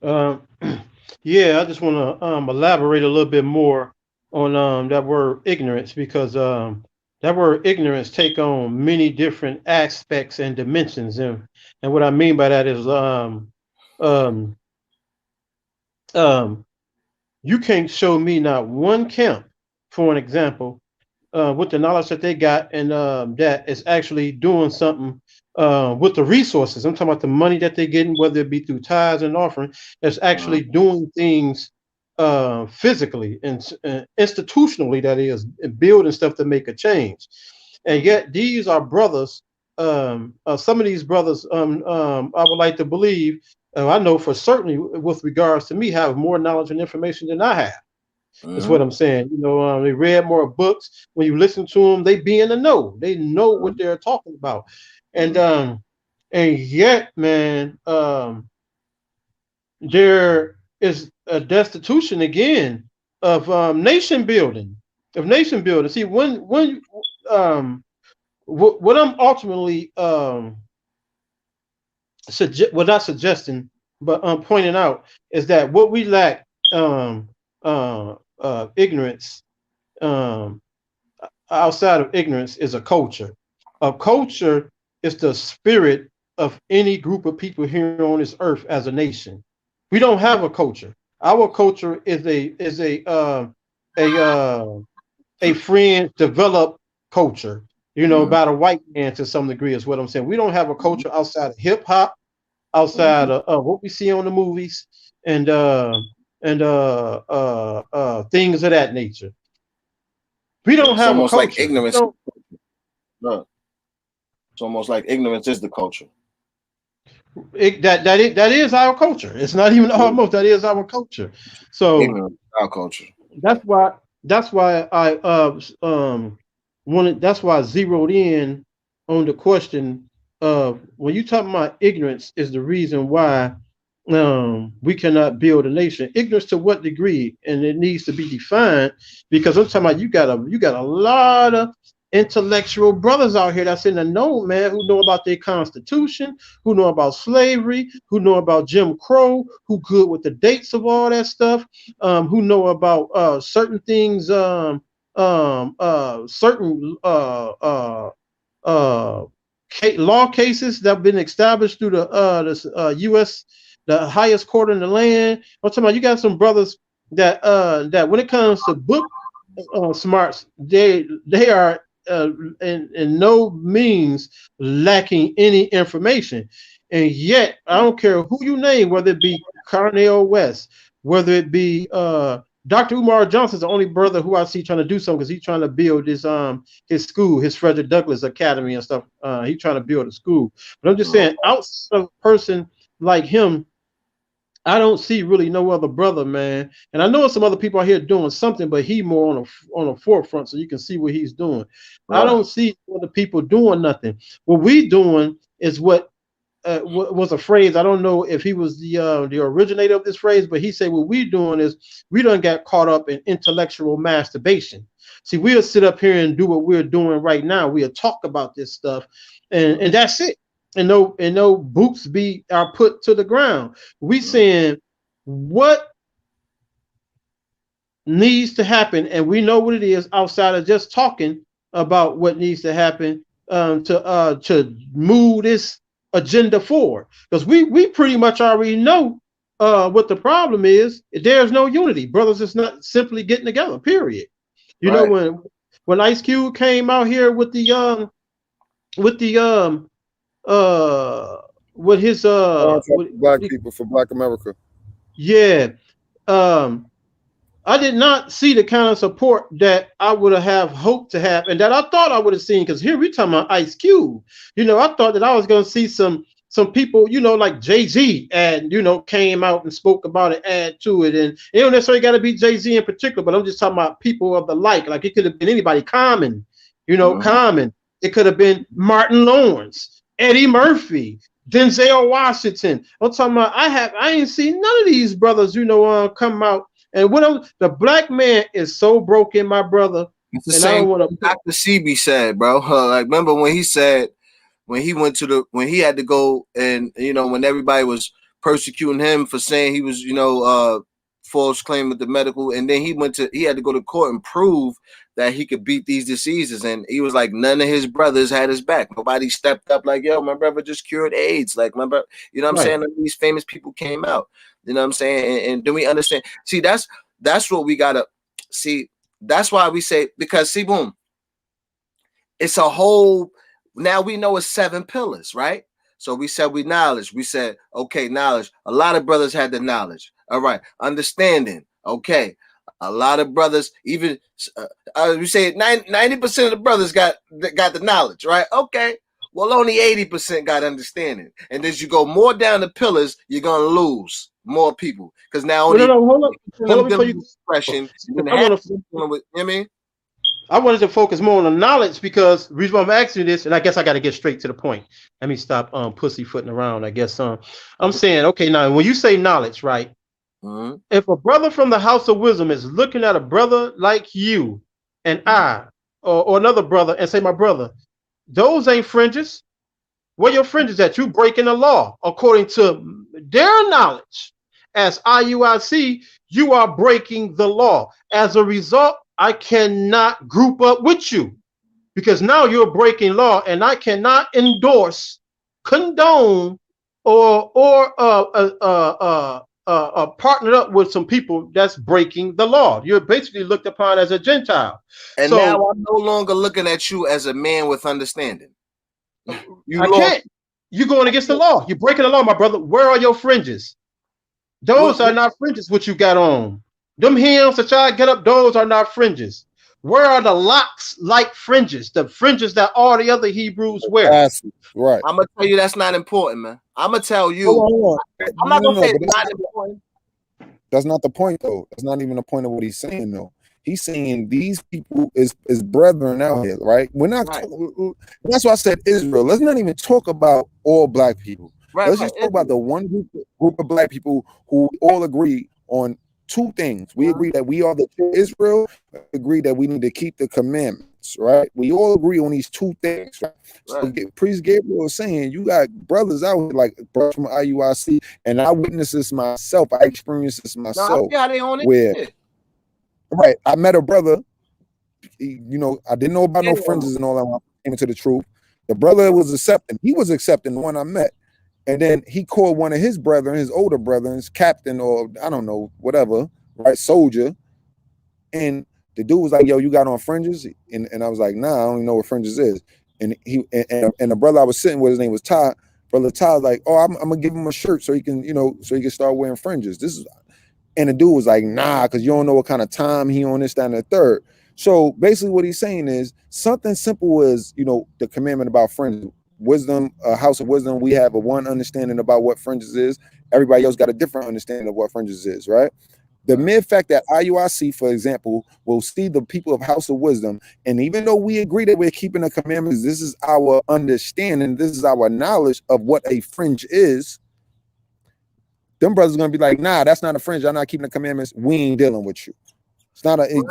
that? Yeah, I just want to elaborate a little bit more on that word ignorance, because that word ignorance take on many different aspects and dimensions, and what I mean by that is you can't show me not one camp, for an example, with the knowledge that they got, and that is actually doing something with the resources. I'm talking about the money that they're getting, whether it be through tithes and offering, that's actually doing things physically and institutionally, that is, and building stuff to make a change. And yet these are brothers, some of these brothers, I would like to believe, I know for certainly with regards to me, have more knowledge and information than I have. That's what I'm saying. You know, they read more books. When you listen to them, they be in the know. They know what they're talking about. And yet, man, there is a destitution again of nation building. See, when what I'm ultimately not suggesting, but pointing out, is that what we lack, ignorance, outside of ignorance, is a culture. A culture is the spirit of any group of people here on this earth as a nation. We don't have a culture. Our culture is a friend developed culture, you know, by the white man to some degree, is what I'm saying. We don't have a culture outside of hip hop, outside of what we see on the movies, and things of that nature. We don't have a culture. Like ignorance. No. It's almost like ignorance is the culture. That is our culture. It's not even almost. That is our culture. So ignorance, our culture. That's why I wanted. That's why I zeroed in on the question of, when you talk about ignorance is the reason why we cannot build a nation. Ignorance to what degree? And it needs to be defined, because I'm talking about you got a lot of intellectual brothers out here that's in the know, man, who know about their Constitution, who know about slavery, who know about Jim Crow, who good with the dates of all that stuff, who know about certain things, certain law cases that have been established through the U.S., the highest court in the land. I'm talking about, you got some brothers that when it comes to book smarts, they are in no means lacking any information. And yet, I don't care who you name, whether it be Cornel West, whether it be Dr. Umar Johnson's the only brother who I see trying to do something, because he's trying to build his school, his Frederick Douglass Academy and stuff. He's trying to build a school. But I'm just saying, outside of a person like him, I don't see really no other brother, man. And I know some other people out here doing something, but he more on the forefront, so you can see what he's doing. Right. I don't see other people doing nothing. What we doing is what was a phrase. I don't know if he was the originator of this phrase, but he said what we doing is we done got caught up in intellectual masturbation. See, we'll sit up here and do what we're doing right now. We'll talk about this stuff, and that's it. And no boots are put to the ground. We saying what needs to happen, and we know what it is outside of just talking about what needs to happen to move this agenda forward. Because we pretty much already know what the problem is. There's no unity. Brothers is not simply getting together, period. You know, when Ice Cube came out here with the with his Black people for Black America. yeah, um I did not see the kind of support that I would have hoped to have, and that I thought I would have seen. Because here we talking about Ice Cube. You know, I thought that I was going to see some people, you know, like Jay-Z, and you know, came out and spoke about it, add to it, and it don't necessarily got to be Jay-Z in particular, but I'm just talking about people of the like it could have been anybody, Common, you know, Common. It could have been Martin Lawrence, Eddie Murphy, Denzel Washington. I'm talking about I ain't seen none of these brothers, you know, come out. And the black man is so broken, my brother. It's the and same I don't want thing Dr. CB said, bro. Like, remember when he said, when he had to go, and you know, when everybody was persecuting him for saying he was, you know, false claim with the medical, and then he had to go to court and prove that he could beat these diseases, and he was like, none of his brothers had his back. Nobody stepped up like, yo, my brother just cured AIDS. Like, my brother, you know what I'm saying? Like, these famous people came out. You know what I'm saying? And do we understand? See, that's what we gotta see. That's why we say, because see, boom, it's a whole. Now we know it's 7 pillars, right? So we said knowledge. We said, okay, knowledge. A lot of brothers had the knowledge. All right, understanding. Okay, a lot of brothers, even we say 90% of the brothers got the knowledge, right? Okay. Well, only 80% got understanding. And as you go more down the pillars, you're gonna lose more people. Because now only hold up before you expression. I wanted to focus more on the knowledge, because the reason why I'm asking you this, and I guess I got to get straight to the point. Let me stop pussyfooting around. I guess I'm saying, okay, now when you say knowledge, right? If a brother from the house of wisdom is looking at a brother like you and I, or another brother, and say, my brother, those ain't fringes. Where your fringes at? You breaking the law according to their knowledge. As IUIC, you are breaking the law. As a result, I cannot group up with you, because now you're breaking law, and I cannot endorse, condone, or partner up with some people that's breaking the law. You're basically looked upon as a Gentile. And so, now I'm no longer looking at you as a man with understanding. Can't. You're going against the law. You're breaking the law, my brother. Where are your fringes? Those are not fringes, what you got on. Them hems that y'all get up, those are not fringes. Where are the locks like fringes? The fringes that all the other Hebrews wear. That's right. I'm going to tell you that's not important, man. I'm going to tell you. I'm not going to say it's not important. That's not the point, though. That's not even the point of what he's saying, though. He's saying these people is brethren out here, right? We're not. Right. That's why I said Israel. Let's not even talk about all black people. Right, let's just talk about the one group of black people who all agree on 2 things. We agree that we are the Israel. We agree that we need to keep the commandments, right? We all agree on these 2 things. Right? So Priest Gabriel is saying you got brothers out here like brothers from IUIC, and I witnessed this myself. I experienced this myself. No, they on it. Where, right, I met a brother. You know, I didn't know about no fringes and all that when I came into the truth. The brother was accepting. He was accepting the one I met. And then he called one of his brethren, his older brethren, captain, or I don't know, whatever, right, soldier. And the dude was like, yo, you got on fringes? And I was like, nah, I don't even know what fringes is. And and the brother I was sitting with, his name was Todd. Brother Todd was like, oh, I'm gonna give him a shirt so he can, you know, so he can start wearing fringes. And the dude was like, nah, because you don't know what kind of time he on, this, that, and the third. So basically what he's saying is something simple as, you know, the commandment about fringes. Wisdom, house of wisdom, we have a one understanding about what fringes is. Everybody else got a different understanding of what fringes is, right? The mere fact that IUIC, for example, will see the people of house of wisdom, and even though we agree that we're keeping the commandments, this is our understanding, this is our knowledge of what a fringe is. Them brothers are gonna be like, nah, that's not a fringe. I'm not keeping the commandments. We ain't dealing with you. It's not a.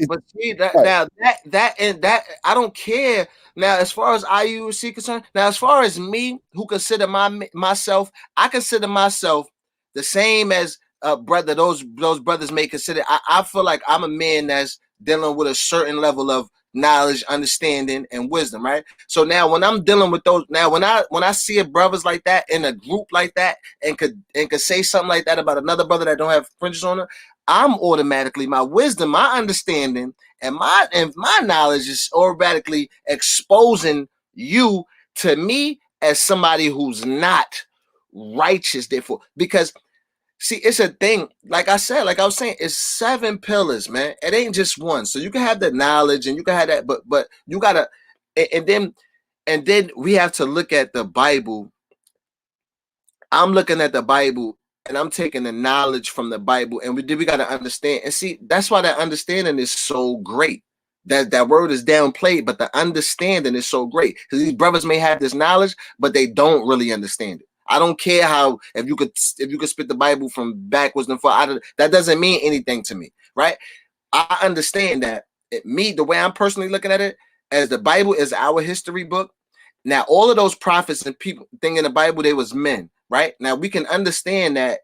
But see that now that I don't care. Now, as far as IUC concerned, now as far as me, who consider myself, I consider myself the same as brother. Those brothers may consider. I feel like I'm a man that's dealing with a certain level of knowledge, understanding, and wisdom, right? So now when I'm dealing with those, now when I see a brothers like that in a group like that and could say something like that about another brother that don't have fringes on it, I'm automatically, my wisdom, my understanding, and my knowledge is automatically exposing you to me as somebody who's not righteous, therefore, because see, it's a thing. Like I said, like I was saying, it's 7 pillars, man. It ain't just one. So you can have the knowledge and you can have that, but you gotta, and then we have to look at the Bible. I'm looking at the Bible and I'm taking the knowledge from the Bible, and we gotta understand. And see, that's why that understanding is so great. That word is downplayed, but the understanding is so great. Because these brothers may have this knowledge, but they don't really understand it. I don't care how if you could spit the Bible from backwards and forward. That doesn't mean anything to me, right? I understand that the way I'm personally looking at it, as the Bible is our history book. Now, all of those prophets and people thing in the Bible, they was men, right? Now we can understand that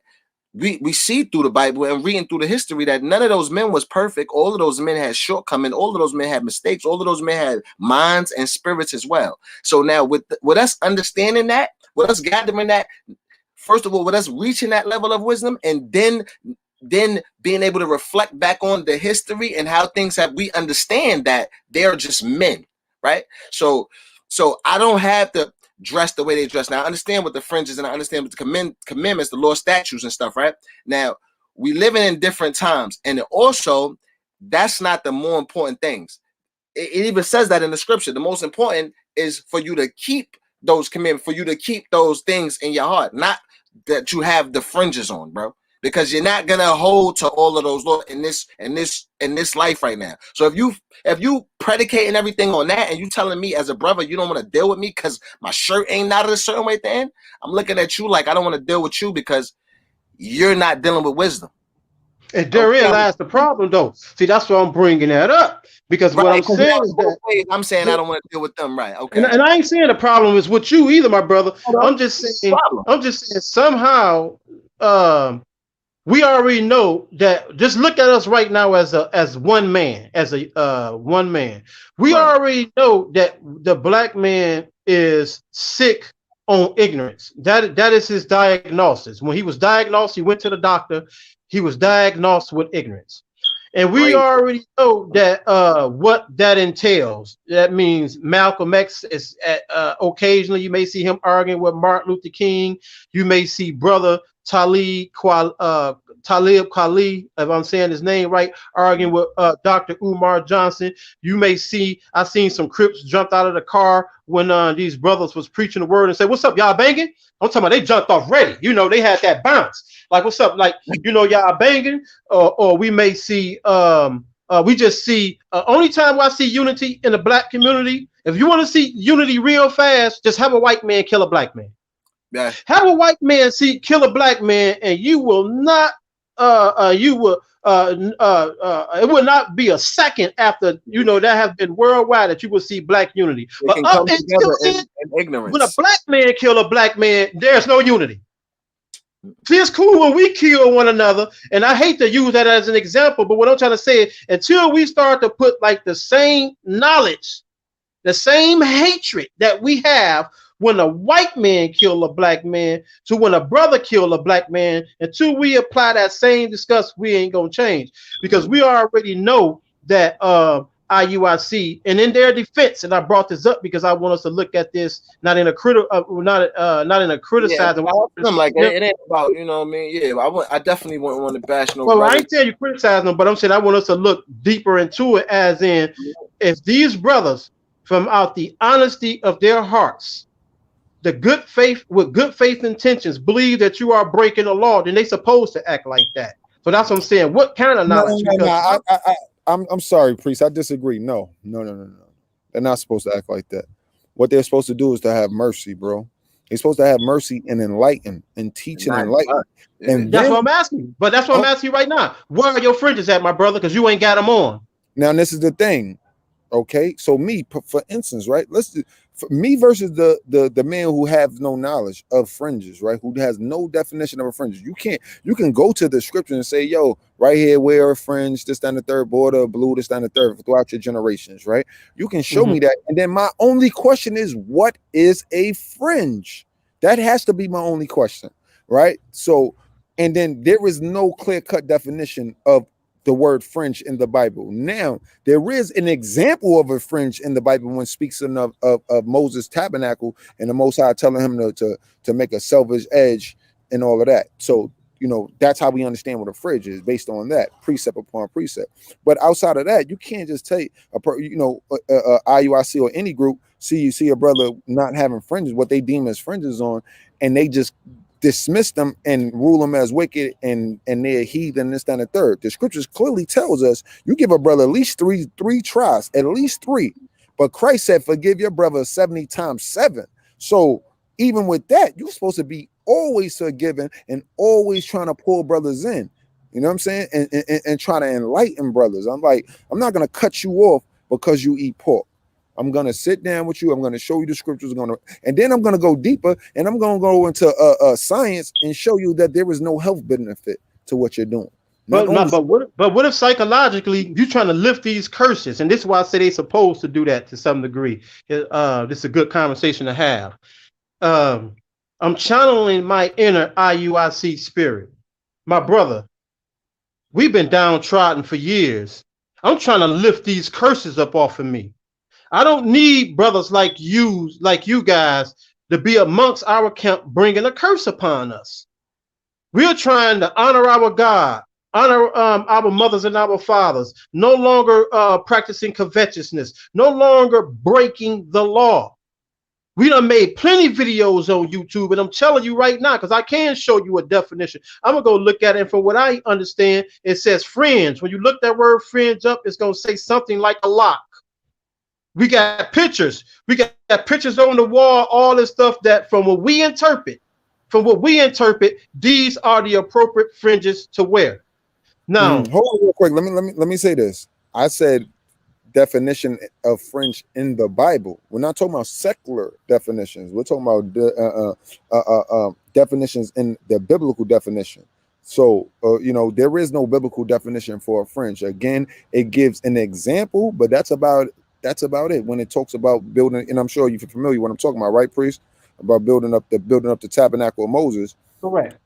we see through the Bible and reading through the history that none of those men was perfect. All of those men had shortcomings. All of those men had mistakes. All of those men had minds and spirits as well. So now with us understanding that, with us gathering that, first of all, with us reaching that level of wisdom, and then being able to reflect back on the history and how things have, we understand that they're just men, right? So I don't have to dress the way they dress. Now I understand what the fringes and I understand what the commandments, the law, statutes and stuff, right? Now we living in different times, and also that's not the more important things. It even says that in the scripture. The most important is for you to keep those commandments, for you to keep those things in your heart, not that you have the fringes on, bro. Because you're not gonna hold to all of those laws in this life right now. So if you predicating everything on that, and you telling me as a brother you don't want to deal with me because my shirt ain't knotted a certain way at the end, I'm looking at you like I don't want to deal with you because you're not dealing with wisdom. And therein lies the problem, though. See, that's why I'm bringing that up, because what I'm saying is that I'm saying I don't want to deal with them, right? Okay. And I ain't saying the problem is with you either, my brother. I'm just saying somehow we already know that. Just look at us right now as one man, one man. We already know that the black man is sick on ignorance. That is his diagnosis. When he was diagnosed, he went to the doctor. He was diagnosed with ignorance. And we already know that what that entails. That means Malcolm X is occasionally you may see him arguing with Martin Luther King. You may see brother Talib Kweli, if I'm saying his name right, arguing with Dr. Umar Johnson. You may see, I seen some Crips jumped out of the car when these brothers was preaching the word and say, "What's up, y'all banging?" I'm talking about they jumped off ready. You know, they had that bounce. Like, what's up? Like, you know, y'all banging? Or we may see, we just see, only time I see unity in the black community, if you want to see unity real fast, just have a white man kill a black man. Yeah. Have a white man kill a black man, and you will not, it will not be a second after, you know, that has been worldwide that you will see black unity. But up until then, ignorance. When a black man kill a black man, there's no unity. See, it's cool when we kill one another, and I hate to use that as an example, but what I'm trying to say is until we start to put like the same knowledge, the same hatred that we have when a white man kill a black man to when a brother kill a black man, until we apply that same disgust, we ain't gonna change, because we already know that IUIC, and in their defense, and I brought this up because I want us to look at this not in a not in a criticizing. Yeah, like it ain't about, you know what I mean? Yeah, I definitely wouldn't want to bash no. Well, I ain't telling you criticizing them, but I'm saying I want us to look deeper into it, as in, if these brothers from out the honesty of their hearts, the good faith, with good faith intentions, believe that you are breaking the law, then they supposed to act like that. So that's what I'm saying. What kind of knowledge? I'm sorry, priest. I disagree. No. They're not supposed to act like that. What they're supposed to do is to have mercy, bro. They're supposed to have mercy and enlighten and teach and enlighten. And that's what I'm asking. But that's what I'm asking you right now. Where are your fringes at, my brother? Because you ain't got them on. Now, this is the thing. Okay, so me, for instance, right? For me versus the man who have no knowledge of fringes, right? Who has no definition of a fringe. You can go to the scripture and say, yo, right here, wear a fringe, this down the third, border blue, this down the third, throughout your generations, right? You can show me that. And then my only question is, what is a fringe? That has to be my only question, right? So, and then there is no clear-cut definition of the word fringe in the Bible. Now, there is an example of a fringe in the Bible when speaks of Moses' tabernacle and the Most High telling him to make a selvage edge and all of that. So, you know, that's how we understand what a fringe is, based on that, precept upon precept. But outside of that, you can't just take IUIC or any group, see a brother not having fringes, what they deem as fringes on, and they just dismiss them and rule them as wicked and they're heathen, this, that, and the third. The scriptures clearly tells us you give a brother at least three tries, at least three. But Christ said, forgive your brother 70 times 7. So even with that, you're supposed to be always forgiving and always trying to pull brothers in. You know what I'm saying? And trying to enlighten brothers. I'm not going to cut you off because you eat pork. I'm going to sit down with you. I'm going to show you the scriptures. And then I'm going to go deeper, and I'm going to go into science and show you that there is no health benefit to what you're doing. But what if psychologically you're trying to lift these curses? And this is why I say they're supposed to do that to some degree. This is a good conversation to have. I'm channeling my inner IUIC spirit. My brother, we've been downtrodden for years. I'm trying to lift these curses up off of me. I don't need brothers like you guys to be amongst our camp bringing a curse upon us. We're trying to honor our God, honor our mothers and our fathers, no longer practicing covetousness, no longer breaking the law. We done made plenty videos on YouTube, and I'm telling you right now, because I can show you a definition. I'm going to go look at it, and from what I understand, it says fringe. When you look that word fringe up, it's going to say something like a lock. We got pictures. We got pictures on the wall, all this stuff that from what we interpret, these are the appropriate fringes to wear. Now, hold on real quick. Let me say this. I said definition of fringe in the Bible. We're not talking about secular definitions. We're talking about definitions in the biblical definition. So, you know, there is no biblical definition for a fringe. Again, it gives an example, but that's about it when it talks about building. And I'm sure you're familiar with what I'm talking about, right, priest? About building up the tabernacle of Moses. Correct.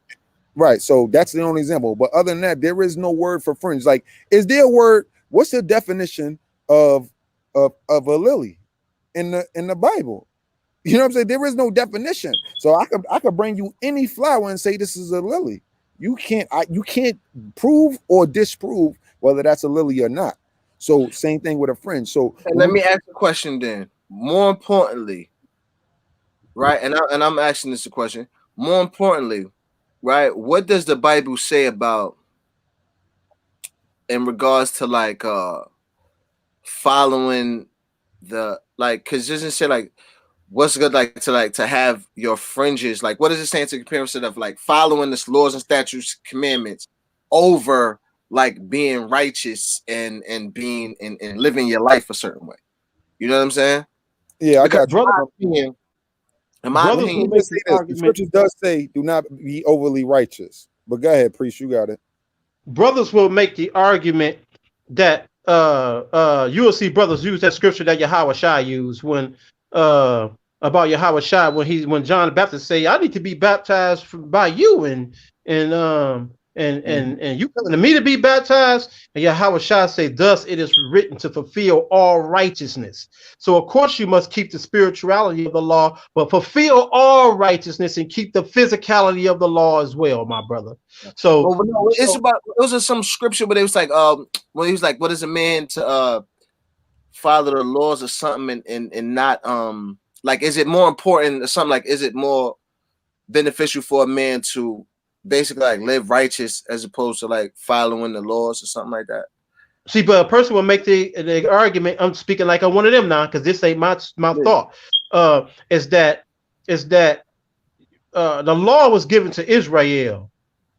Right. So that's the only example. But other than that, there is no word for fringe. Like, is there a word? What's the definition of a lily in the Bible? You know what I'm saying? There is no definition. So I could bring you any flower and say this is a lily. You can't prove or disprove whether that's a lily or not. So same thing with a fringe. So let me ask a question then. More importantly, right? And I'm asking this a question. More importantly, right? What does the Bible say about in regards to like following the because doesn't say like what's good to have your fringes, like what does it say in comparison of like following the laws and statutes, commandments over like being righteous and being and living your life a certain way? You know what I'm saying? Yeah, I got you. In my opinion, the scripture does say do not be overly righteous. But go ahead, priest, you got it. Brothers will make the argument that you will see brothers use that scripture that Yahweh Shai used when about Yahweh Shai when John the Baptist say, I need to be baptized by you and you coming to me to be baptized, and Yahweh Shai say, thus it is written to fulfill all righteousness. So of course you must keep the spirituality of the law, but fulfill all righteousness and keep the physicality of the law as well, my brother. So it's about those are some scripture, but it was like when he was like, what is a man to follow the laws or something and not like is it more important or something, like is it more beneficial for a man to basically like live righteous as opposed to like following the laws or something like that? See, but a person will make the argument. I'm speaking like I'm one of them now because this ain't my thought. Is that the law was given to Israel.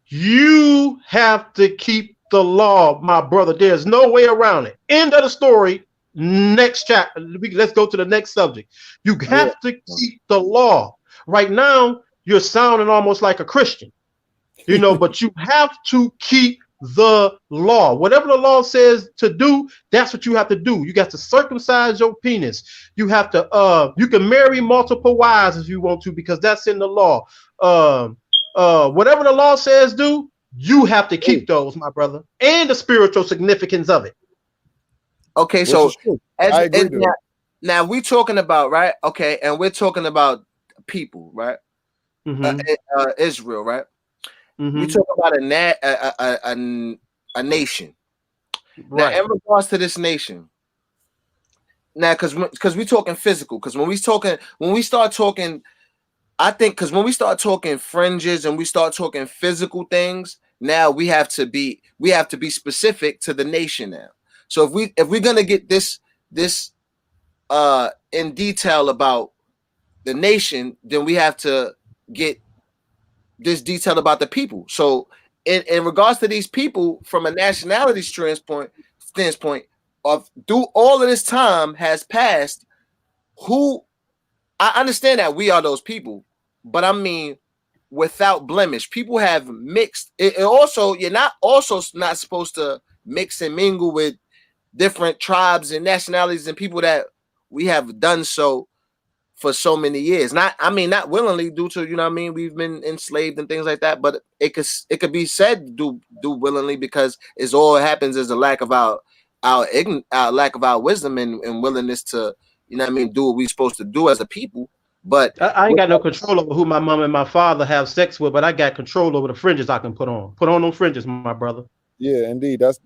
You have to keep the law, my brother. There's no way around it. End of the story. Next chapter. Let's go to the next subject. You have to keep the law. Right now, you're sounding almost like a Christian, you know, but you have to keep the law. Whatever the law says to do, that's what you have to do. You got to circumcise your penis. You have to you can marry multiple wives if you want to, because that's in the law. Whatever the law says do, you have to keep those, my brother, and the spiritual significance of it. Okay, so I agree to now we talking about, right? Okay, and we're talking about people, right? Israel, right? We talk about a nation. Right. Now, in regards to this nation, now because we're talking physical, because when we start talking, I think because when we start talking fringes and we start talking physical things, now we have to be specific to the nation now. So if we're gonna get this in detail about the nation, then we have to get this detail about the people. So in regards to these people, from a nationality standpoint of through all of this time has passed, who I understand that we are those people, but I mean without blemish, people have mixed. It also, you're not supposed to mix and mingle with different tribes and nationalities and people that we have done so for so many years. Not willingly, due to, you know what I mean, we've been enslaved and things like that, but it could be said do willingly, because it's all happens as a lack of our lack of our wisdom and willingness to, you know what I mean, do what we're supposed to do as a people. But I ain't got no control over who my mom and my father have sex with, but I got control over the fringes I can put on. Put on them fringes, my brother. Yeah, indeed. That's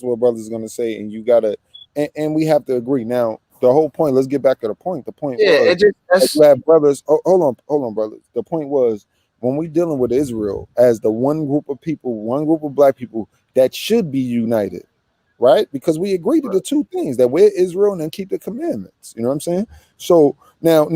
what brother's gonna say, and you gotta, and we have to agree. Now, the whole point. Let's get back to the point. The point was you have brothers. Oh, hold on, brothers. The point was, when we dealing with Israel as the one group of people, one group of black people that should be united, right? Because we agree to the two things, that we're Israel and then keep the commandments. You know what I'm saying? So now,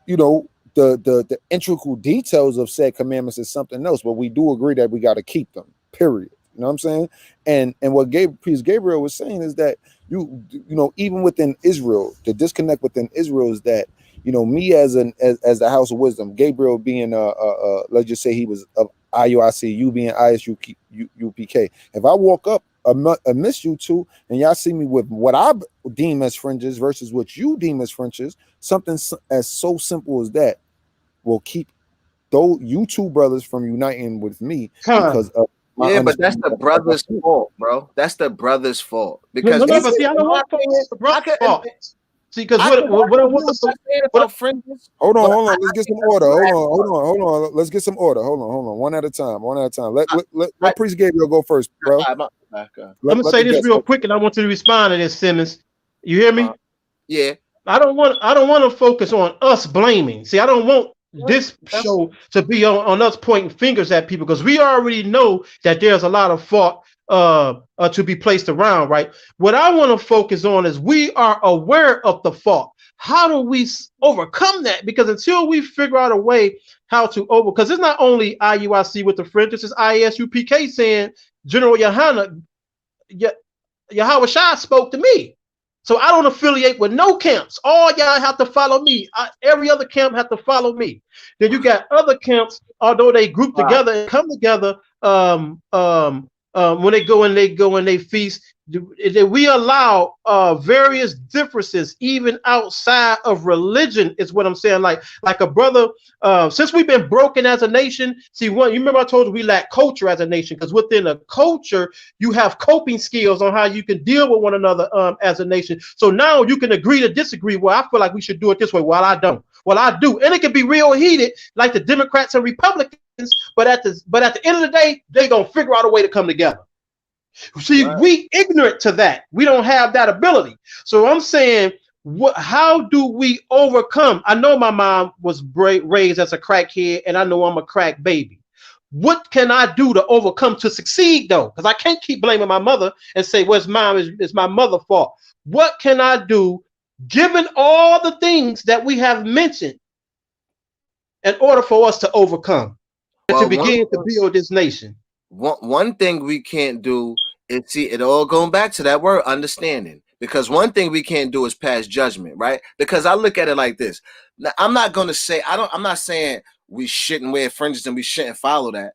you know, the integral details of said commandments is something else, but we do agree that we got to keep them. Period. You know what I'm saying? And what Priest Gabriel was saying is that you know, even within Israel, the disconnect within Israel is that, you know, me as the house of wisdom, Gabriel being let's just say he was of IUIC, you being ISUPK. If I walk up amidst you two and y'all see me with what I deem as fringes versus what you deem as fringes, something as so simple as that will keep those you two brothers from uniting with me because of but that's the brother's fault, bro. That's the brother's fault. Because see, I don't want the brother's fault. See, because what fringes? Hold on. Let's get some order. Hold on. Let's get some order. Hold on. One at a time. Let Priest Gabriel go first, bro. I'm gonna say this real quick, and I want you to respond to this, Simmons. You hear me? Yeah. I don't want to focus on us blaming. See, I don't want this show to be on us pointing fingers at people, because we already know that there's a lot of fault to be placed around, right? What I want to focus on is we are aware of the fault. How do we overcome that? Because until we figure out a way how to because it's not only IUIC with the fringes, it's ISUPK saying General Yahweh Shai spoke to me. So I don't affiliate with no camps. All y'all have to follow me. Every other camp have to follow me. Then you got other camps, although they group together and come together when they go and they feast. We allow various differences even outside of religion, is what I'm saying. Like a brother, since we've been broken as a nation. See, you remember I told you we lack culture as a nation, because within a culture you have coping skills on how you can deal with one another as a nation. So now you can agree to disagree. Well, I feel like we should do it this way. Well, I don't. Well, I do, and it can be real heated, like the Democrats and Republicans. But at the end of the day, they gonna figure out a way to come together. See, we ignorant to that. We don't have that ability. So I'm saying, how do we overcome? I know my mom was raised as a crackhead, and I know I'm a crack baby. What can I do to overcome, to succeed, though? Because I can't keep blaming my mother and say, well, it's my mother's fault. What can I do, given all the things that we have mentioned, in order for us to overcome, to begin to build this nation? One thing we can't do is, see, it all going back to that word understanding, because one thing we can't do is pass judgment, right? Because I look at it like this. Now, I'm not going to say, I'm not saying we shouldn't wear fringes and we shouldn't follow that.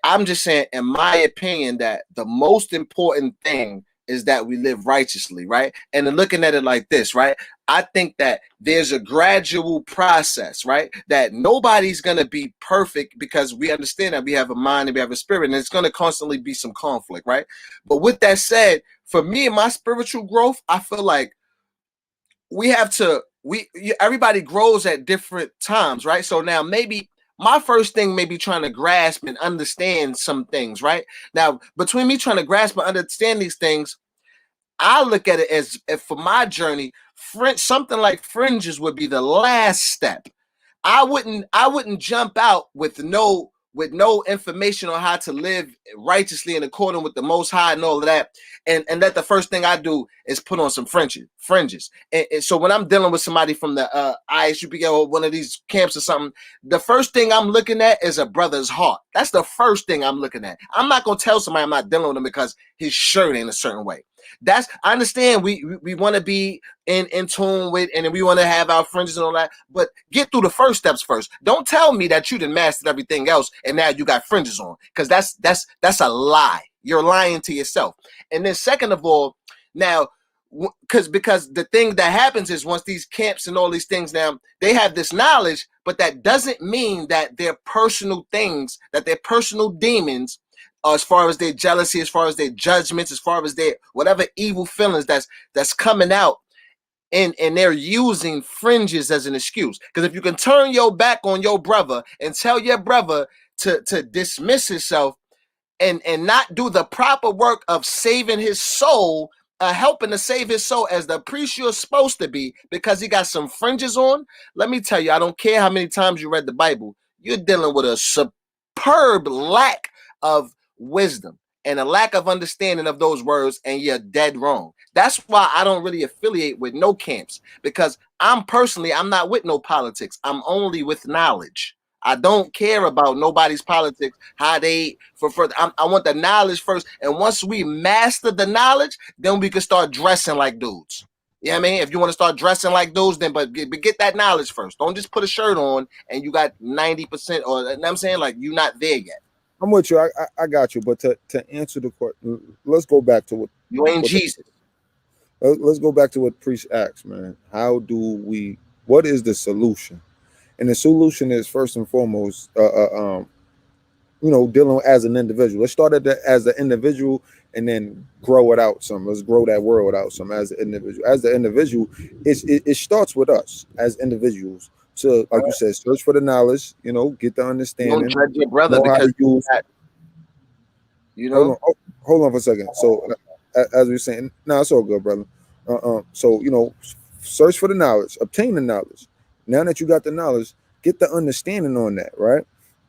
I'm just saying, in my opinion, that the most important thing is that we live righteously, right? And then looking at it like this, right? I think that there's a gradual process, right? That nobody's going to be perfect, because we understand that we have a mind and we have a spirit, and it's going to constantly be some conflict, right? But with that said, for me and my spiritual growth, I feel like we have to, everybody grows at different times, right? So now maybe my first thing may be trying to grasp and understand some things, right? Now, between me trying to grasp and understand these things, I look at it as, if for my journey, something like fringes would be the last step. I wouldn't jump out with no information on how to live righteously in accordance with the Most High and all of that, and that the first thing I do is put on some fringes. And so when I'm dealing with somebody from the ISUPK or one of these camps or something, the first thing I'm looking at is a brother's heart. That's the first thing I'm looking at. I'm not gonna tell somebody I'm not dealing with him because his shirt ain't a certain way. I understand we want to be in tune with, and we want to have our fringes and all that, but get through the first steps first. Don't tell me that you done mastered everything else and now you got fringes on, because that's a lie. You're lying to yourself. And then second of all, now, because the thing that happens is, once these camps and all these things, now they have this knowledge, but that doesn't mean that their personal things, that their personal demons, as far as their jealousy, as far as their judgments, as far as their whatever evil feelings that's coming out, and they're using fringes as an excuse. Because if you can turn your back on your brother and tell your brother to dismiss himself and not do the proper work of saving his soul, helping to save his soul as the priest you're supposed to be, because he got some fringes on, let me tell you, I don't care how many times you read the Bible, you're dealing with a superb lack of wisdom and a lack of understanding of those words, and you're dead wrong. That's why I don't really affiliate with no camps, because I'm not with no politics. I'm only with knowledge. I don't care about nobody's politics, how they I want the knowledge first, and once we master the knowledge, then we can start dressing like dudes. You know what I mean? If you want to start dressing like dudes, then but get that knowledge first. Don't just put a shirt on and you got 90%, or you know what I'm saying, like you're not there yet. I'm with you. I got you. But to answer the question, let's go back to what you ain't Jesus. Let's go back to what priest asked, man. What is the solution? And the solution is, first and foremost, dealing as an individual. Let's start as an individual and then grow it out some. Let's grow that world out some as an individual. As the individual, it starts with us as individuals. So, like you said, search for the knowledge, get the understanding. Don't judge your brother because that, Hold on for a second. So, as we were saying, no, it's all good, brother. So, search for the knowledge, obtain the knowledge. Now that you got the knowledge, get the understanding on that, right?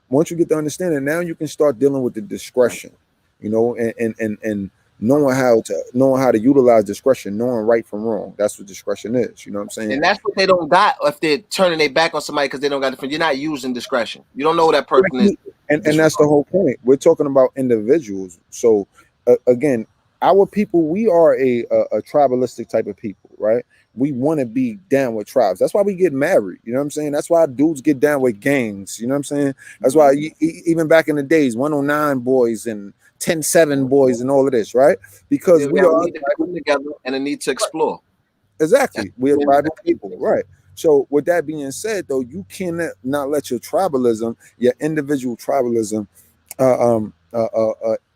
Once you get the understanding, now you can start dealing with the discretion, and knowing how to utilize discretion, knowing right from wrong. That's what discretion is. You know what I'm saying? And that's what they don't got if they're turning their back on somebody because they don't got different. You're not using discretion. You don't know who that person is. And that's the whole point. We're talking about individuals. So again, our people, we are a tribalistic type of people, right? We want to be down with tribes. That's why we get married. You know what I'm saying? That's why dudes get down with gangs. You know what I'm saying? That's why even back in the days, 109 boys and 10-7 boys and all of this, right? Because we are need to come together and a need to explore. Exactly. We are tribal people, right? So with that being said, though, you cannot not let your tribalism, your individual tribalism,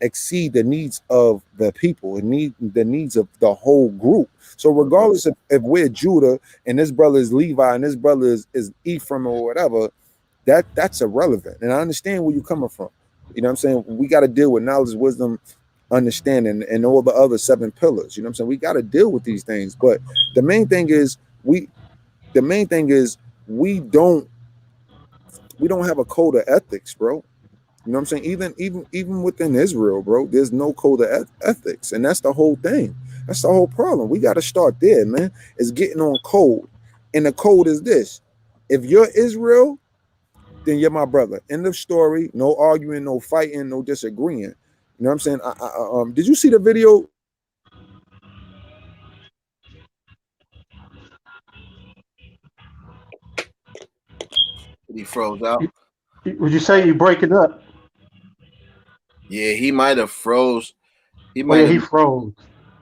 exceed the needs of the people and the needs of the whole group. So regardless if we're Judah and this brother is Levi and this brother is Ephraim or whatever, that's irrelevant. And I understand where you're coming from. You know what I'm saying? We got to deal with knowledge, wisdom, understanding, and all the other 7 pillars. You know what I'm saying? We got to deal with these things. But the main thing is we don't have a code of ethics, bro. You know what I'm saying? Even within Israel, bro, there's no code of ethics. And that's the whole thing. That's the whole problem. We got to start there, man. It's getting on code. And the code is this. If you're Israel, then you're my brother. End of story. No arguing, no fighting, no disagreeing. You know what I'm saying? Did you see the video? He froze out. Would you say you break it up? Yeah, he might have froze. He Oh yeah, might he have. froze.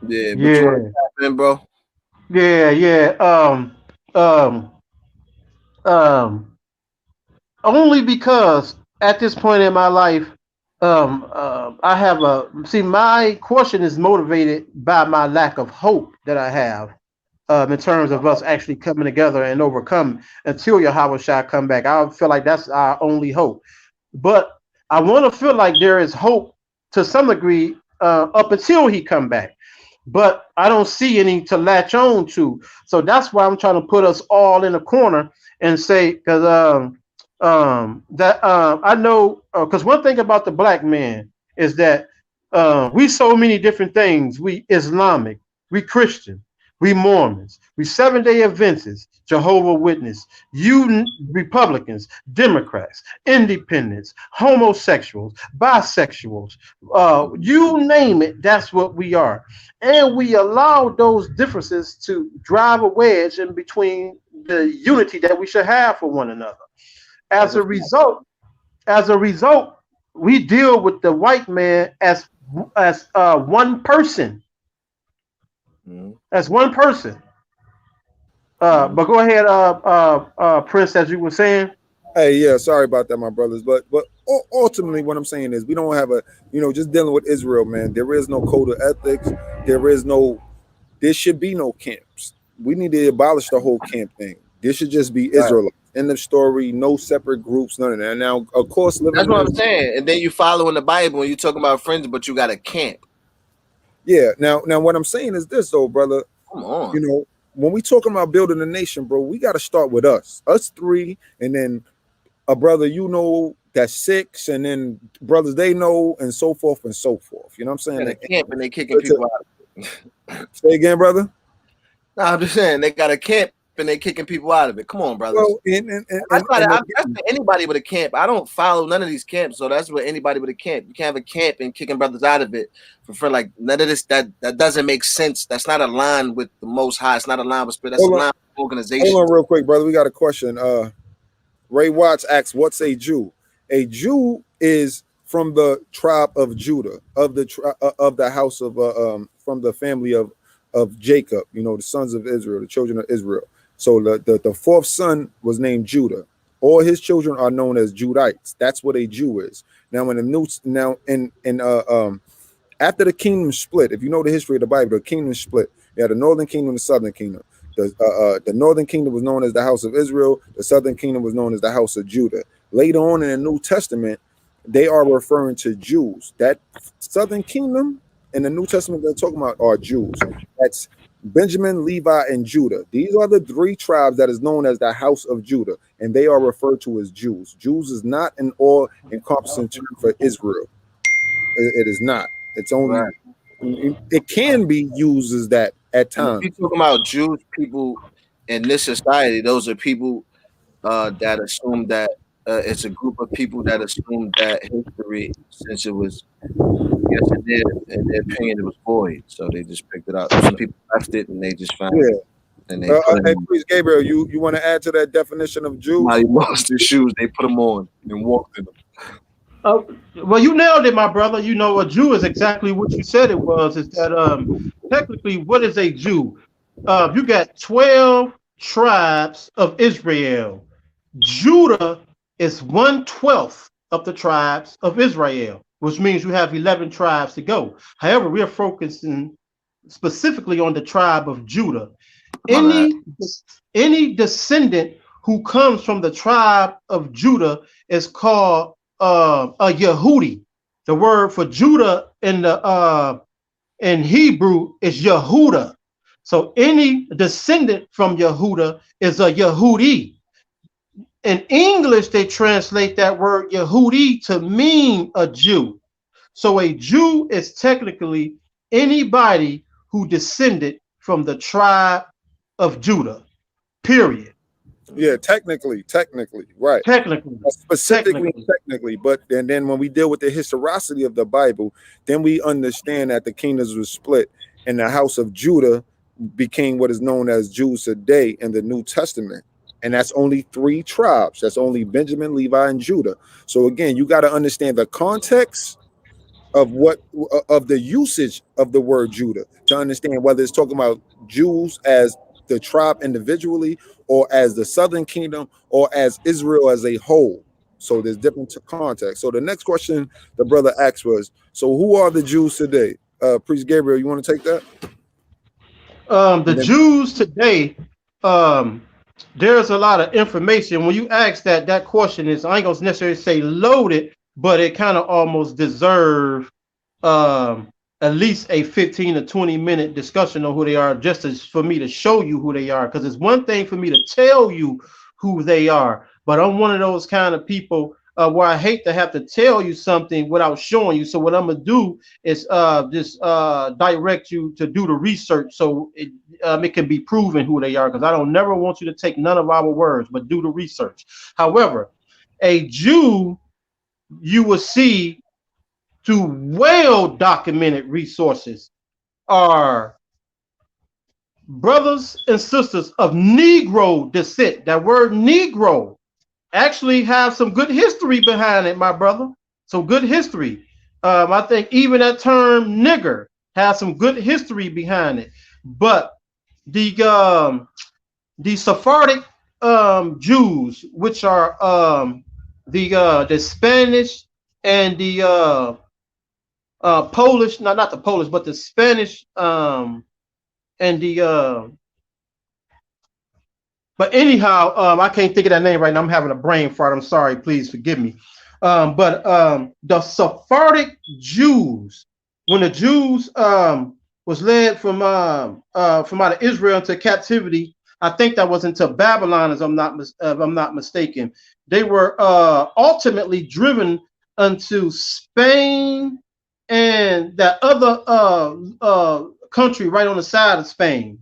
Yeah, but you want Yeah, to tap in, bro? yeah. Um, um. Only because at this point in my life, I have a see. My question is motivated by my lack of hope that I have in terms of us actually coming together and overcome until Yahweh shall come back. I feel like that's our only hope. But I want to feel like there is hope to some degree up until he come back. But I don't see any to latch on to. So that's why I'm trying to put us all in a corner and say, because that I know, because one thing about the black man is that we so many different things. We Islamic, we Christian, we Mormons, we Seventh-day Adventists, Jehovah Witness, you Republicans, Democrats, Independents, homosexuals, bisexuals, you name it. That's what we are, and we allow those differences to drive a wedge in between the unity that we should have for one another. That's As a a result, as a result, we deal with the white man as one person, Mhm. as one person. Mhm. But go ahead, Prince, as you were saying. Hey, yeah, sorry about that, my brothers. But ultimately, what I'm saying is we don't have a, just dealing with Israel, man. There is no code of ethics. There is no. There should be no camps. We need to abolish the whole camp thing. This should just be Right. Israel. End of story. No separate groups. None of that. Now, of course, living That's in what I'm this. saying. And then you follow in the Bible and you talking about friends, but you got a camp. Yeah. Now, what I'm saying is this, though, brother. Come on. When we talking about building a nation, bro, we got to start with us three, and then a brother that's six, and then brothers they know, and so forth and so forth. You know what I'm Got saying? a camp and they kicking people out. Say again, brother. No, I'm just saying they got a camp and they kicking people out of it. Come on, brothers. Well, That's for anybody with a camp. I don't follow none of these camps, so that's what anybody with a camp. You can't have a camp and kicking brothers out of it for like none of this. That doesn't make sense. That's not aligned with the Most High. It's not aligned with spirit. That's aligned with organization. Hold on, real quick, brother. We got a question. Ray Watts asks, "What's a Jew?" A Jew is from the tribe of Judah, of the house of from the family of Jacob. The sons of Israel, the children of Israel. So the fourth son was named Judah. All his children are known as Judites. That's what a Jew is. Now, after the kingdom split, if you know the history of the Bible, the kingdom split. You had the northern kingdom, the southern kingdom. The northern kingdom was known as the house of Israel. The southern kingdom was known as the house of Judah. Later on in the New Testament, they are referring to Jews. That southern kingdom in the New Testament they're talking about are Jews. That's Benjamin, Levi, and Judah. These are the three tribes that is known as the house of Judah, and they are referred to as Jews. Jews is not an all-encompassing term for Israel. It is not. It's only Right. it can be used as that at And if times. you talking about Jewish people in this society, those are people that assume that it's a group of people that assume that history, since it was, yes, it did. In their opinion, it was void, so they just picked it up. Some people left it and they just found Yeah. it, and they put it Hey, on. please, Gabriel, you want to add to that definition of Jews? Somebody lost their shoes, they put them on and walked in them. Well, you nailed it, my brother. A Jew is exactly what you said it was. Is that technically what is a Jew? You got 12 tribes of Israel. Judah is 1/12 of the tribes of Israel, which means you have 11 tribes to go. However, we are focusing specifically on the tribe of Judah. My bad. Any descendant who comes from the tribe of Judah is called a Yehudi. The word for Judah in Hebrew is Yehuda. So any descendant from Yehuda is a Yehudi. In English, they translate that word Yehudi to mean a Jew. So a Jew is technically anybody who descended from the tribe of Judah, period. Yeah, technically, right. Technically. But and then when we deal with the historicity of the Bible, then we understand that the kingdoms were split and the house of Judah became what is known as Jews today in the New Testament. And that's only 3 tribes. That's only Benjamin, Levi, and Judah. So again, you got to understand the context of the usage of the word Judah to understand whether it's talking about Jews as the tribe individually, or as the southern kingdom, or as Israel as a whole. So there's different context. So the next question the brother asked was, so who are the Jews today? Priest Gabriel, you want to take that? The Jews today, there's a lot of information. When you ask that question is, I ain't gonna necessarily say loaded, but it kind of almost deserve at least a 15 to 20-minute discussion on who they are, just as for me to show you who they are. Because it's one thing for me to tell you who they are, but I'm one of those kind of people where I hate to have to tell you something without showing you. So what I'm gonna do is just direct you to do the research, so it can be proven who they are. Because I don't never want you to take none of our words, but do the research. However, a Jew, you will see through well-documented resources, are brothers and sisters of Negro descent. That word Negro actually have some good history behind it, my brother. Some good history. I think even that term nigger has some good history behind it. But the Sephardic Jews, which are the Spanish and the Polish, not the Polish, but the Spanish and the but anyhow, I can't think of that name right now. I'm having a brain fart. I'm sorry. Please forgive me. But the Sephardic Jews, when the Jews was led from out of Israel into captivity, I think that was into Babylon, if I'm not mistaken. They were ultimately driven unto Spain and that other country right on the side of Spain.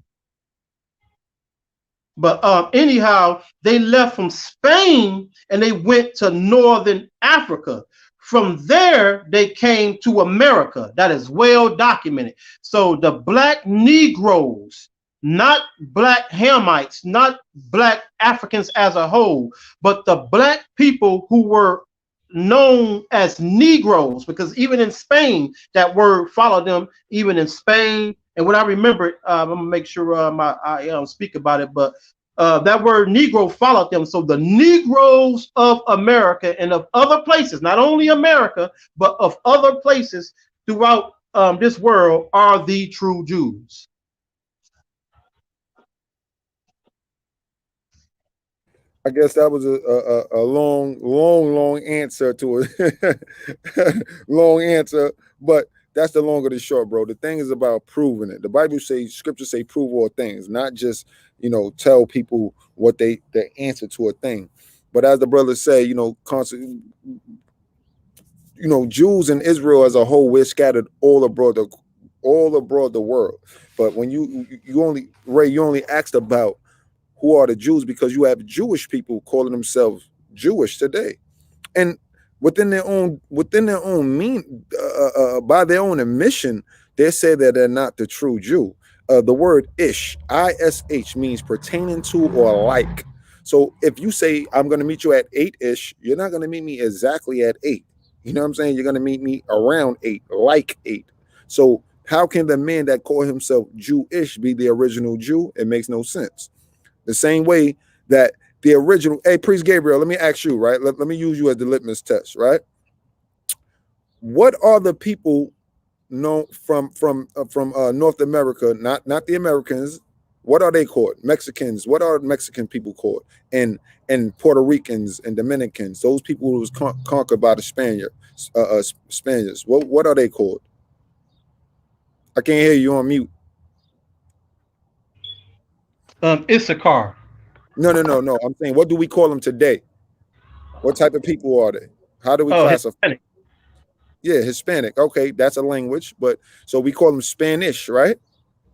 But anyhow, they left from Spain and they went to northern Africa. From there, they came to America. That is well documented. So the black Negroes, not black Hamites, not black Africans as a whole, but the black people who were known as Negroes, because even in Spain, that word followed them, even in Spain. And when I remember, I'm gonna make sure I speak about it, but that word Negro followed them. So the Negroes of America and of other places, not only America, but of other places throughout this world, are the true Jews. I guess that was a long answer to a long answer, but that's the long of the short, bro. The thing is about proving it. The Bible says, scripture say, prove all things, not just, tell people what the answer to a thing. But as the brothers say, Jews and Israel as a whole, we're scattered all abroad the world. But when you only asked about who are the Jews because you have Jewish people calling themselves Jewish today, and within their own by their own admission, they say that they're not the true Jew. The word ish, ish, means pertaining to or like. So if you say I'm going to meet you at 8-ish, you're not going to meet me exactly at 8. You know what I'm saying? You're going to meet me around 8, like 8. So how can the man that called himself Jewish be the original Jew? It makes no sense. The same way that the original, hey, Priest Gabriel, let me ask you, right? Let me use you as the litmus test, right? What are the people known from North America, not the Americans? What are they called? Mexicans. What are Mexican people called? And Puerto Ricans and Dominicans, those people who was conquered by the Spaniards. What are they called? I can't hear you on mute. Issachar. No. I'm saying, what do we call them today? What type of people are they? How do we classify? Hispanic. Yeah, Hispanic. Okay, that's a language, but so we call them Spanish, right?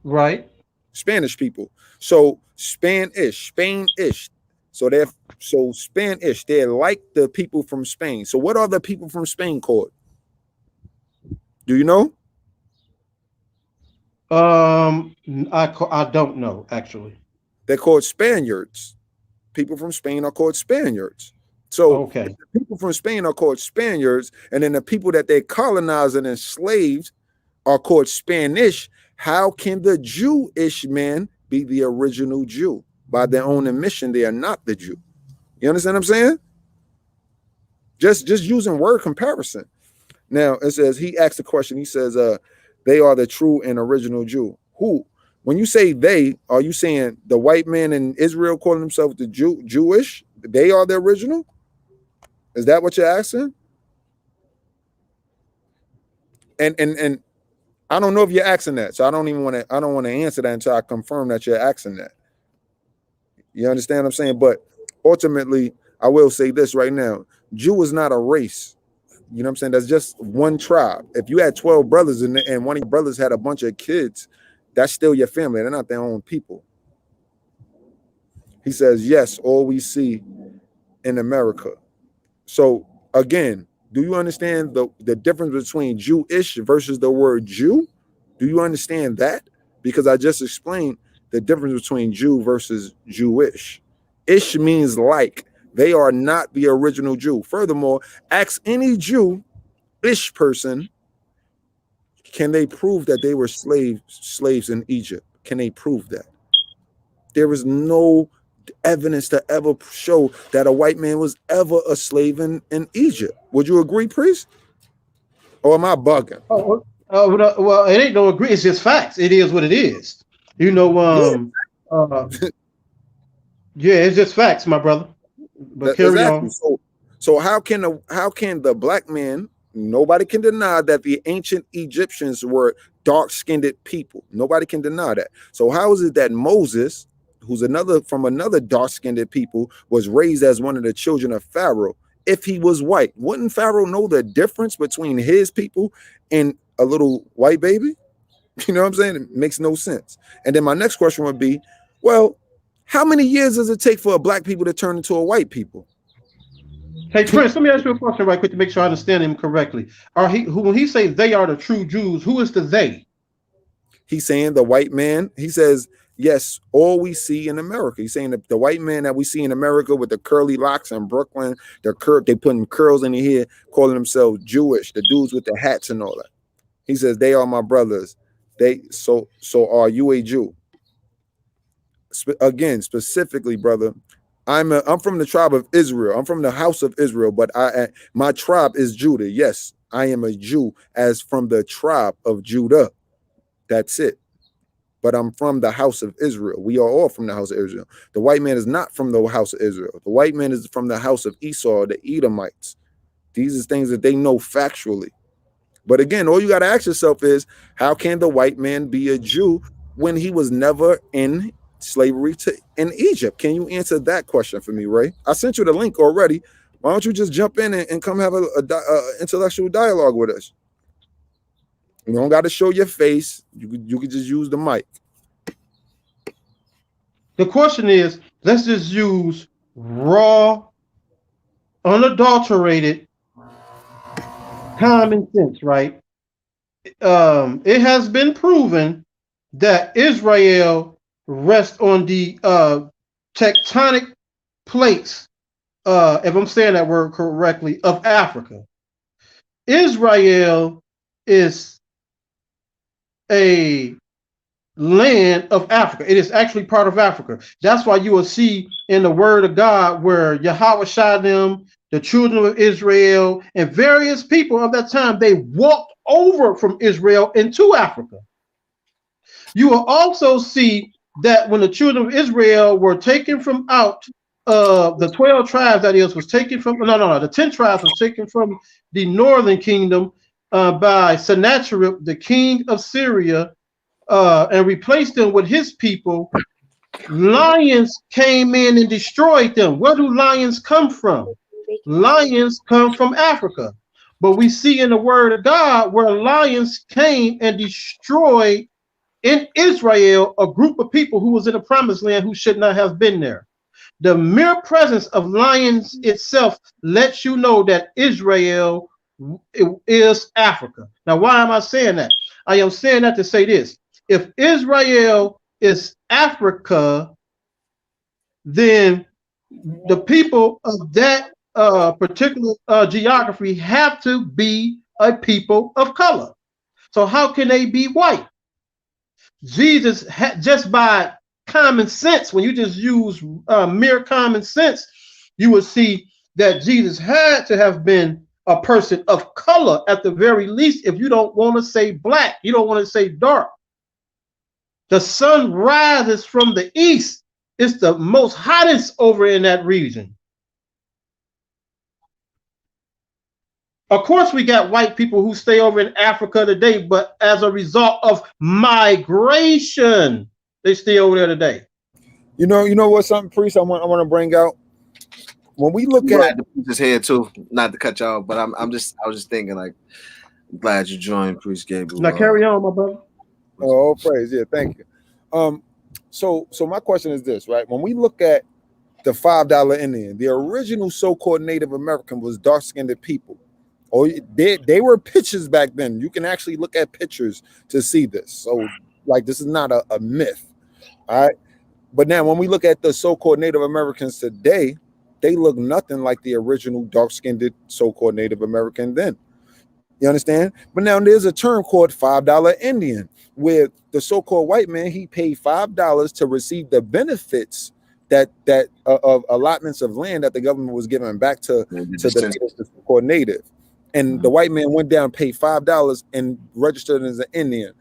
Right. Spanish people. So Spanish. So Spanish. They're like the people from Spain. So what are the people from Spain called? Do you know? I don't know actually. They're called Spaniards. people from Spain are called Spaniards. So Okay. if the people from Spain are called Spaniards, and then the people that they colonized and enslaved are called Spanish, how can the Jewish man be the original Jew? By their own admission, they are not the Jew. You understand what I'm saying? Just using word comparison. Now it says he asked the question. He says, they are the true and original Jew. Who? When you say they, are you saying the white man in Israel calling himself the Jewish? They are the original? Is that what you're asking? And I don't know if you're asking that, so I don't want to answer that until I confirm that you're asking that. You understand what I'm saying? But ultimately, I will say this right now: Jew is not a race. You know what I'm saying? That's just one tribe. If you had 12 brothers and one of your brothers had a bunch of kids, that's still your family. They're not their own people. He says, yes, all we see in America. So again, do you understand the difference between Jewish versus the word Jew? Do you understand that? Because I just explained the difference between Jew versus Jewish. Ish means like. They are not the original Jew. Furthermore, ask any Jewish person, can they prove that they were slaves in Egypt? Can they prove that? There is no evidence to ever show that a white man was ever a slave in Egypt. Would you agree, priest? Or am I bugging? Well, it ain't no agree. It's just facts. It is what it is. You know, yeah, it's just facts, my brother. But carry exactly. on. So how can the black man? Nobody can deny that the ancient Egyptians were dark-skinned people. Nobody can deny that. So how is it that Moses, who's from another dark-skinned people, was raised as one of the children of Pharaoh? If he was white, wouldn't Pharaoh know the difference between his people and a little white baby? You know what I'm saying? It makes no sense. And then my next question would be, well, how many years does it take for a black people to turn into a white people? Hey, Prince, let me ask you a question right quick to make sure I understand him correctly. When he say they are the true Jews, who is the they? He's saying the white man. He says, yes, all we see in America. He's saying the white man that we see in America with the curly locks in Brooklyn, they putting curls in their hair, calling themselves Jewish, the dudes with the hats and all that. He says, they are my brothers. So are you a Jew? Again, specifically, brother, I'm from the tribe of Israel. I'm from the house of Israel, but my tribe is Judah. Yes, I am a Jew as from the tribe of Judah. That's it. But I'm from the house of Israel. We are all from the house of Israel. The white man is not from the house of Israel. The white man is from the house of Esau, the Edomites. These are things that they know factually. But again, all you got to ask yourself is, how can the white man be a Jew when he was never in slavery in Egypt? Can you answer that question for me, Ray? I sent you the link already. Why don't you just jump in and come have a intellectual dialogue with us? You don't got to show your face. You could just use the mic. The question is, let's just use raw, unadulterated common sense, right? It has been proven that Israel rests on the tectonic plates, if I'm saying that word correctly, of Africa. Israel is a land of Africa. It is actually part of Africa. That's why you will see in the word of God where Yahweh Shalom, the children of Israel, and various people of that time, they walked over from Israel into Africa. You will also see that when the children of Israel were taken from out, the 12 tribes, that is, was taken from, the 10 tribes was taken from the northern kingdom by Sennacherib, the king of Syria, and replaced them with his people. Lions came in and destroyed them. Where do lions come from? Lions come from Africa. But we see in the word of God where lions came and destroyed in Israel a group of people who was in the promised land who should not have been there. The mere presence of lions itself lets you know that Israel is Africa. Now, why am I saying that? I am saying that to say this. If Israel is Africa, then the people of that particular geography have to be a people of color. So how can they be white? Jesus, just by common sense, when you just use mere common sense, you would see that Jesus had to have been a person of color at the very least. If you don't want to say black, you don't want to say dark. The sun rises from the east. It's the most hottest over in that region. Of course, we got white people who stay over in Africa today, but as a result of migration, they stay over there today. You know what? Something, priest, I want to bring out. When we look at his head too, not to cut y'all, but I was just thinking, like, I'm glad you joined, Priest Gabriel. Now carry on, my brother. Oh, praise, yeah, thank you. So my question is this, right? When we look at the $5 Indian, the original so-called Native American was dark-skinned people. Or they were pictures back then. You can actually look at pictures to see this. So, like, this is not a myth, all right? But now, when we look at the so-called Native Americans today, they look nothing like the original dark-skinned so-called Native American then. You understand? But now there's a term called $5 Indian, where the so-called white man, he paid $5 to receive the benefits that of allotments of land that the government was giving back to the so-called native. And the white man went down, paid $5 and registered as an Indian.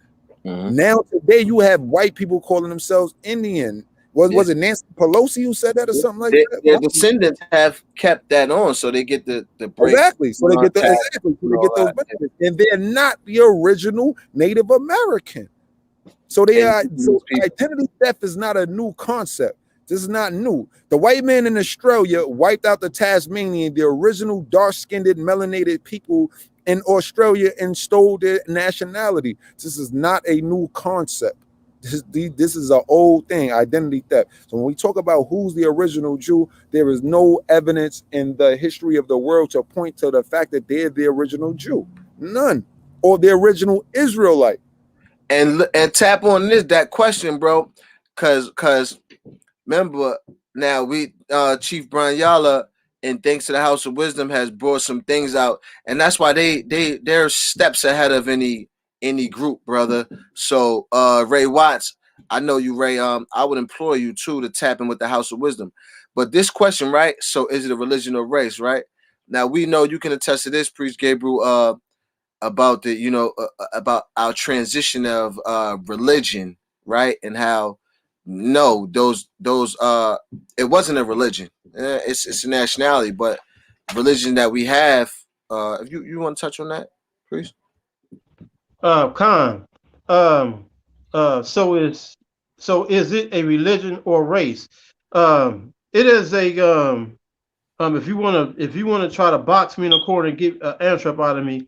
Now today you have white people calling themselves Indian. Was it Nancy Pelosi who said that or something like that? Their descendants have kept that on, so they get the break. Exactly. So they get those benefits. And they're not the original Native American. So identity theft is not a new concept. This is not new. The white man in Australia wiped out the Tasmanian, the original dark-skinned, melanated people in Australia, and stole their nationality. This is not a new concept. This is an old thing, identity theft. So when we talk about who's the original Jew, there is no evidence in the history of the world to point to the fact that they're the original Jew. None. Or the original Israelite. And tap on that question, bro, because remember, now we Chief Brian Yala, and thanks to the House of Wisdom, has brought some things out, and that's why they're steps ahead of any group, brother. So Ray Watts, I know you, Ray. I would implore you too to tap in with the House of Wisdom. But this question, right? So is it a religion or race, right? Now we know you can attest to this, Priest Gabriel, about the about our transition of religion, right? And how those it wasn't a religion. It's a nationality, but religion that we have. If you want to touch on that, please. Khan. So is it a religion or race? It is a if you want to try to box me in a corner and get an answer up out of me,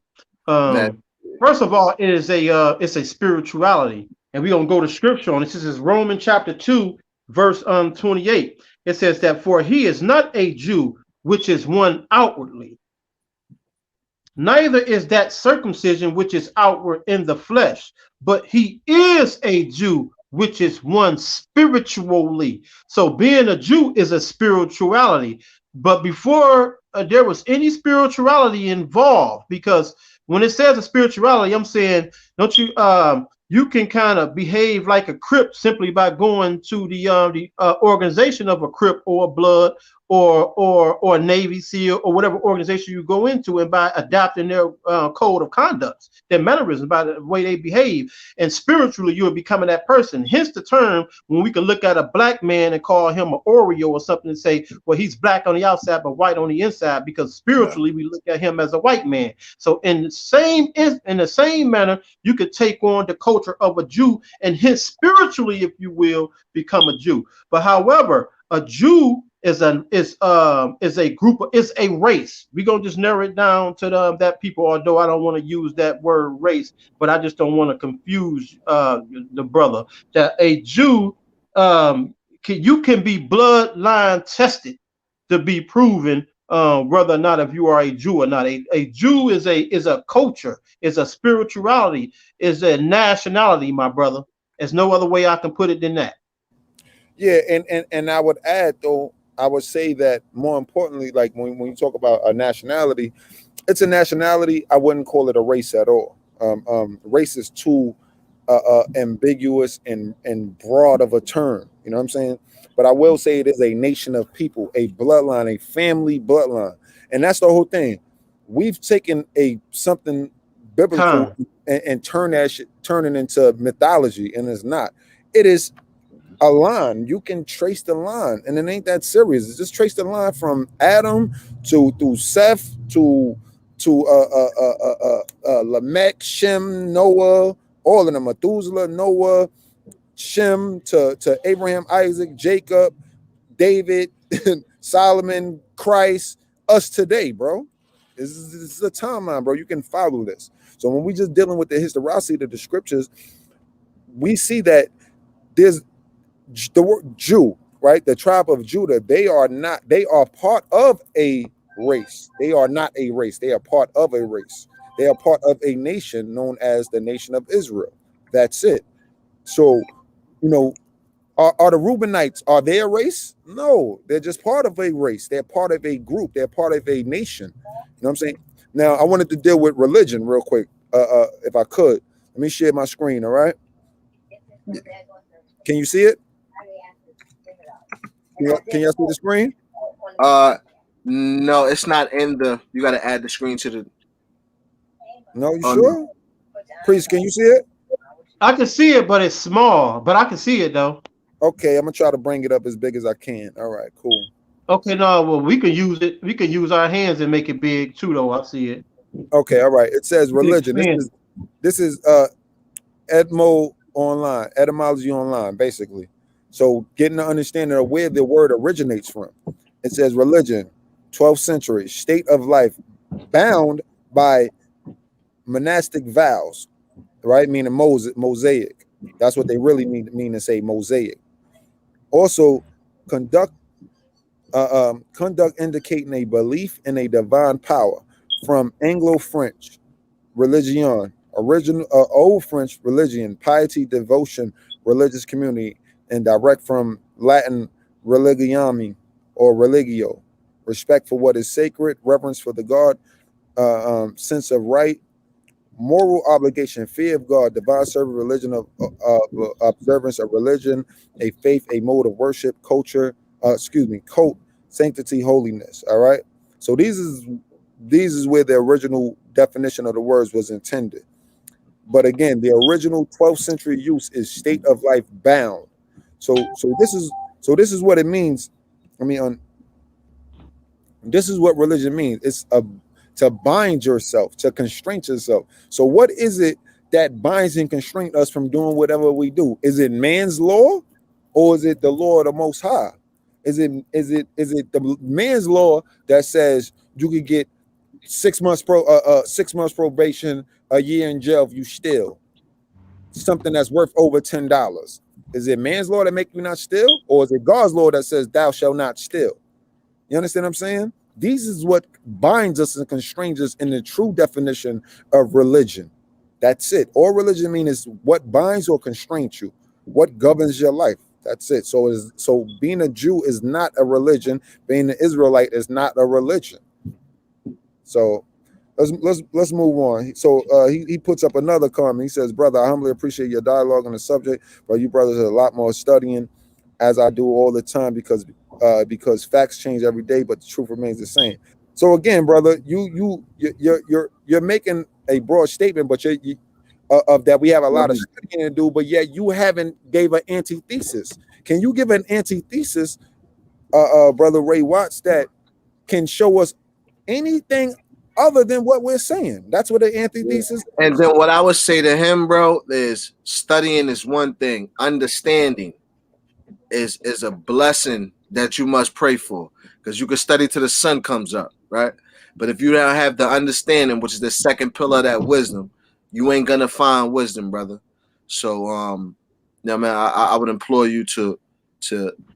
first of all, it is it's a spirituality, and we're gonna go to scripture on it. This is Romans chapter 2, verse 28. It says that for he is not a Jew, which is one outwardly, neither is that circumcision which is outward in the flesh, but he is a Jew, which is one spiritually. So being a Jew is a spirituality. But before there was any spirituality involved, because when it says a spirituality, I'm saying, don't you you can kind of behave like a Crip simply by going to the organization of a Crip or a Blood or Navy SEAL or whatever organization you go into, and by adopting their code of conduct, their mannerisms, by the way they behave. And spiritually, you are becoming that person. Hence the term, when we can look at a black man and call him an Oreo or something and say, well, he's black on the outside but white on the inside, because spiritually we look at him as a white man. So in the same manner, you could take on the culture of a Jew and hence spiritually, if you will, become a Jew. But however, a Jew is a group, is a race. We're gonna just narrow it down to that people, although I don't want to use that word race, but I just don't want to confuse the brother. That a Jew, you can be bloodline tested to be proven whether or not if you are a Jew or not. A Jew is a culture, is a spirituality, is a nationality, my brother. There's no other way I can put it than that. Yeah, and I would add though, I would say that more importantly, like when you talk about a nationality, it's a nationality. I wouldn't call it a race at all. Race is too ambiguous and broad of a term. You know what I'm saying? But I will say it is a nation of people, a bloodline, a family bloodline, and that's the whole thing. We've taken something biblical Con. and turn it into mythology, and it's not. It is a line. You can trace the line, and it ain't that serious. It's just trace the line from Adam to through Seth to Lamech, Shem, Noah, all of them, Methuselah, Noah, Shem to Abraham, Isaac, Jacob, David, Solomon, Christ, us today, bro. This is a timeline, bro. You can follow this. So when we just dealing with the historicity of the scriptures, we see that there's the word Jew, right? The tribe of Judah, they are part of a race. They are not a race. They are part of a race. They are part of a nation known as the nation of Israel. That's it. So, you know, are the Reubenites, are they a race? No, they're just part of a race. They're part of a group. They're part of a nation. You know what I'm saying? Now, I wanted to deal with religion real quick, if I could. Let me share my screen, all right? Can you see it? Can y'all see the screen? No, it's not in the. You got to add the screen to the. No, you sure? Priest, can you see it? I can see it, but it's small. But I can see it though. Okay, I'm gonna try to bring it up as big as I can. All right, cool. Okay, no, well, we can use it. We can use our hands and make it big too, though. I see it. Okay, all right. It says religion. This is etymology online, basically. So getting an understanding of where the word originates from. It says religion, 12th century, state of life, bound by monastic vows, right? Meaning mosaic. That's what they really mean to say mosaic. Also, conduct indicating a belief in a divine power, from Anglo-French religion, original Old French religion, piety, devotion, religious community, and direct from Latin religiami or religio, respect for what is sacred, reverence for the God, sense of right, moral obligation, fear of God, divine service, religion of observance of religion, a faith, a mode of worship, culture, cult, sanctity, holiness. All right. So these is where the original definition of the words was intended. But again, the original 12th century use is state of life bound. So this is what it means. I mean, this is what religion means. It's to bind yourself, to constrain yourself. So what is it that binds and constrains us from doing whatever we do? Is it man's law, or is it the law of the Most High? Is it the man's law that says you could get 6 months 6 months probation, a year in jail if you steal something that's worth over $10? Is it man's law that make you not steal, or is it God's law that says thou shalt not steal? You understand what I'm saying? These is what binds us and constrains us in the true definition of religion. That's it. All religion means is what binds or constrains you, what governs your life. That's it. So being a Jew is not a religion. Being an Israelite is not a religion. So let's move on. So he puts up another comment. He says, "Brother, I humbly appreciate your dialogue on the subject, but you brothers are a lot more studying, as I do all the time, because facts change every day, but the truth remains the same." So again, brother, you're making a broad statement, but you of that we have a lot of studying to do, but yet you haven't gave an antithesis. Can you give an antithesis, brother Ray Watts, that can show us anything other than what we're saying? That's what the antithesis. And then what I would say to him, bro, is studying is one thing. Understanding is a blessing that you must pray for, because you can study till the sun comes up, right? But if you don't have the understanding, which is the second pillar of that wisdom, you ain't gonna find wisdom, brother. So man, I would implore you to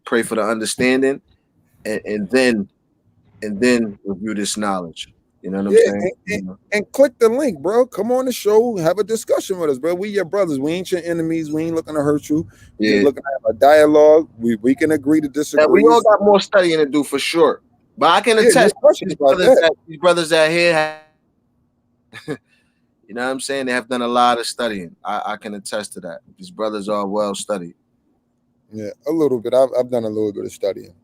pray for the understanding and then review this knowledge. You know what I'm Yeah, saying? and click the link, bro. Come on the show, have a discussion with us, bro. We your brothers. We ain't your enemies. We ain't looking to hurt you. We just Yeah. looking to have a dialogue. We can agree to Yeah, disagree. we all got more studying to do for sure. But I can Yeah, no attest question these about brothers that. these brothers out here you know what I'm saying? They have done a lot of studying. I can attest to that. These brothers are well studied. Yeah, a little bit. I've done a little bit of studying.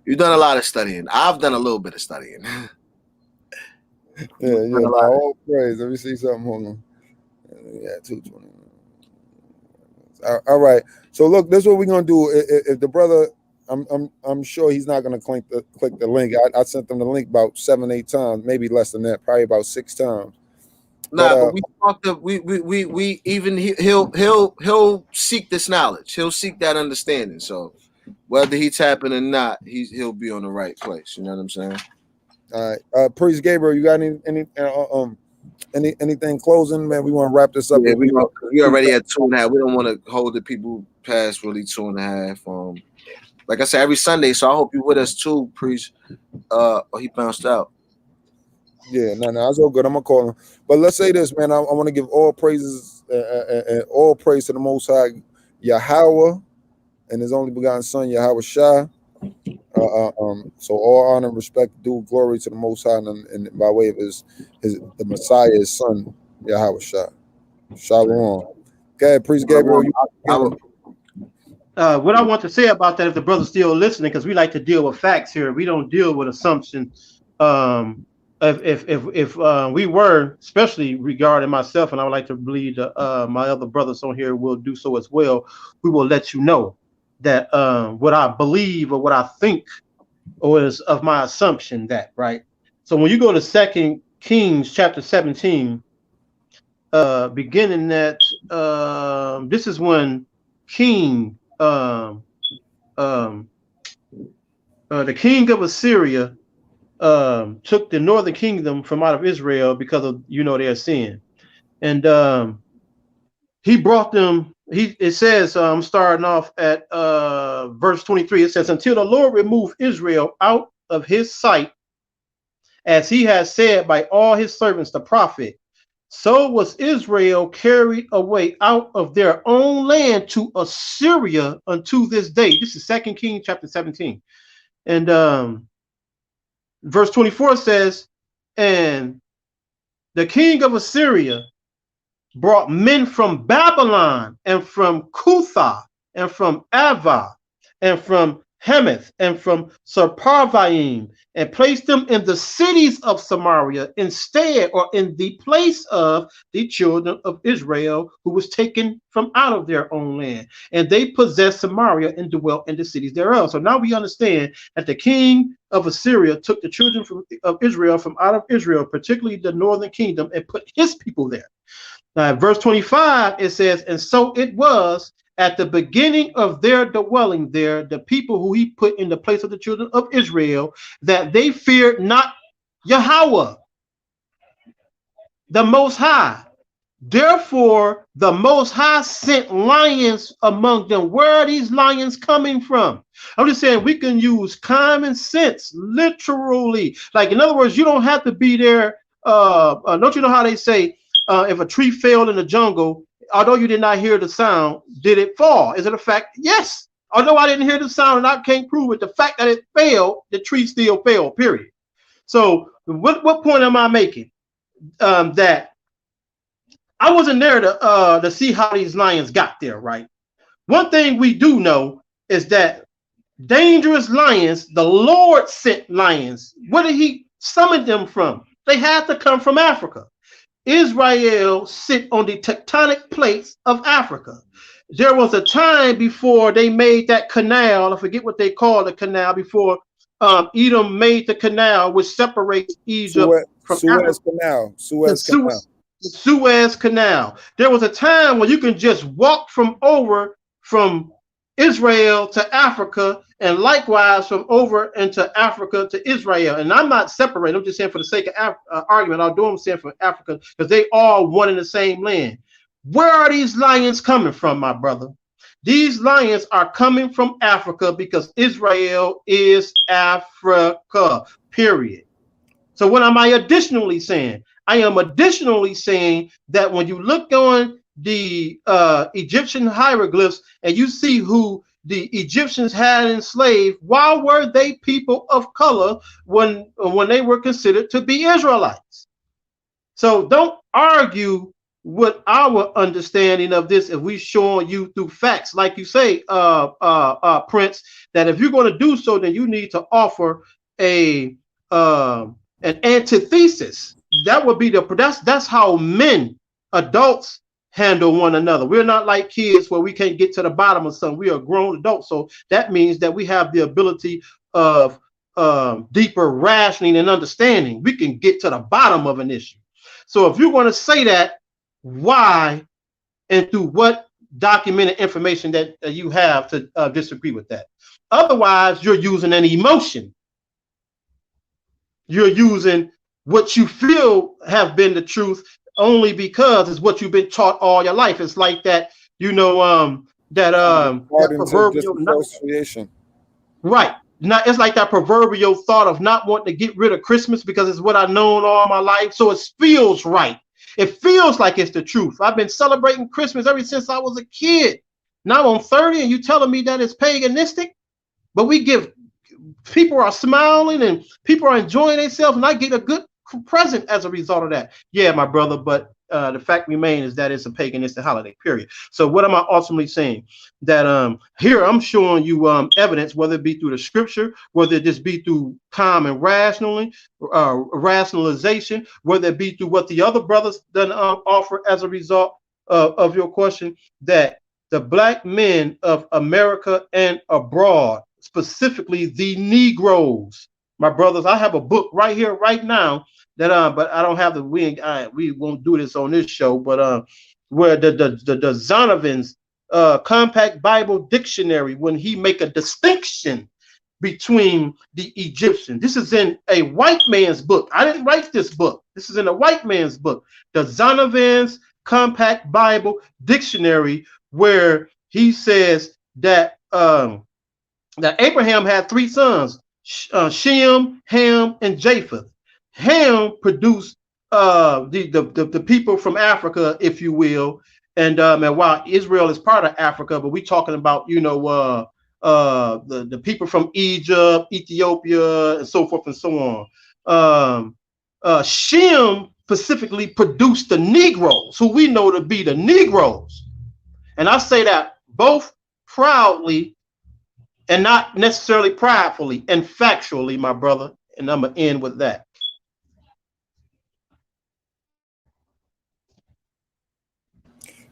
You've done a lot of studying. I've done a little bit of studying. Yeah, Done a lot. all praise. Let me see something. Hold on. Yeah, 220. All right. So look, this is what we're gonna do. If the brother, I'm sure he's not gonna click the link. I sent him the link about 7-8 times, maybe less than that, probably about 6 times. Nah, but we talked to we even he'll seek this knowledge. He'll seek that understanding. So whether he's tapping or not, he'll be on the right place. You know what I'm saying? All right. Priest Gabriel, you got anything closing, man? We want to wrap this up. Yeah, we already at 2.5. We don't want to hold the people past really 2.5. Like I said, every Sunday. So I hope you with us too, Priest. He bounced out. Yeah, no, it's all good. I'm gonna call him. But let's say this, man. I want to give all praises and all praise to the Most High Yahweh and His only begotten Son Yahweh Shah. So all honor and respect, due glory to the Most High, and by way of the Messiah, His Son Yahweh Shah. Shalom. Okay, Priest Gabriel. What I want to say about that, if the brother's still listening, because we like to deal with facts here, we don't deal with assumptions. If we were, especially regarding myself, and I would like to believe my other brothers on here will do so as well, we will let you know that what I believe or what I think or is of my assumption that, right? So when you go to 2 Kings chapter 17, beginning at this is when King the king of Assyria took the northern kingdom from out of Israel because of their sin, and he brought them. It says, starting off at verse 23, it says, until the Lord remove Israel out of his sight, as he has said by all his servants the prophet, so was Israel carried away out of their own land to Assyria unto this day. This is 2 Kings chapter 17. And verse 24 says, and the king of Assyria brought men from Babylon and from Cutha and from Ava and from Hamath and from Sepharvaim and placed them in the cities of Samaria instead, or in the place of the children of Israel who was taken from out of their own land. And they possessed Samaria and dwelt in the cities thereof. So now we understand that the king of Assyria took the children of Israel from out of Israel, particularly the northern kingdom, and put his people there. Now, verse 25, it says, and so it was at the beginning of their dwelling there, the people who he put in the place of the children of Israel, that they feared not Yahweh, the Most High. Therefore, the Most High sent lions among them. Where are these lions coming from? I'm just saying we can use common sense, literally. Like, in other words, you don't have to be there. Don't you know how they say, if a tree fell in the jungle, although you did not hear the sound, did it fall? Is it a fact? Yes. Although I didn't hear the sound and I can't prove it, the fact that it fell, the tree still fell, period. So what point am I making? That I wasn't there to see how these lions got there, right? One thing we do know is that dangerous lions, the Lord sent lions. Where did he summon them from? They had to come from Africa. Israel sit on the tectonic plates of Africa. There was a time before they made that canal, I forget what they call the canal, before Edom made the canal which separates Egypt from Africa. Suez Canal. The Suez Canal. There was a time when you can just walk from Israel to Africa, and likewise from over into Africa to Israel. And I'm not separating. I'm just saying for the sake of argument, although I'm saying for Africa, because they all one in the same land. Where are these lions coming from, my brother? These lions are coming from Africa because Israel is Africa, period. So what am I additionally saying? I am additionally saying that when you look on the Egyptian hieroglyphs and you see who the Egyptians had enslaved, why were they people of color when they were considered to be Israelites? So don't argue with our understanding of this if we showing you through facts, like you say, Prince, that if you're going to do so, then you need to offer a an antithesis. That would be that's how men, adults, handle one another. We're not like kids where we can't get to the bottom of something. We are grown adults, so that means that we have the ability of deeper rationing and understanding. We can get to the bottom of an issue. So if you're going to say that, why and through what documented information that you have to disagree with that? Otherwise, you're using an emotion. You're using what you feel have been the truth only because it's what you've been taught all your life. It's like that, that proverbial right. Now it's like that proverbial thought of not wanting to get rid of Christmas because it's what I've known all my life. So it feels right. It feels like it's the truth. I've been celebrating Christmas ever since I was a kid. Now I'm 30 and you telling me that it's paganistic, but people are smiling and people are enjoying themselves and I get a good present as a result of that. Yeah, my brother, but the fact remains is that it's a paganistic holiday, period. So what am I ultimately saying? That here I'm showing you evidence, whether it be through the scripture, whether it just be through common rationalization, whether it be through what the other brothers done offer as a result of your question, that the black men of America and abroad, specifically the Negroes, my brothers, I have a book right here, right now, that but I don't have the we won't do this on this show, but where the Zonovan's Compact Bible Dictionary, when he make a distinction between the Egyptians. This is in a white man's book. I didn't write this book. This is in a white man's book, the Zonovan's Compact Bible Dictionary, where he says that that Abraham had 3 sons, Shem, Ham, and Japheth. Ham produced the people from Africa, if you will, and while Israel is part of Africa, but we talking about the people from Egypt, Ethiopia, and so forth and so on. Shem specifically produced the Negroes, who we know to be the Negroes, and I say that both proudly and not necessarily pridefully and factually, my brother. And I'm gonna end with that.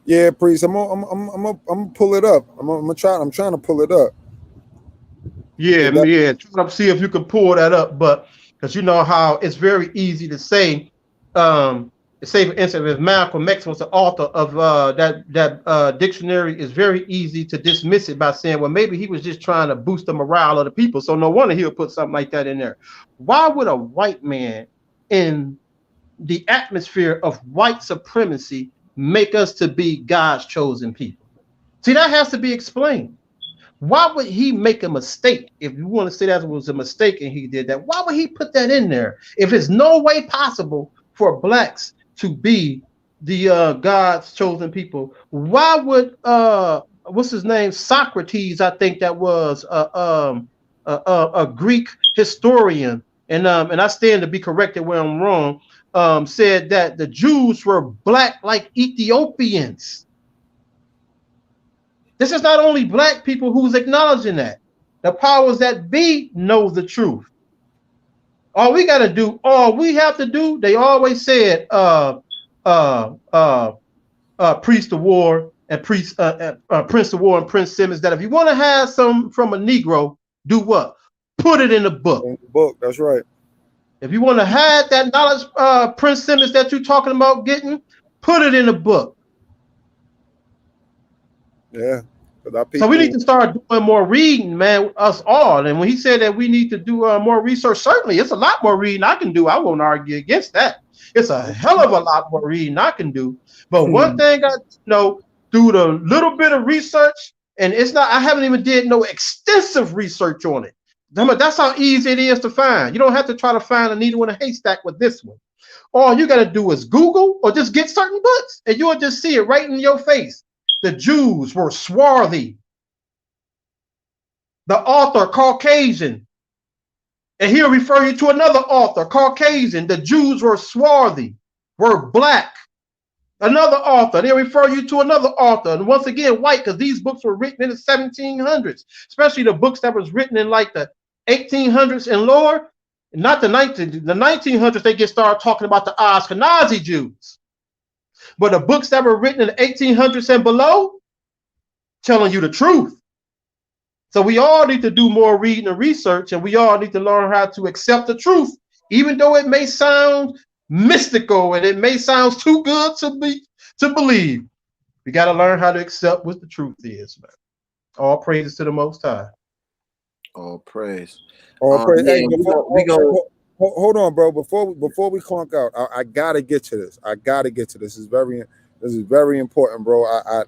Yeah, priest. I'm gonna pull it up. I'm trying to pull it up. Yeah, try to see if you can pull that up, but because you know how it's very easy to say. Say for instance, if Malcolm X was the author of that dictionary, it's very easy to dismiss it by saying, well, maybe he was just trying to boost the morale of the people. So no wonder he'll put something like that in there. Why would a white man in the atmosphere of white supremacy make us to be God's chosen people? See, that has to be explained. Why would he make a mistake? If you want to say that was a mistake and he did that, why would he put that in there? If it's no way possible for blacks to be the God's chosen people, why would what's his name, Socrates, I think that was a Greek historian, and I stand to be corrected where I'm wrong, said that the Jews were black like Ethiopians. This is not only black people who's acknowledging that. The powers that be know the truth. All we got to do, all we have to do, they always said, Priest of War and Prince of War and Prince Simmons, that if you want to have some from a Negro, do what? Put it in the book. In the book, that's right. If you want to have that knowledge, Prince Simmons, that you're talking about getting, put it in the book. Yeah. So we need to start doing more reading, man, us all. And when he said that we need to do more research, certainly it's a lot more reading I can do. I won't argue against that. It's a hell of a lot more reading I can do. But one thing I know through the little bit of research, and it's not, I haven't even did no extensive research on it. That's how easy it is to find. You don't have to try to find a needle in a haystack with this one. All you got to do is Google or just get certain books, and you'll just see it right in your face. The Jews were swarthy. The author, Caucasian. And he'll refer you to another author, Caucasian. The Jews were swarthy, were black. Another author, they'll refer you to another author. And once again, white, because these books were written in the 1700s, especially the books that was written in like the 1800s and lower. Not the 1900s, they get started talking about the Ashkenazi Jews. But the books that were written in the 1800s and below, telling you the truth. So we all need to do more reading and research, and we all need to learn how to accept the truth, even though it may sound mystical and it may sound too good to believe. We got to learn how to accept what the truth is, man. All praises to the Most High. All praise. All praise. Yeah, Hey, hold on, bro. Before we clunk out, I gotta get to this. This is very important, bro. I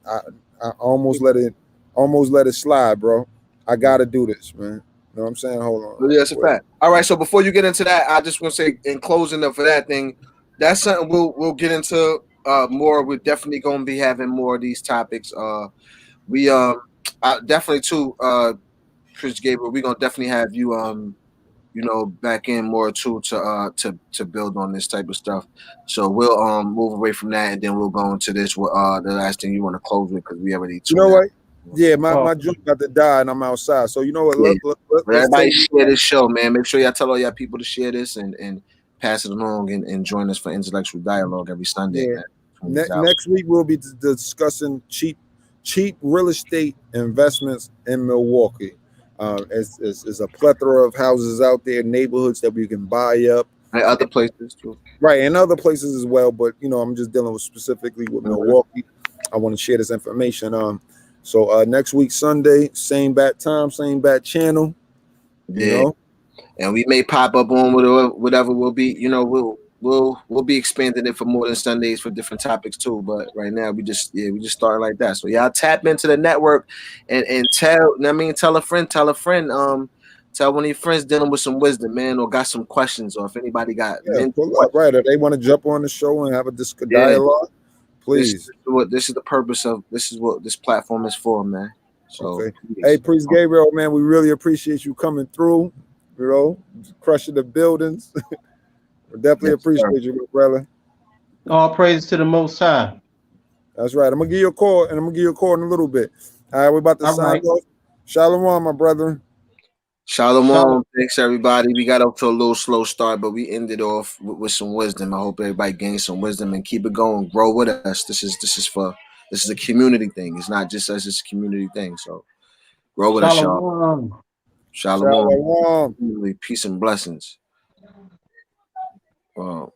almost let it slide, bro. I gotta do this, man. You know what I'm saying? Hold on. Yeah, that's a fact. All right, so before you get into that, I just want to say in closing for that thing, that's something we'll get into more. We're definitely gonna be having more of these topics. We definitely too, Chris Gabriel, we're gonna definitely have you back in more too to build on this type of stuff. So we'll move away from that, and then we'll go into this with the last thing you want to close with, because we already You know what? Yeah, my joint got to die and I'm outside. So you know what? Yeah. Everybody share this show, man. Make sure y'all tell all y'all people to share this and pass it along and join us for intellectual dialogue every Sunday. Yeah. Next week we'll be discussing cheap real estate investments in Milwaukee. It's a plethora of houses out there, neighborhoods that we can buy up. And other places too. Right, and other places as well. But I'm just dealing with specifically with Milwaukee. I want to share this information. So next week Sunday, same bat time, same bat channel. Yeah. And we may pop up on whatever will be. We'll be expanding it for more than Sundays for different topics too. But right now we just started like that. So y'all tap into the network and tell a friend. Tell one of your friends dealing with some wisdom, man, or got some questions, or if anybody got pull up, right, or they want to jump on the show and have a dialogue. Please. This is the purpose of this is what this platform is for, man. So okay. Hey, Priest Gabriel, man, we really appreciate you coming through, crushing the buildings. We definitely appreciate you, brother. All praise to the Most High. That's right. I'm gonna give you a call, and I'm gonna give you a call in a little bit. All right, we're about to sign off. Shalom, my brother. Shalom. Thanks, everybody. We got up to a little slow start, but we ended off with some wisdom. I hope everybody gains some wisdom and keep it going. Grow with us. This is a community thing. It's not just us. It's a community thing. So grow with us, y'all. Shalom. Peace and blessings. Wow.